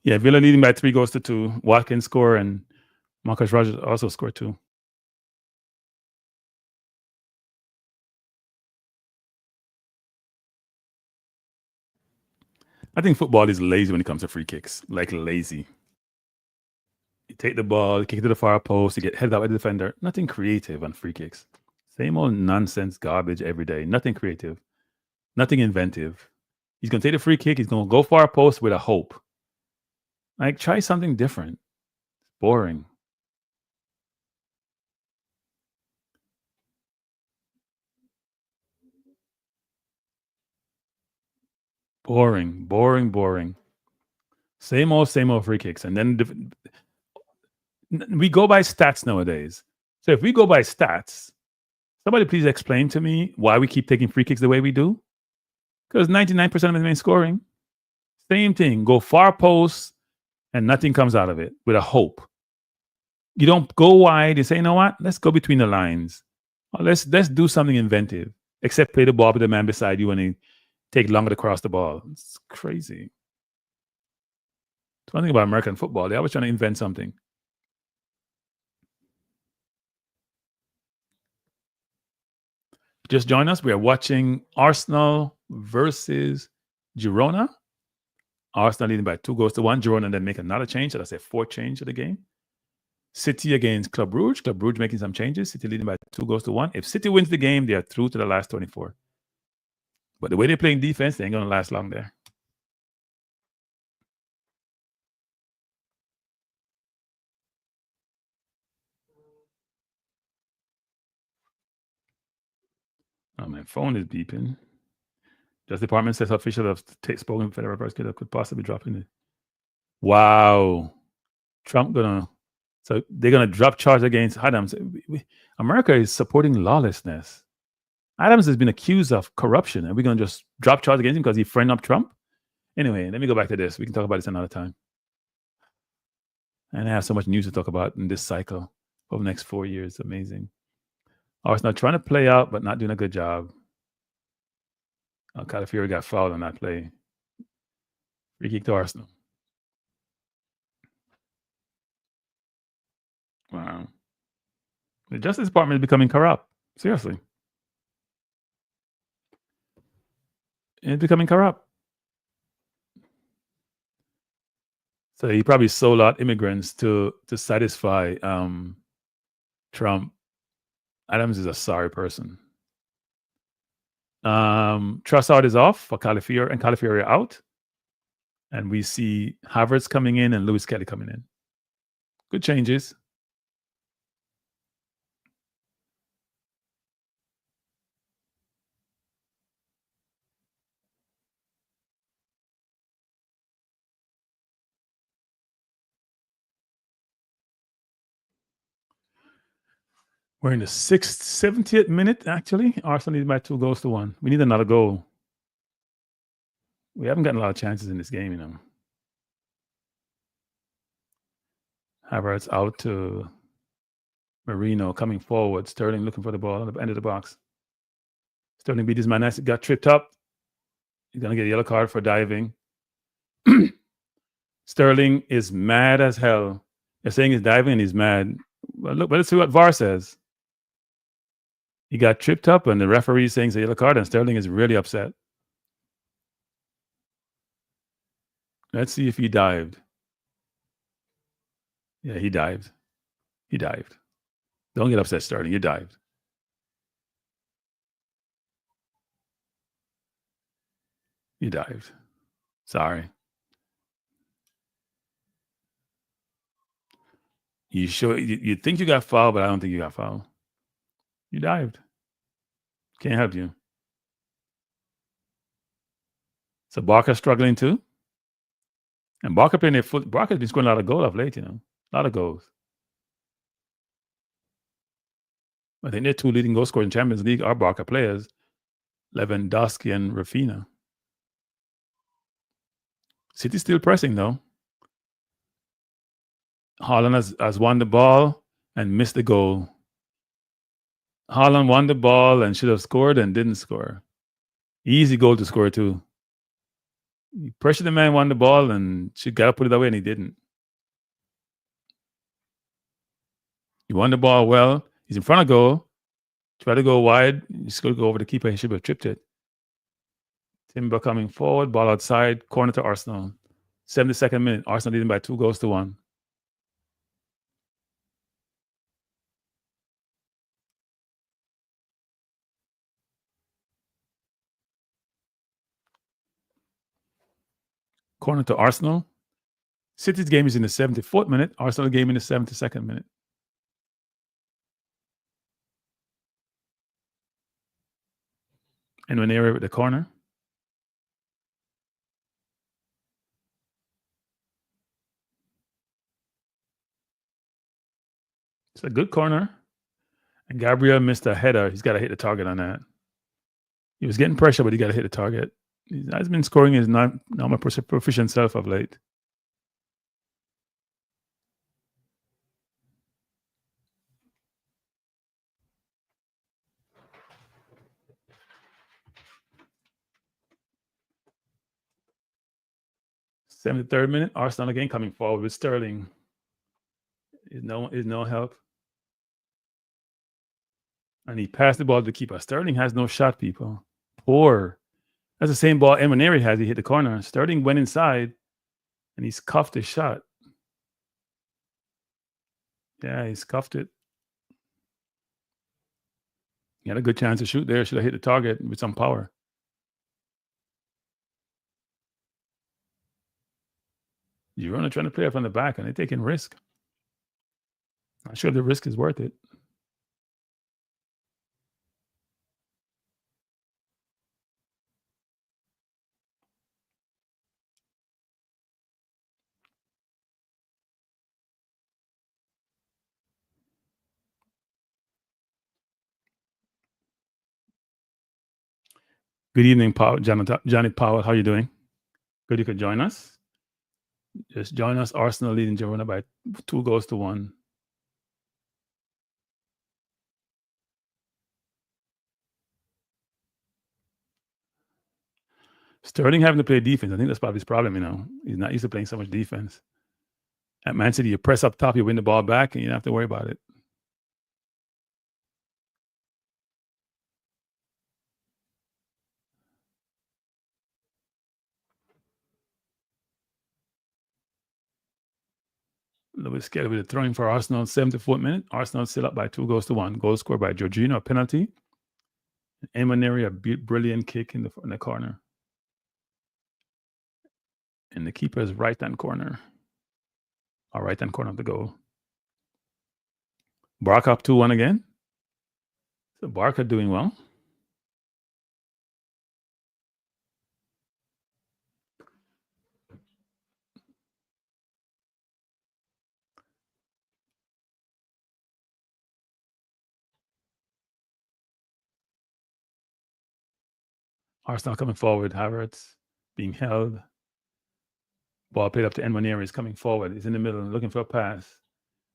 [SPEAKER 2] Yeah, Villa leading by 3-2. Watkins score and Marcus Rogers also scored 2. I think football is lazy when it comes to free kicks. Like lazy. You take the ball, kick it to the far post, you get headed out by the defender. Nothing creative on free kicks. Same old nonsense garbage every day. Nothing creative. Nothing inventive. He's going to take the free kick. He's going to go far post with a hope. Like, try something different. Boring. Boring. Same old free kicks. And then we go by stats nowadays. So if we go by stats, somebody please explain to me why we keep taking free kicks the way we do. Because 99% of them ain't scoring. Same thing. Go far post and nothing comes out of it with a hope. You don't go wide. You say, you know what? Let's go between the lines. Or let's do something inventive. Except play the ball with the man beside you and he take longer to cross the ball. It's crazy. It's one thing about American football. They're always trying to invent something. Just join us. We are watching Arsenal versus Girona. Arsenal leading by 2-1. Girona then make another change. So that's a 4th change of the game. City against Club Brugge. Club Brugge making some changes. City leading by 2-1. If City wins the game, they are through to the last 24. But the way they're playing defense, they ain't going to last long there. Oh, my phone is beeping. Justice Department says officials have spoken federal prosecutor could possibly drop in it. Wow. Trump so they're gonna drop charge against Adams. America is supporting lawlessness. Adams has been accused of corruption, and we're gonna just drop charge against him because he friended up Trump. Anyway, let me go back to this. We can talk about this another time. And I have so much news to talk about in this cycle over the next 4 years. Amazing. Arsenal trying to play out, but not doing a good job. Calafiori got fouled on that play. Free kick to Arsenal. Wow. The Justice Department is becoming corrupt. Seriously. It's becoming corrupt. So he probably sold out immigrants to satisfy Trump. Adams is a sorry person. Trossard is off for Calafiori, and Calafiori out. And we see Havertz coming in and Lewis Kelly coming in. Good changes. We're in the 70th minute, actually. Arsenal needs by 2-1. We need another goal. We haven't gotten a lot of chances in this game, you know. Havertz out to Marino coming forward. Sterling looking for the ball at the end of the box. Sterling beat his man. Got tripped up. He's going to get a yellow card for diving. Sterling is mad as hell. They're saying he's diving and he's mad. Well, look, let's see what VAR says. He got tripped up and the referee is saying it's a yellow card and Sterling is really upset. Let's see if he dived. Yeah, he dived. He dived. Don't get upset, Sterling. You dived. You dived. Sorry. You think you got fouled, but I don't think you got fouled. You dived. Can't help you. So Barker's struggling too. And Barker playing their foot. Barker's been scoring a lot of goals of late, you know. A lot of goals. I think their two leading goal scorers in Champions League are Barca players, Lewandowski and Rafinha. City's still pressing, though. Haaland has won the ball and missed the goal. Haaland won the ball and should have scored and didn't score. Easy goal to score, too. He pressured the man, won the ball, and should got to put it away, and he didn't. He won the ball well. He's in front of goal. Try to go wide. He's going to go over the keeper. He should have tripped it. Timber coming forward. Ball outside. Corner to Arsenal. 72nd minute. Arsenal leading by 2-1. Corner to Arsenal. City's game is in the 74th minute. Arsenal game in the 72nd minute. And when they're at the corner. It's a good corner. And Gabriel missed a header. He's got to hit the target on that. He was getting pressure, but he got to hit the target. He has been scoring his normal proficient self of late. '73rd minute, Arsenal again coming forward with Sterling. Is no help. And he passed the ball to the keeper. Sterling has no shot, people. Poor. That's the same ball Emaneri has. He hit the corner. Sterling went inside, and he scuffed his shot. Yeah, he scuffed it. He had a good chance to shoot there. Should have hit the target with some power. Girona trying to play from the back, and they're taking risk. Not sure the risk is worth it. Good evening, Johnny Powell. How are you doing? Good you could join us. Just join us. Arsenal leading Girona by 2-1. Sterling having to play defense. I think that's probably his problem, He's not used to playing so much defense. At Man City, you press up top, you win the ball back, and you don't have to worry about it. Lewis Skelly with a throwing for Arsenal, 74th minute. Arsenal still up by 2-1. Goal scored by Jorginho, a penalty. Emaneri, a brilliant kick in the corner. And the keeper's right-hand corner. Or right-hand corner of the goal. Barca up 2-1 again. So Barca doing well. Arsenal coming forward. Havertz being held. Ball played up to Emaneri. Is coming forward. He's in the middle looking for a pass.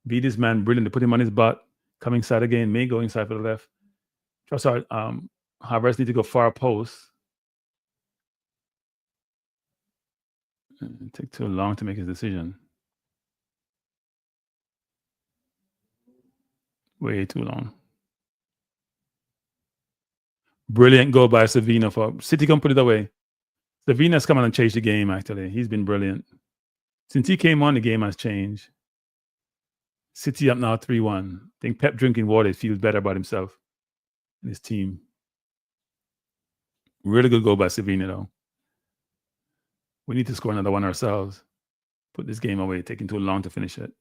[SPEAKER 2] Beat his man. Brilliant to put him on his butt. Coming side again. May go inside for the left. Trossard, Havertz need to go far post. It took too long to make his decision. Way too long. Brilliant goal by Savina for City. Can put it away. Savina's come on and changed the game, actually. He's been brilliant. Since he came on, the game has changed. City up now 3-1. I think Pep drinking water, he feels better about himself and his team. Really good goal by Savina, though. We need to score another one ourselves. Put this game away, taking too long to finish it.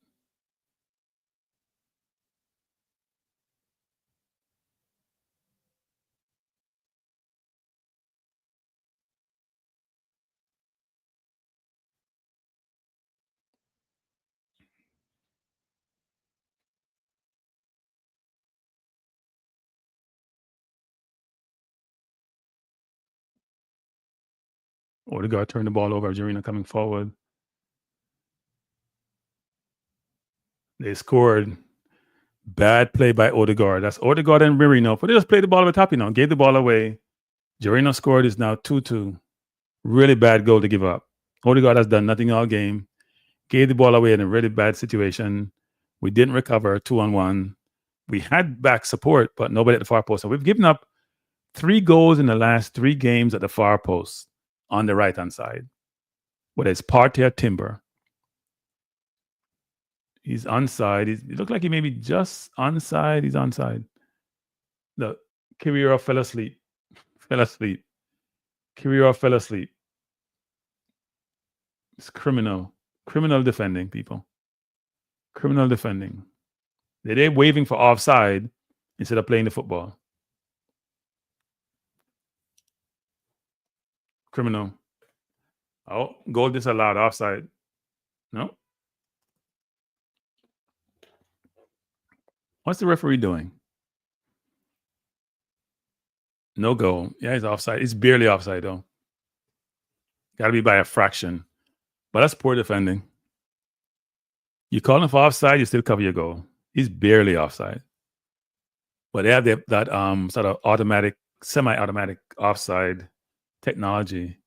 [SPEAKER 2] Odegaard turned the ball over. Girona coming forward. They scored. Bad play by Odegaard. That's Odegaard and Marino. But they just played the ball over top, gave the ball away. Girona scored. Is now 2-2. Really bad goal to give up. Odegaard has done nothing all game. Gave the ball away in a really bad situation. We didn't recover 2-on-1. We had back support, but nobody at the far post. So we've given up 3 goals in the last 3 games at the far post on the right-hand side. Whether it's Partey or Timber. He's onside. It looked like he may be just onside. He's onside. Look, Kirillov fell asleep. Kirillov fell asleep. It's criminal. Criminal defending, people. Criminal defending. They're waving for offside instead of playing the football. Criminal. Oh, goal disallowed. Offside. No. What's the referee doing? No goal. Yeah, he's offside. It's barely offside, though. Got to be by a fraction. But that's poor defending. You call him for offside, you still cover your goal. He's barely offside. But they have that sort of automatic, semi-automatic offside technology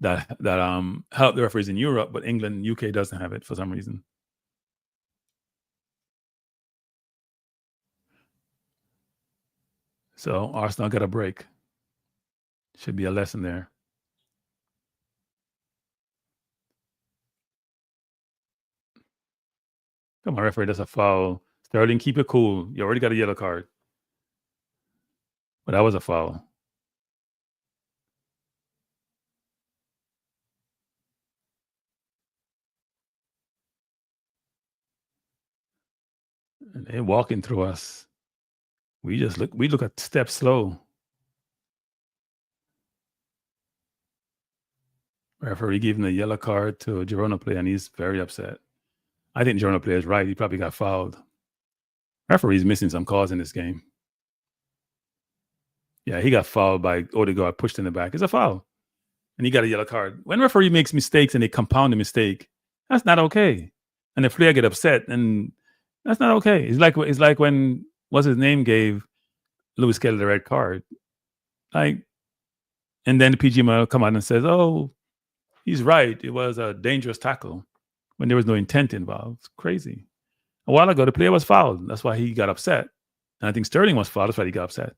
[SPEAKER 2] that help the referees in Europe, but England, UK doesn't have it for some reason. So Arsenal got a break. Should be a lesson there. Come on, referee, that's a foul. Sterling, keep it cool. You already got a yellow card. But that was a foul. And they're walking through us. We look a step slow. Referee gave him a yellow card to a Girona player, and he's very upset. I think Girona player is right. He probably got fouled. Referee's missing some calls in this game. Yeah, he got fouled by Odegaard, pushed in the back. It's a foul. And he got a yellow card. When referee makes mistakes and they compound the mistake, that's not okay. And the player get upset, and that's not okay. It's like when what's his name gave Lewis Kelly the red card. And then the PGMOL come out and says, "Oh, he's right. It was a dangerous tackle," when there was no intent involved. It's crazy. A while ago, the player was fouled. That's why he got upset. And I think Sterling was fouled. That's why he got upset.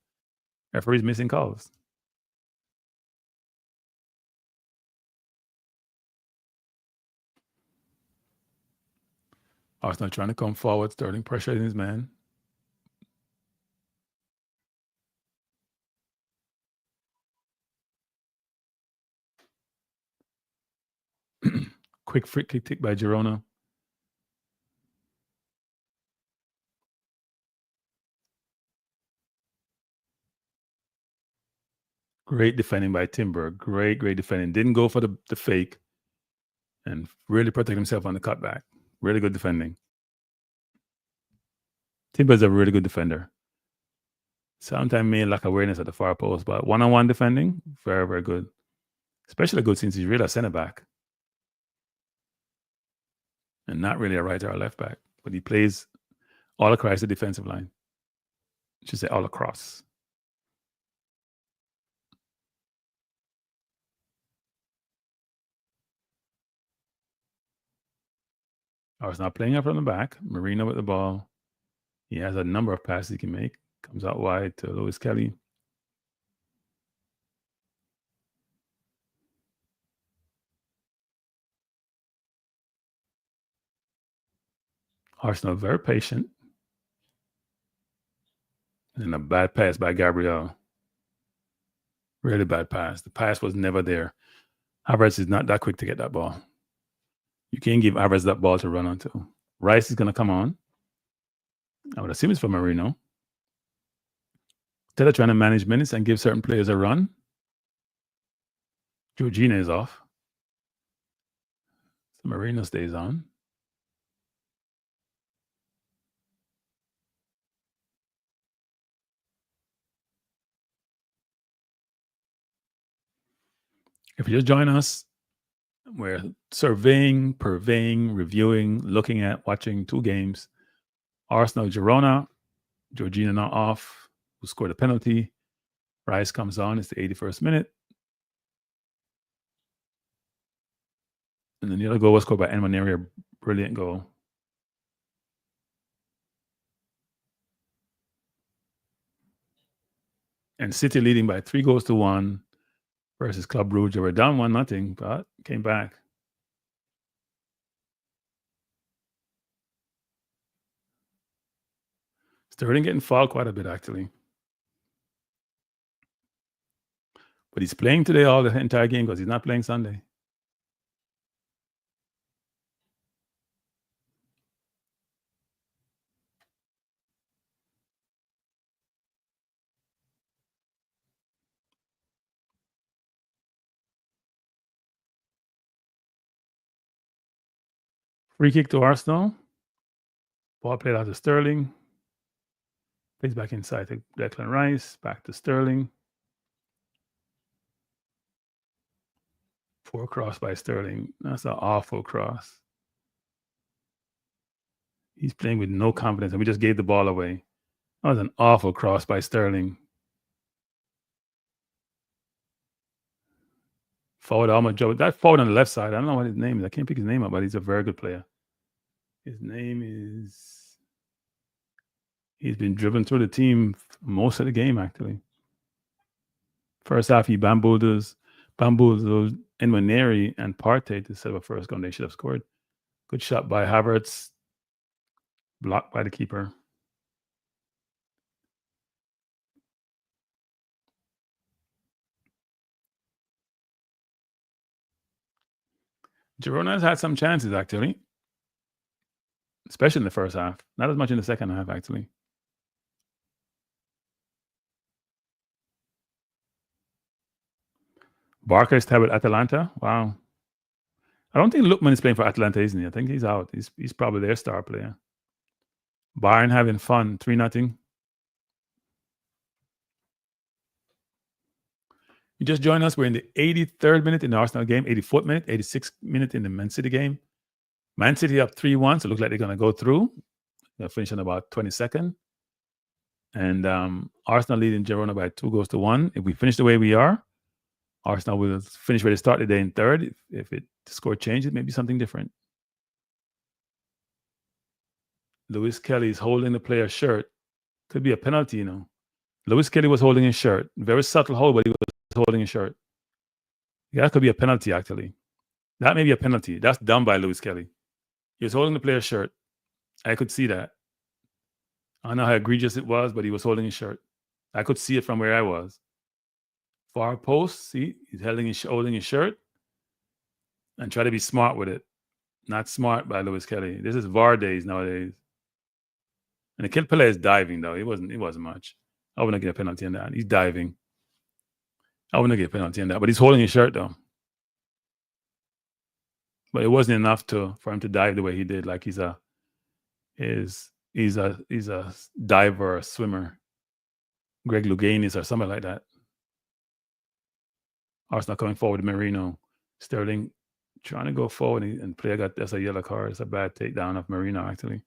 [SPEAKER 2] Referee's missing calls. Arsenal trying to come forward. Sterling pressuring his man. Quick free kick by Girona. Great defending by Timber. Great defending. Didn't go for the fake and really protect himself on the cutback. Really good defending. Timber's a really good defender. Sometimes may lack awareness at the far post, but one-on-one defending, very, very good. Especially good since he's really a center back. And not really a right or a left back. But he plays all across the defensive line. I should say all across. Arsenal playing up from the back. Marino with the ball. He has a number of passes he can make. Comes out wide to Lewis Kelly. Arsenal very patient. And a bad pass by Gabriel. Really bad pass. The pass was never there. Havertz is not that quick to get that ball. You can't give Havertz that ball to run onto. Rice is going to come on. I would assume it's for Marino. Instead of trying to manage minutes and give certain players a run, Georgina is off. So Marino stays on. If you just join us, we're surveying, purveying, reviewing, looking at, watching 2 games. Arsenal, Girona, Georgina now off, who scored a penalty. Rice comes on, it's the 81st minute. And then the other goal was scored by Enmaneri, a brilliant goal. And City leading by 3-1 versus Club Brugge. They were down 1-0, but came back. Sterling getting fouled quite a bit, actually. But he's playing today all the entire game because he's not playing Sunday. Free kick to Arsenal. Ball played out to Sterling. Plays back inside to Declan Rice. Back to Sterling. Poor cross by Sterling. That's an awful cross. He's playing with no confidence, and we just gave the ball away. That was an awful cross by Sterling. Forward Ahmad Joe. That forward on the left side, I don't know what his name is. I can't pick his name up, but he's a very good player. His name is... He's been driven through the team most of the game, actually. First half, he bamboozles Enmaneri and Partey to set up a first goal. They should have scored. Good shot by Havertz. Blocked by the keeper. Girona has had some chances, actually. Especially in the first half. Not as much in the second half, actually. Barker's tab at Atalanta. Wow. I don't think Lookman is playing for Atalanta, isn't he? I think he's out. He's probably their star player. Bayern having fun. 3-0. You just joined us. We're in the 83rd minute in the Arsenal game, 84th minute, 86th minute in the Man City game. Man City up 3-1, so it looks like they're going to go through. They'll finish in about 22nd. And Arsenal leading Girona by 2-1. If we finish the way we are, Arsenal will finish where they started in third. If the score changes, maybe something different. Lewis Kelly is holding the player's shirt. Could be a penalty, you know. Lewis Kelly was holding his shirt. Very subtle hold, but he was holding his shirt. Yeah, that could be a penalty, actually. That may be a penalty. That's done by Lewis Kelly. He was holding the player's shirt. I could see that. I don't know how egregious it was, but he was holding his shirt. I could see it from where I was. Far post, see, he's holding his shirt and try to be smart with it. Not smart by Lewis Kelly. This is VAR days nowadays. And the kid Pele is diving, though. It wasn't much. I wouldn't get a penalty on that. He's diving. I wouldn't get a penalty on that. But he's holding his shirt, though. But it wasn't enough for him to dive the way he did. Like he's a diver, a swimmer. Greg Louganis or something like that. Arsenal coming forward, Marino. Sterling trying to go forward and player that's a yellow card. It's a bad takedown of Marino, actually.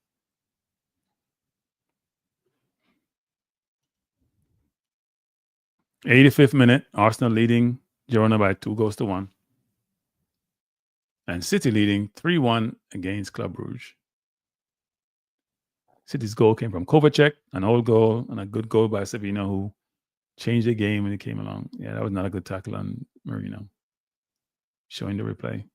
[SPEAKER 2] '85th minute, Arsenal leading Girona by 2-1. And City leading 3-1 against Club Brugge. City's goal came from Kovacic, an old goal, and a good goal by Savino, who changed the game when he came along. Yeah, that was not a good tackle on Marino. Showing the replay.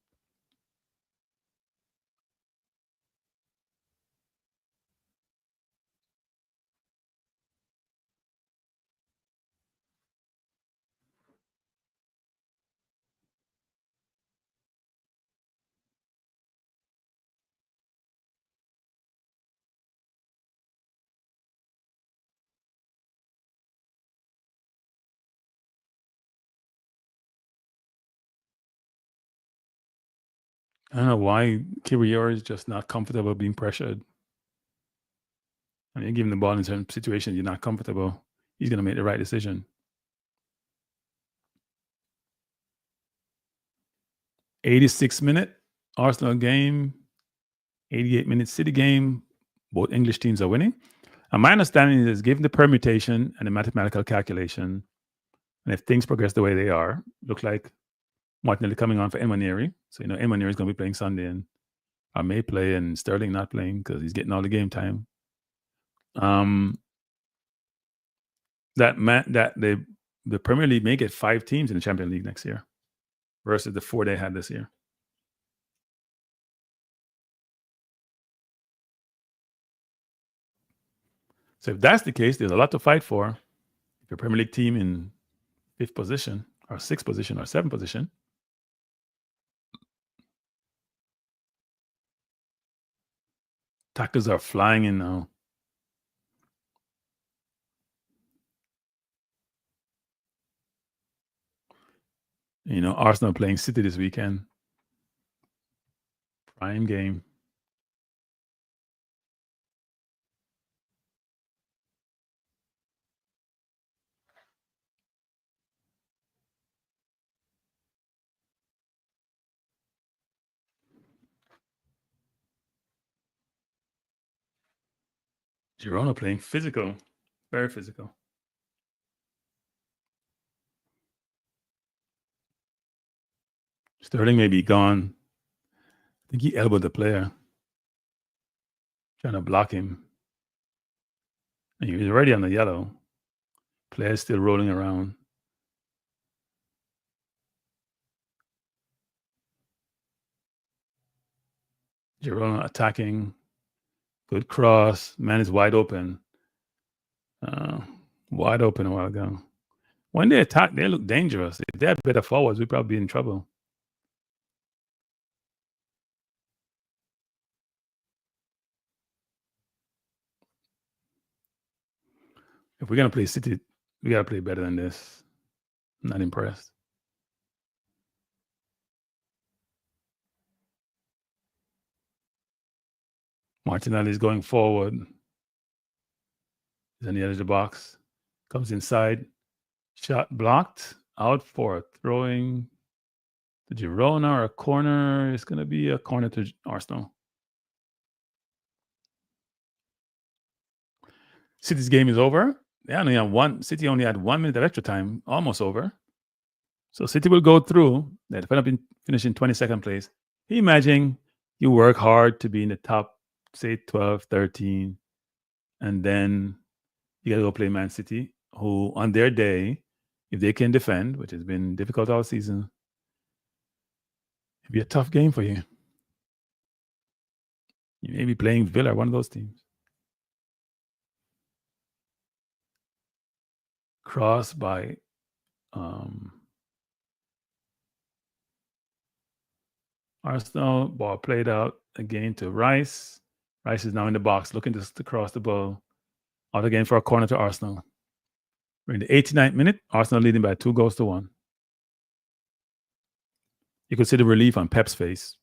[SPEAKER 2] I don't know why Kiwior is just not comfortable being pressured. I mean, you give him the ball in certain situations, you're not comfortable. He's going to make the right decision. 86-minute Arsenal game, 88-minute City game. Both English teams are winning. And my understanding is, given the permutation and the mathematical calculation, and if things progress the way they are, look like Martinelli coming on for Emaneri. So, Emaneri is going to be playing Sunday, and I may play, and Sterling not playing because he's getting all the game time. That the Premier League may get 5 teams in the Champions League next year versus the 4 they had this year. So if that's the case, there's a lot to fight for. If your Premier League team in 5th position or 6th position or 7th position, tackles are flying in now. Arsenal playing City this weekend. Prime game. Girona playing physical. Very physical. Sterling may be gone. I think he elbowed the player, trying to block him. And he was already on the yellow. Player's still rolling around. Girona attacking. Good cross. Man is wide open. Wide open a while ago. When they attack, they look dangerous. If they had better forwards, we'd probably be in trouble. If we're going to play City, we got to play better than this. I'm not impressed. Martinelli is going forward. He's on the edge of the box. Comes inside. Shot blocked. Out for throwing to Girona or a corner. It's going to be a corner to Arsenal. City's game is over. City only had 1 minute of extra time, almost over. So City will go through. They'll finish in 22nd place. Can you imagine you work hard to be in the top, say, 12, 13, and then you got to go play Man City, who on their day, if they can defend, which has been difficult all season, it'd be a tough game for you. You may be playing Villa, one of those teams. Cross by Arsenal. Ball played out again to Rice. Rice is now in the box, looking to cross the ball. Out again for a corner to Arsenal. We're in the 89th minute. Arsenal leading by 2-1. You could see the relief on Pep's face.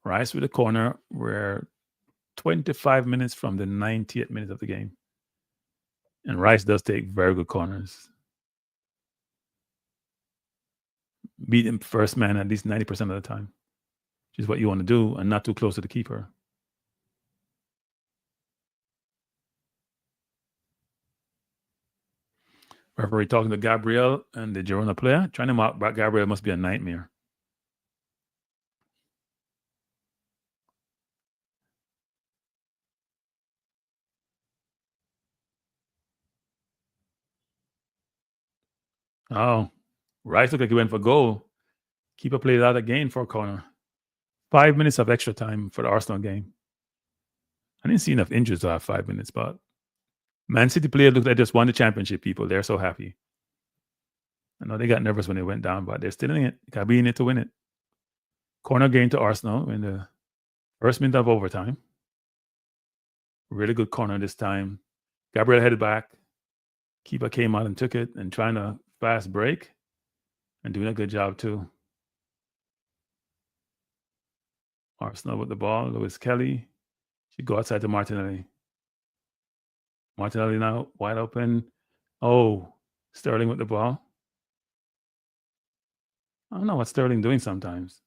[SPEAKER 2] Rice with a corner. We're 25 minutes from the 90th minute of the game. And Rice does take very good corners. Beat him first man at least 90% of the time, which is what you want to do, and not too close to the keeper. Referee talking to Gabriel and the Girona player. Trying to mark Gabriel must be a nightmare. Oh, Rice looked like he went for goal. Keeper played out again for a corner. 5 minutes of extra time for the Arsenal game. I didn't see enough injuries to have 5 minutes, but Man City player looked like they just won the championship, people. They're so happy. I know they got nervous when they went down, but they're still in it. Got to be in it to win it. Corner gain to Arsenal in the first minute of overtime. Really good corner this time. Gabriel headed back. Keeper came out and took it and trying to fast break and doing a good job too. Arsenal with the ball. Lewis Kelly. She go outside to Martinelli. Martinelli now wide open. Oh, Sterling with the ball. I don't know what Sterling doing sometimes.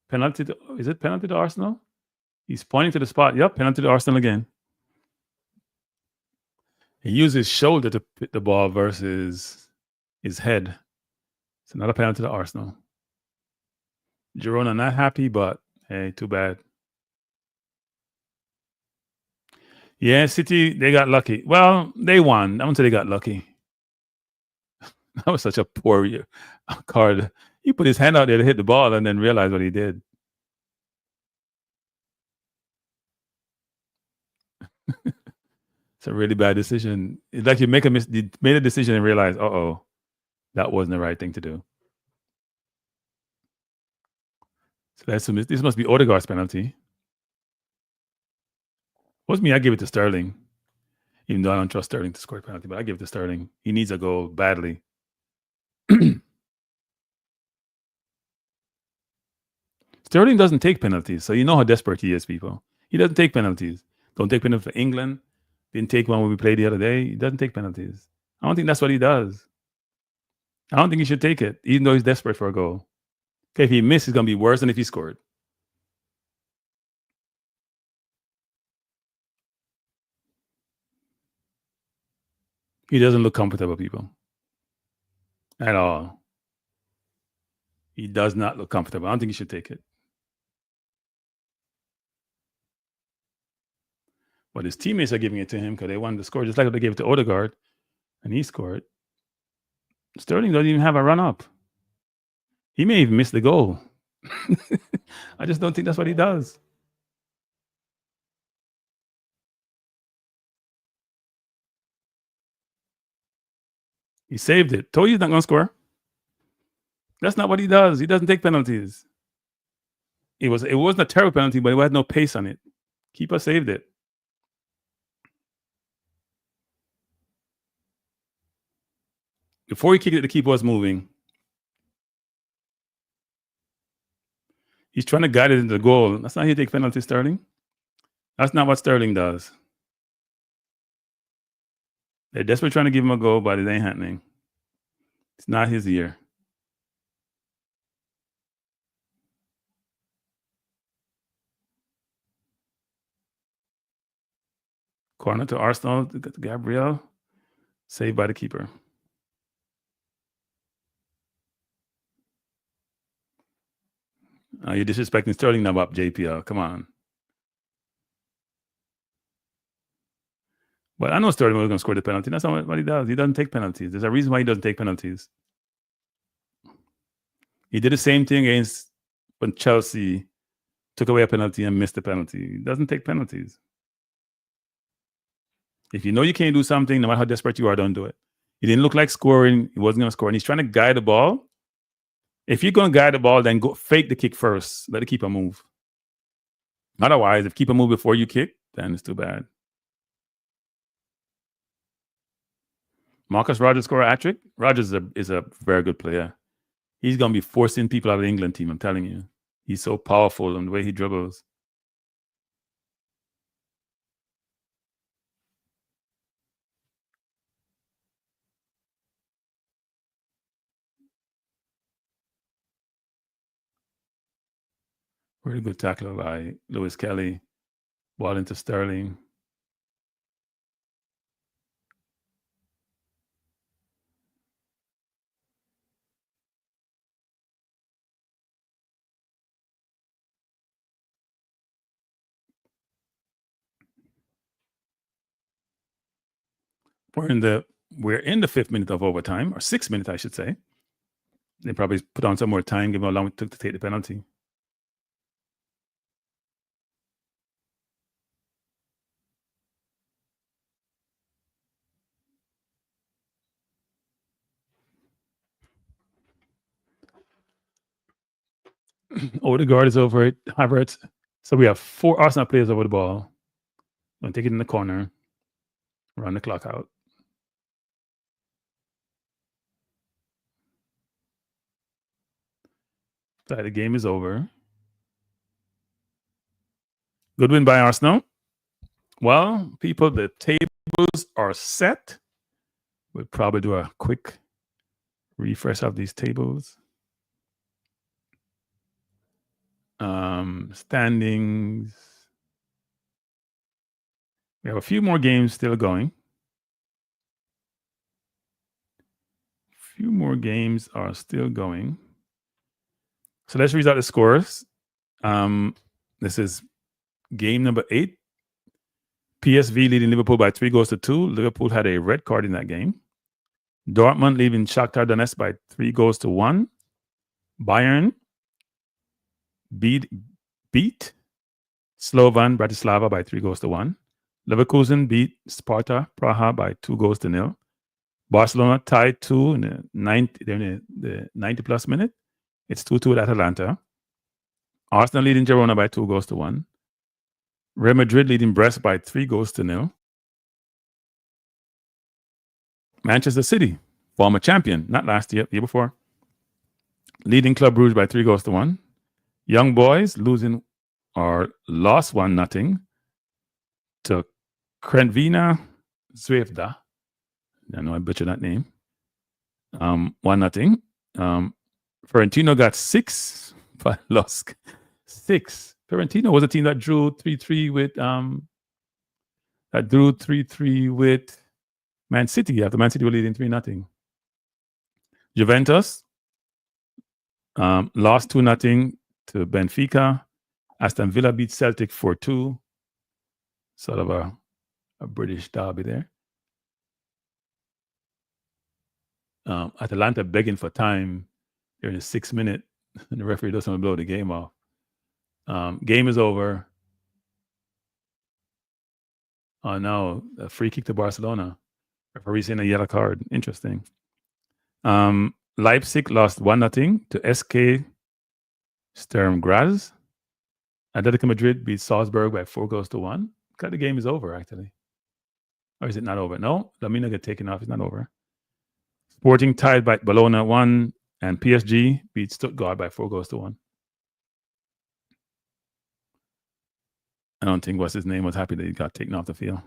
[SPEAKER 2] Penalty to, is it penalty to Arsenal? He's pointing to the spot. Yep, penalty to Arsenal again. He used his shoulder to hit the ball versus his head. It's another penalty to Arsenal. Girona not happy, but hey, too bad. Yeah, City, they got lucky. Well, they won. I won't say they got lucky. That was such a poor card. He put his hand out there to hit the ball and then realized what he did. It's a really bad decision. It's like you made a decision and realize, that wasn't the right thing to do. So this must be Odegaard's penalty. Was me, I give it to Sterling. Even though I don't trust Sterling to score a penalty, but I give it to Sterling. He needs a goal badly. Sterling doesn't take penalties, so you know how desperate he is, people. He doesn't take penalties. Don't take penalties for England. Didn't take one when we played the other day. He doesn't take penalties. I don't think that's what he does. I don't think he should take it, even though he's desperate for a goal. Okay, if he missed, it's going to be worse than if he scored. He doesn't look comfortable, people. At all. He does not look comfortable. I don't think he should take it. But his teammates are giving it to him because they wanted to score, just like they gave it to Odegaard, and he scored. Sterling doesn't even have a run up. He may even miss the goal. I just don't think that's what he does. He saved it. Told you he's not going to score. That's not what he does. He doesn't take penalties. It wasn't a terrible penalty, but it had no pace on it. Keeper saved it. Before he kicked it, the keeper was moving. He's trying to guide it into the goal. That's not how you take penalties, Sterling. That's not what Sterling does. They're desperately trying to give him a goal, but it ain't happening. It's not his year. Corner to Arsenal. Gabriel. Saved by the keeper. You're disrespecting Sterling now about JPL. Come on. But I know Sterling was going to score the penalty. That's not what he does. He doesn't take penalties. There's a reason why he doesn't take penalties. He did the same thing against when Chelsea took away a penalty and missed the penalty. He doesn't take penalties. If you know you can't do something, no matter how desperate you are, don't do it. He didn't look like scoring. He wasn't going to score. And he's trying to guide the ball. If you're going to guide the ball, then go fake the kick first. Let the keeper move. Otherwise, if keeper move before you kick, then it's too bad. Marcus Rogers score a hat-trick. Rogers is a very good player. He's going to be forcing people out of the England team, I'm telling you. He's so powerful in the way he dribbles. Really good tackle by Lewis Kelly. Ball into Sterling. We're in the 5th minute of overtime, or 6th minute, I should say. They probably put on some more time, give him how long it took to take the penalty. Odegaard is over it. Havertz. So we have 4 Arsenal players over the ball. Going to take it in the corner. Run the clock out. So the game is over. Good win by Arsenal. Well, people, the table tables are set. We'll probably do a quick refresh of these tables. Standings. We have a few more games still going. Few more games are still going. So let's read out the scores. This is game number 8. PSV leading Liverpool by 3-2. Liverpool had a red card in that game. Dortmund leading Shakhtar Donetsk by 3-1. Bayern beat Slovan Bratislava by 3-1. Leverkusen beat Sparta Praha by 2-0. Barcelona tied 2 in the 90-plus minute. It's 2-2 at Atalanta. Arsenal leading Girona by 2-1. Real Madrid leading Brest by 3-0. Manchester City, former champion, not last year, year before, leading Club Brugge by 3-1. Young Boys lost 1-0 to Crvena Zvezda. I know I butchered that name. 1-0. Fiorentina got 6, but lost 6. Fiorentina was a team that drew 3-3 with Man City after Man City were leading 3-0. Juventus lost 2-0 to Benfica. Aston Villa beat Celtic 4-2. Sort of a British derby there. Atalanta begging for time during the 6th minute, and the referee doesn't want to blow the game off. Game is over. Oh no, a free kick to Barcelona. Referee saying a yellow card. Interesting. Leipzig lost 1-0 to SK Sturm Graz. Atletico Madrid beat Salzburg by 4-1. God, the game is over, actually. Or is it not over? No, Lamina get taken off. It's not over. Sporting tied by Bologna 1, and PSG beat Stuttgart by 4-1. I don't think what's his name was happy that he got taken off the field.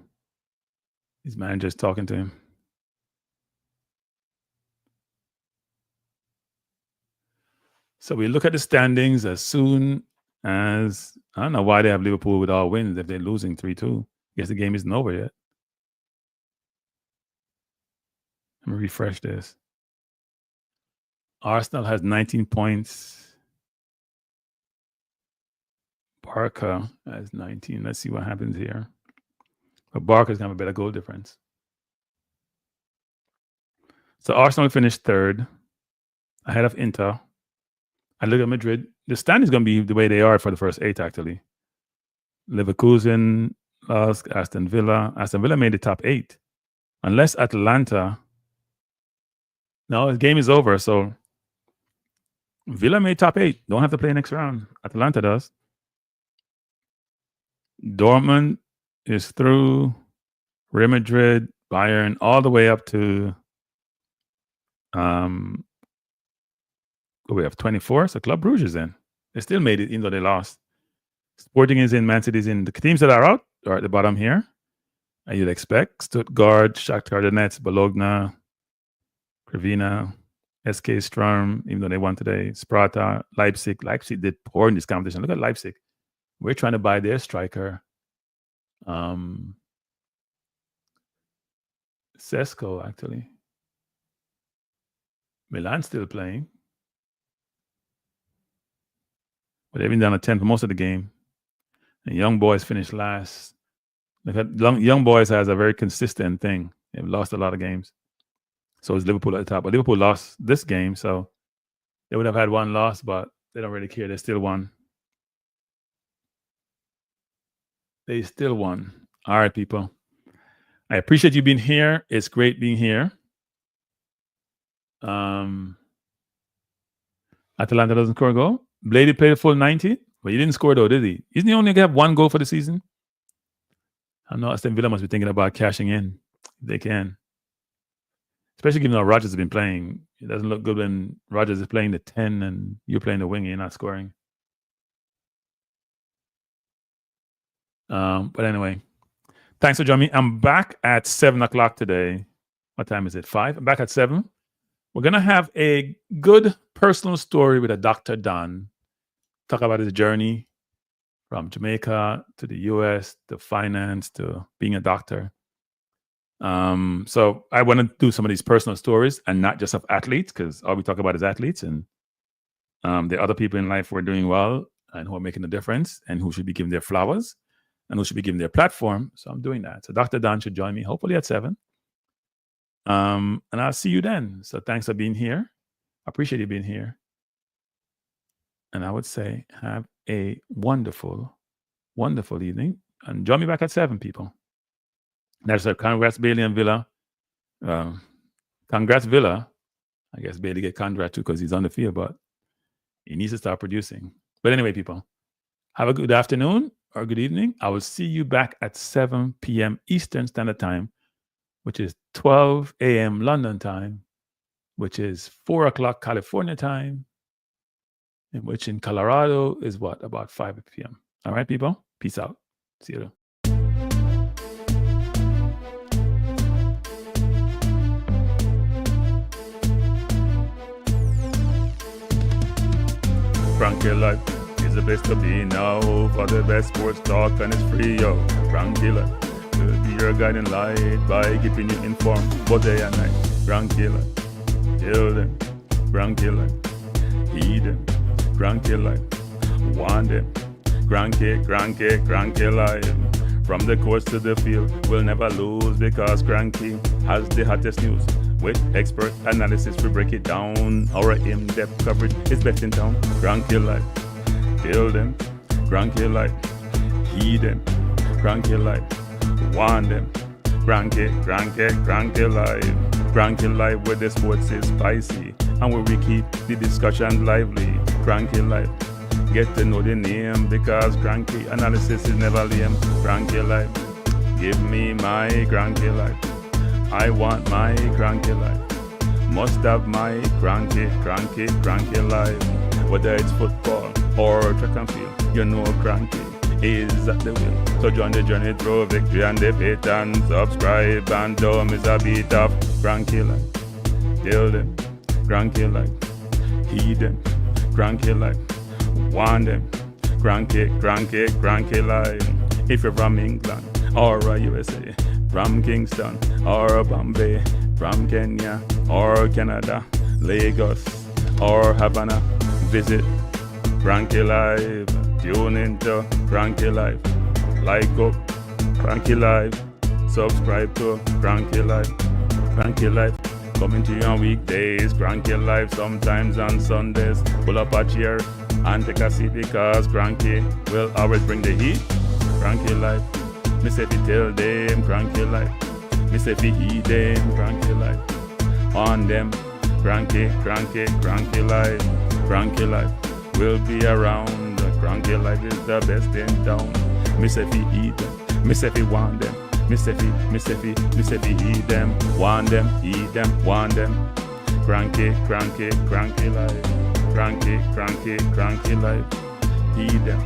[SPEAKER 2] His manager's talking to him. So we look at the standings as soon as, I don't know why they have Liverpool with all wins if they're losing 3-2. I guess the game isn't over yet. Let me refresh this. Arsenal has 19 points. Barca has 19. Let's see what happens here. But Barca's going to have a better goal difference. So Arsenal finished 3rd, ahead of Inter. I look at Madrid. The stand is going to be the way they are for the first 8, actually. Leverkusen lost, Aston Villa. Aston Villa made the top 8. Unless Atalanta. No, the game is over. So Villa made top 8. Don't have to play next round. Atalanta does. Dortmund is through. Real Madrid, Bayern, all the way up to we have 24. So Club Brugge is in. They still made it, even though they lost. Sporting is in. Man City is in. The teams that are out are at the bottom here. And you'd expect Stuttgart, Shakhtar Donetsk, Bologna, Crvena, SK Sturm, even though they won today. Sparta, Leipzig. Leipzig did poor in this competition. Look at Leipzig. We're trying to buy their striker. Sesko, actually. Milan's still playing. But they've been down to 10 for most of the game. And Young Boys finished last. Young Boys has a very consistent thing. They've lost a lot of games. So it's Liverpool at the top. But Liverpool lost this game, so they would have had one loss, but they don't really care. They still won. They still won. All right, people. I appreciate you being here. It's great being here. Atalanta doesn't score a goal. Blady played a full 90, but he didn't score though, did he? Isn't he only going to have 1 goal for the season? I know Aston Villa must be thinking about cashing in. They can. Especially given how Rodgers has been playing. It doesn't look good when Rodgers is playing the 10 and you're playing the wing and you're not scoring. But anyway, Thanks for joining me. I'm back at 7 o'clock today. What time is it? 5? I'm back at 7. We're going to have a good personal story with a Dr. Don. Talk about his journey from Jamaica to the US, to finance, to being a doctor. So I want to do some of these personal stories and not just of athletes, because all we talk about is athletes, and there are other people in life who are doing well and who are making a difference and who should be given their flowers and who should be given their platform. So I'm doing that. So Dr. Don should join me hopefully at 7. And I'll see you then. So thanks for being here. I appreciate you being here. And I would say have a wonderful, wonderful evening. And join me back at 7, people. That's a congrats, Bailey and Villa. Congrats, Villa. I guess Bailey get congrats too because he's on the field, but he needs to start producing. But anyway, people, have a good afternoon or good evening. I will see you back at 7 p.m. Eastern Standard Time, which is 12 a.m. London time, which is 4 o'clock California time, and which in Colorado is what? About 5 p.m. All right, people? Peace out. See you later. Frankie Life is the best to be now. For the best sports talk and it's free, yo. Frankie Life will be your guiding light by keeping you informed both day and night. Frankie Life, tell them. Frankie Life, heed them. Frankie Life, want them. Frankie Life. From the courts to the field, we'll never lose because Cranky has the hottest news. With expert analysis, we break it down. Our in-depth coverage is best in town. Cranky Life, tell them. Cranky Life, heed them. Cranky Life, want them. Cranky Life. Cranky Life where the sports is spicy and where we keep the discussion lively. Cranky Life, get to know the name because Cranky analysis is never lame. Cranky Life, give me my Cranky Life. I want my Cranky Life. Must have my Cranky Life. Whether it's football or track and field, you know Cranky is at the wheel. So join the journey through victory and defeat and subscribe and don't miss a beat of Cranky Life. Tell them, Cranky Life. Heed them, Cranky Life. Want them, Cranky Life. If you're from England or USA, from Kingston or Bombay, from Kenya or Canada, Lagos or Havana, visit Cranky Life. Tune into Cranky Life. Like up Cranky Life. Subscribe to Cranky Life. Cranky Life coming to you on weekdays. Cranky Life sometimes on Sundays. Pull up a chair and take a seat because Cranky will always bring the heat. Cranky Life. Me say fi tell them Cranky Life. Me say fi heed them Cranky Life. On them Cranky Life. Cranky Life will be around. Cranky Life is the best in town. Me say fi heed them. Me say fi want them. Me say fi heed them. Want them, heed them, want them. Cranky Life. Cranky Life. Heed them.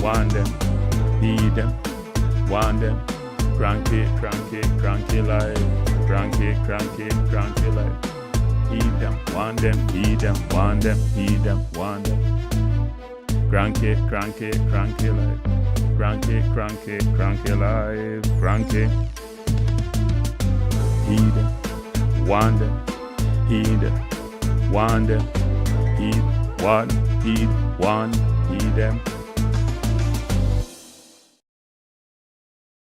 [SPEAKER 2] Want them. Heed them. Want them. Cranky Life. Cranky Life. Heed them. Want them. Heed them. Want them. Heed them. Want them. Cranky Life. Cranky Life. Cranky. Heed them. Want them. Heed them. Want them. Heed. Want. Heed. Want. Heed them.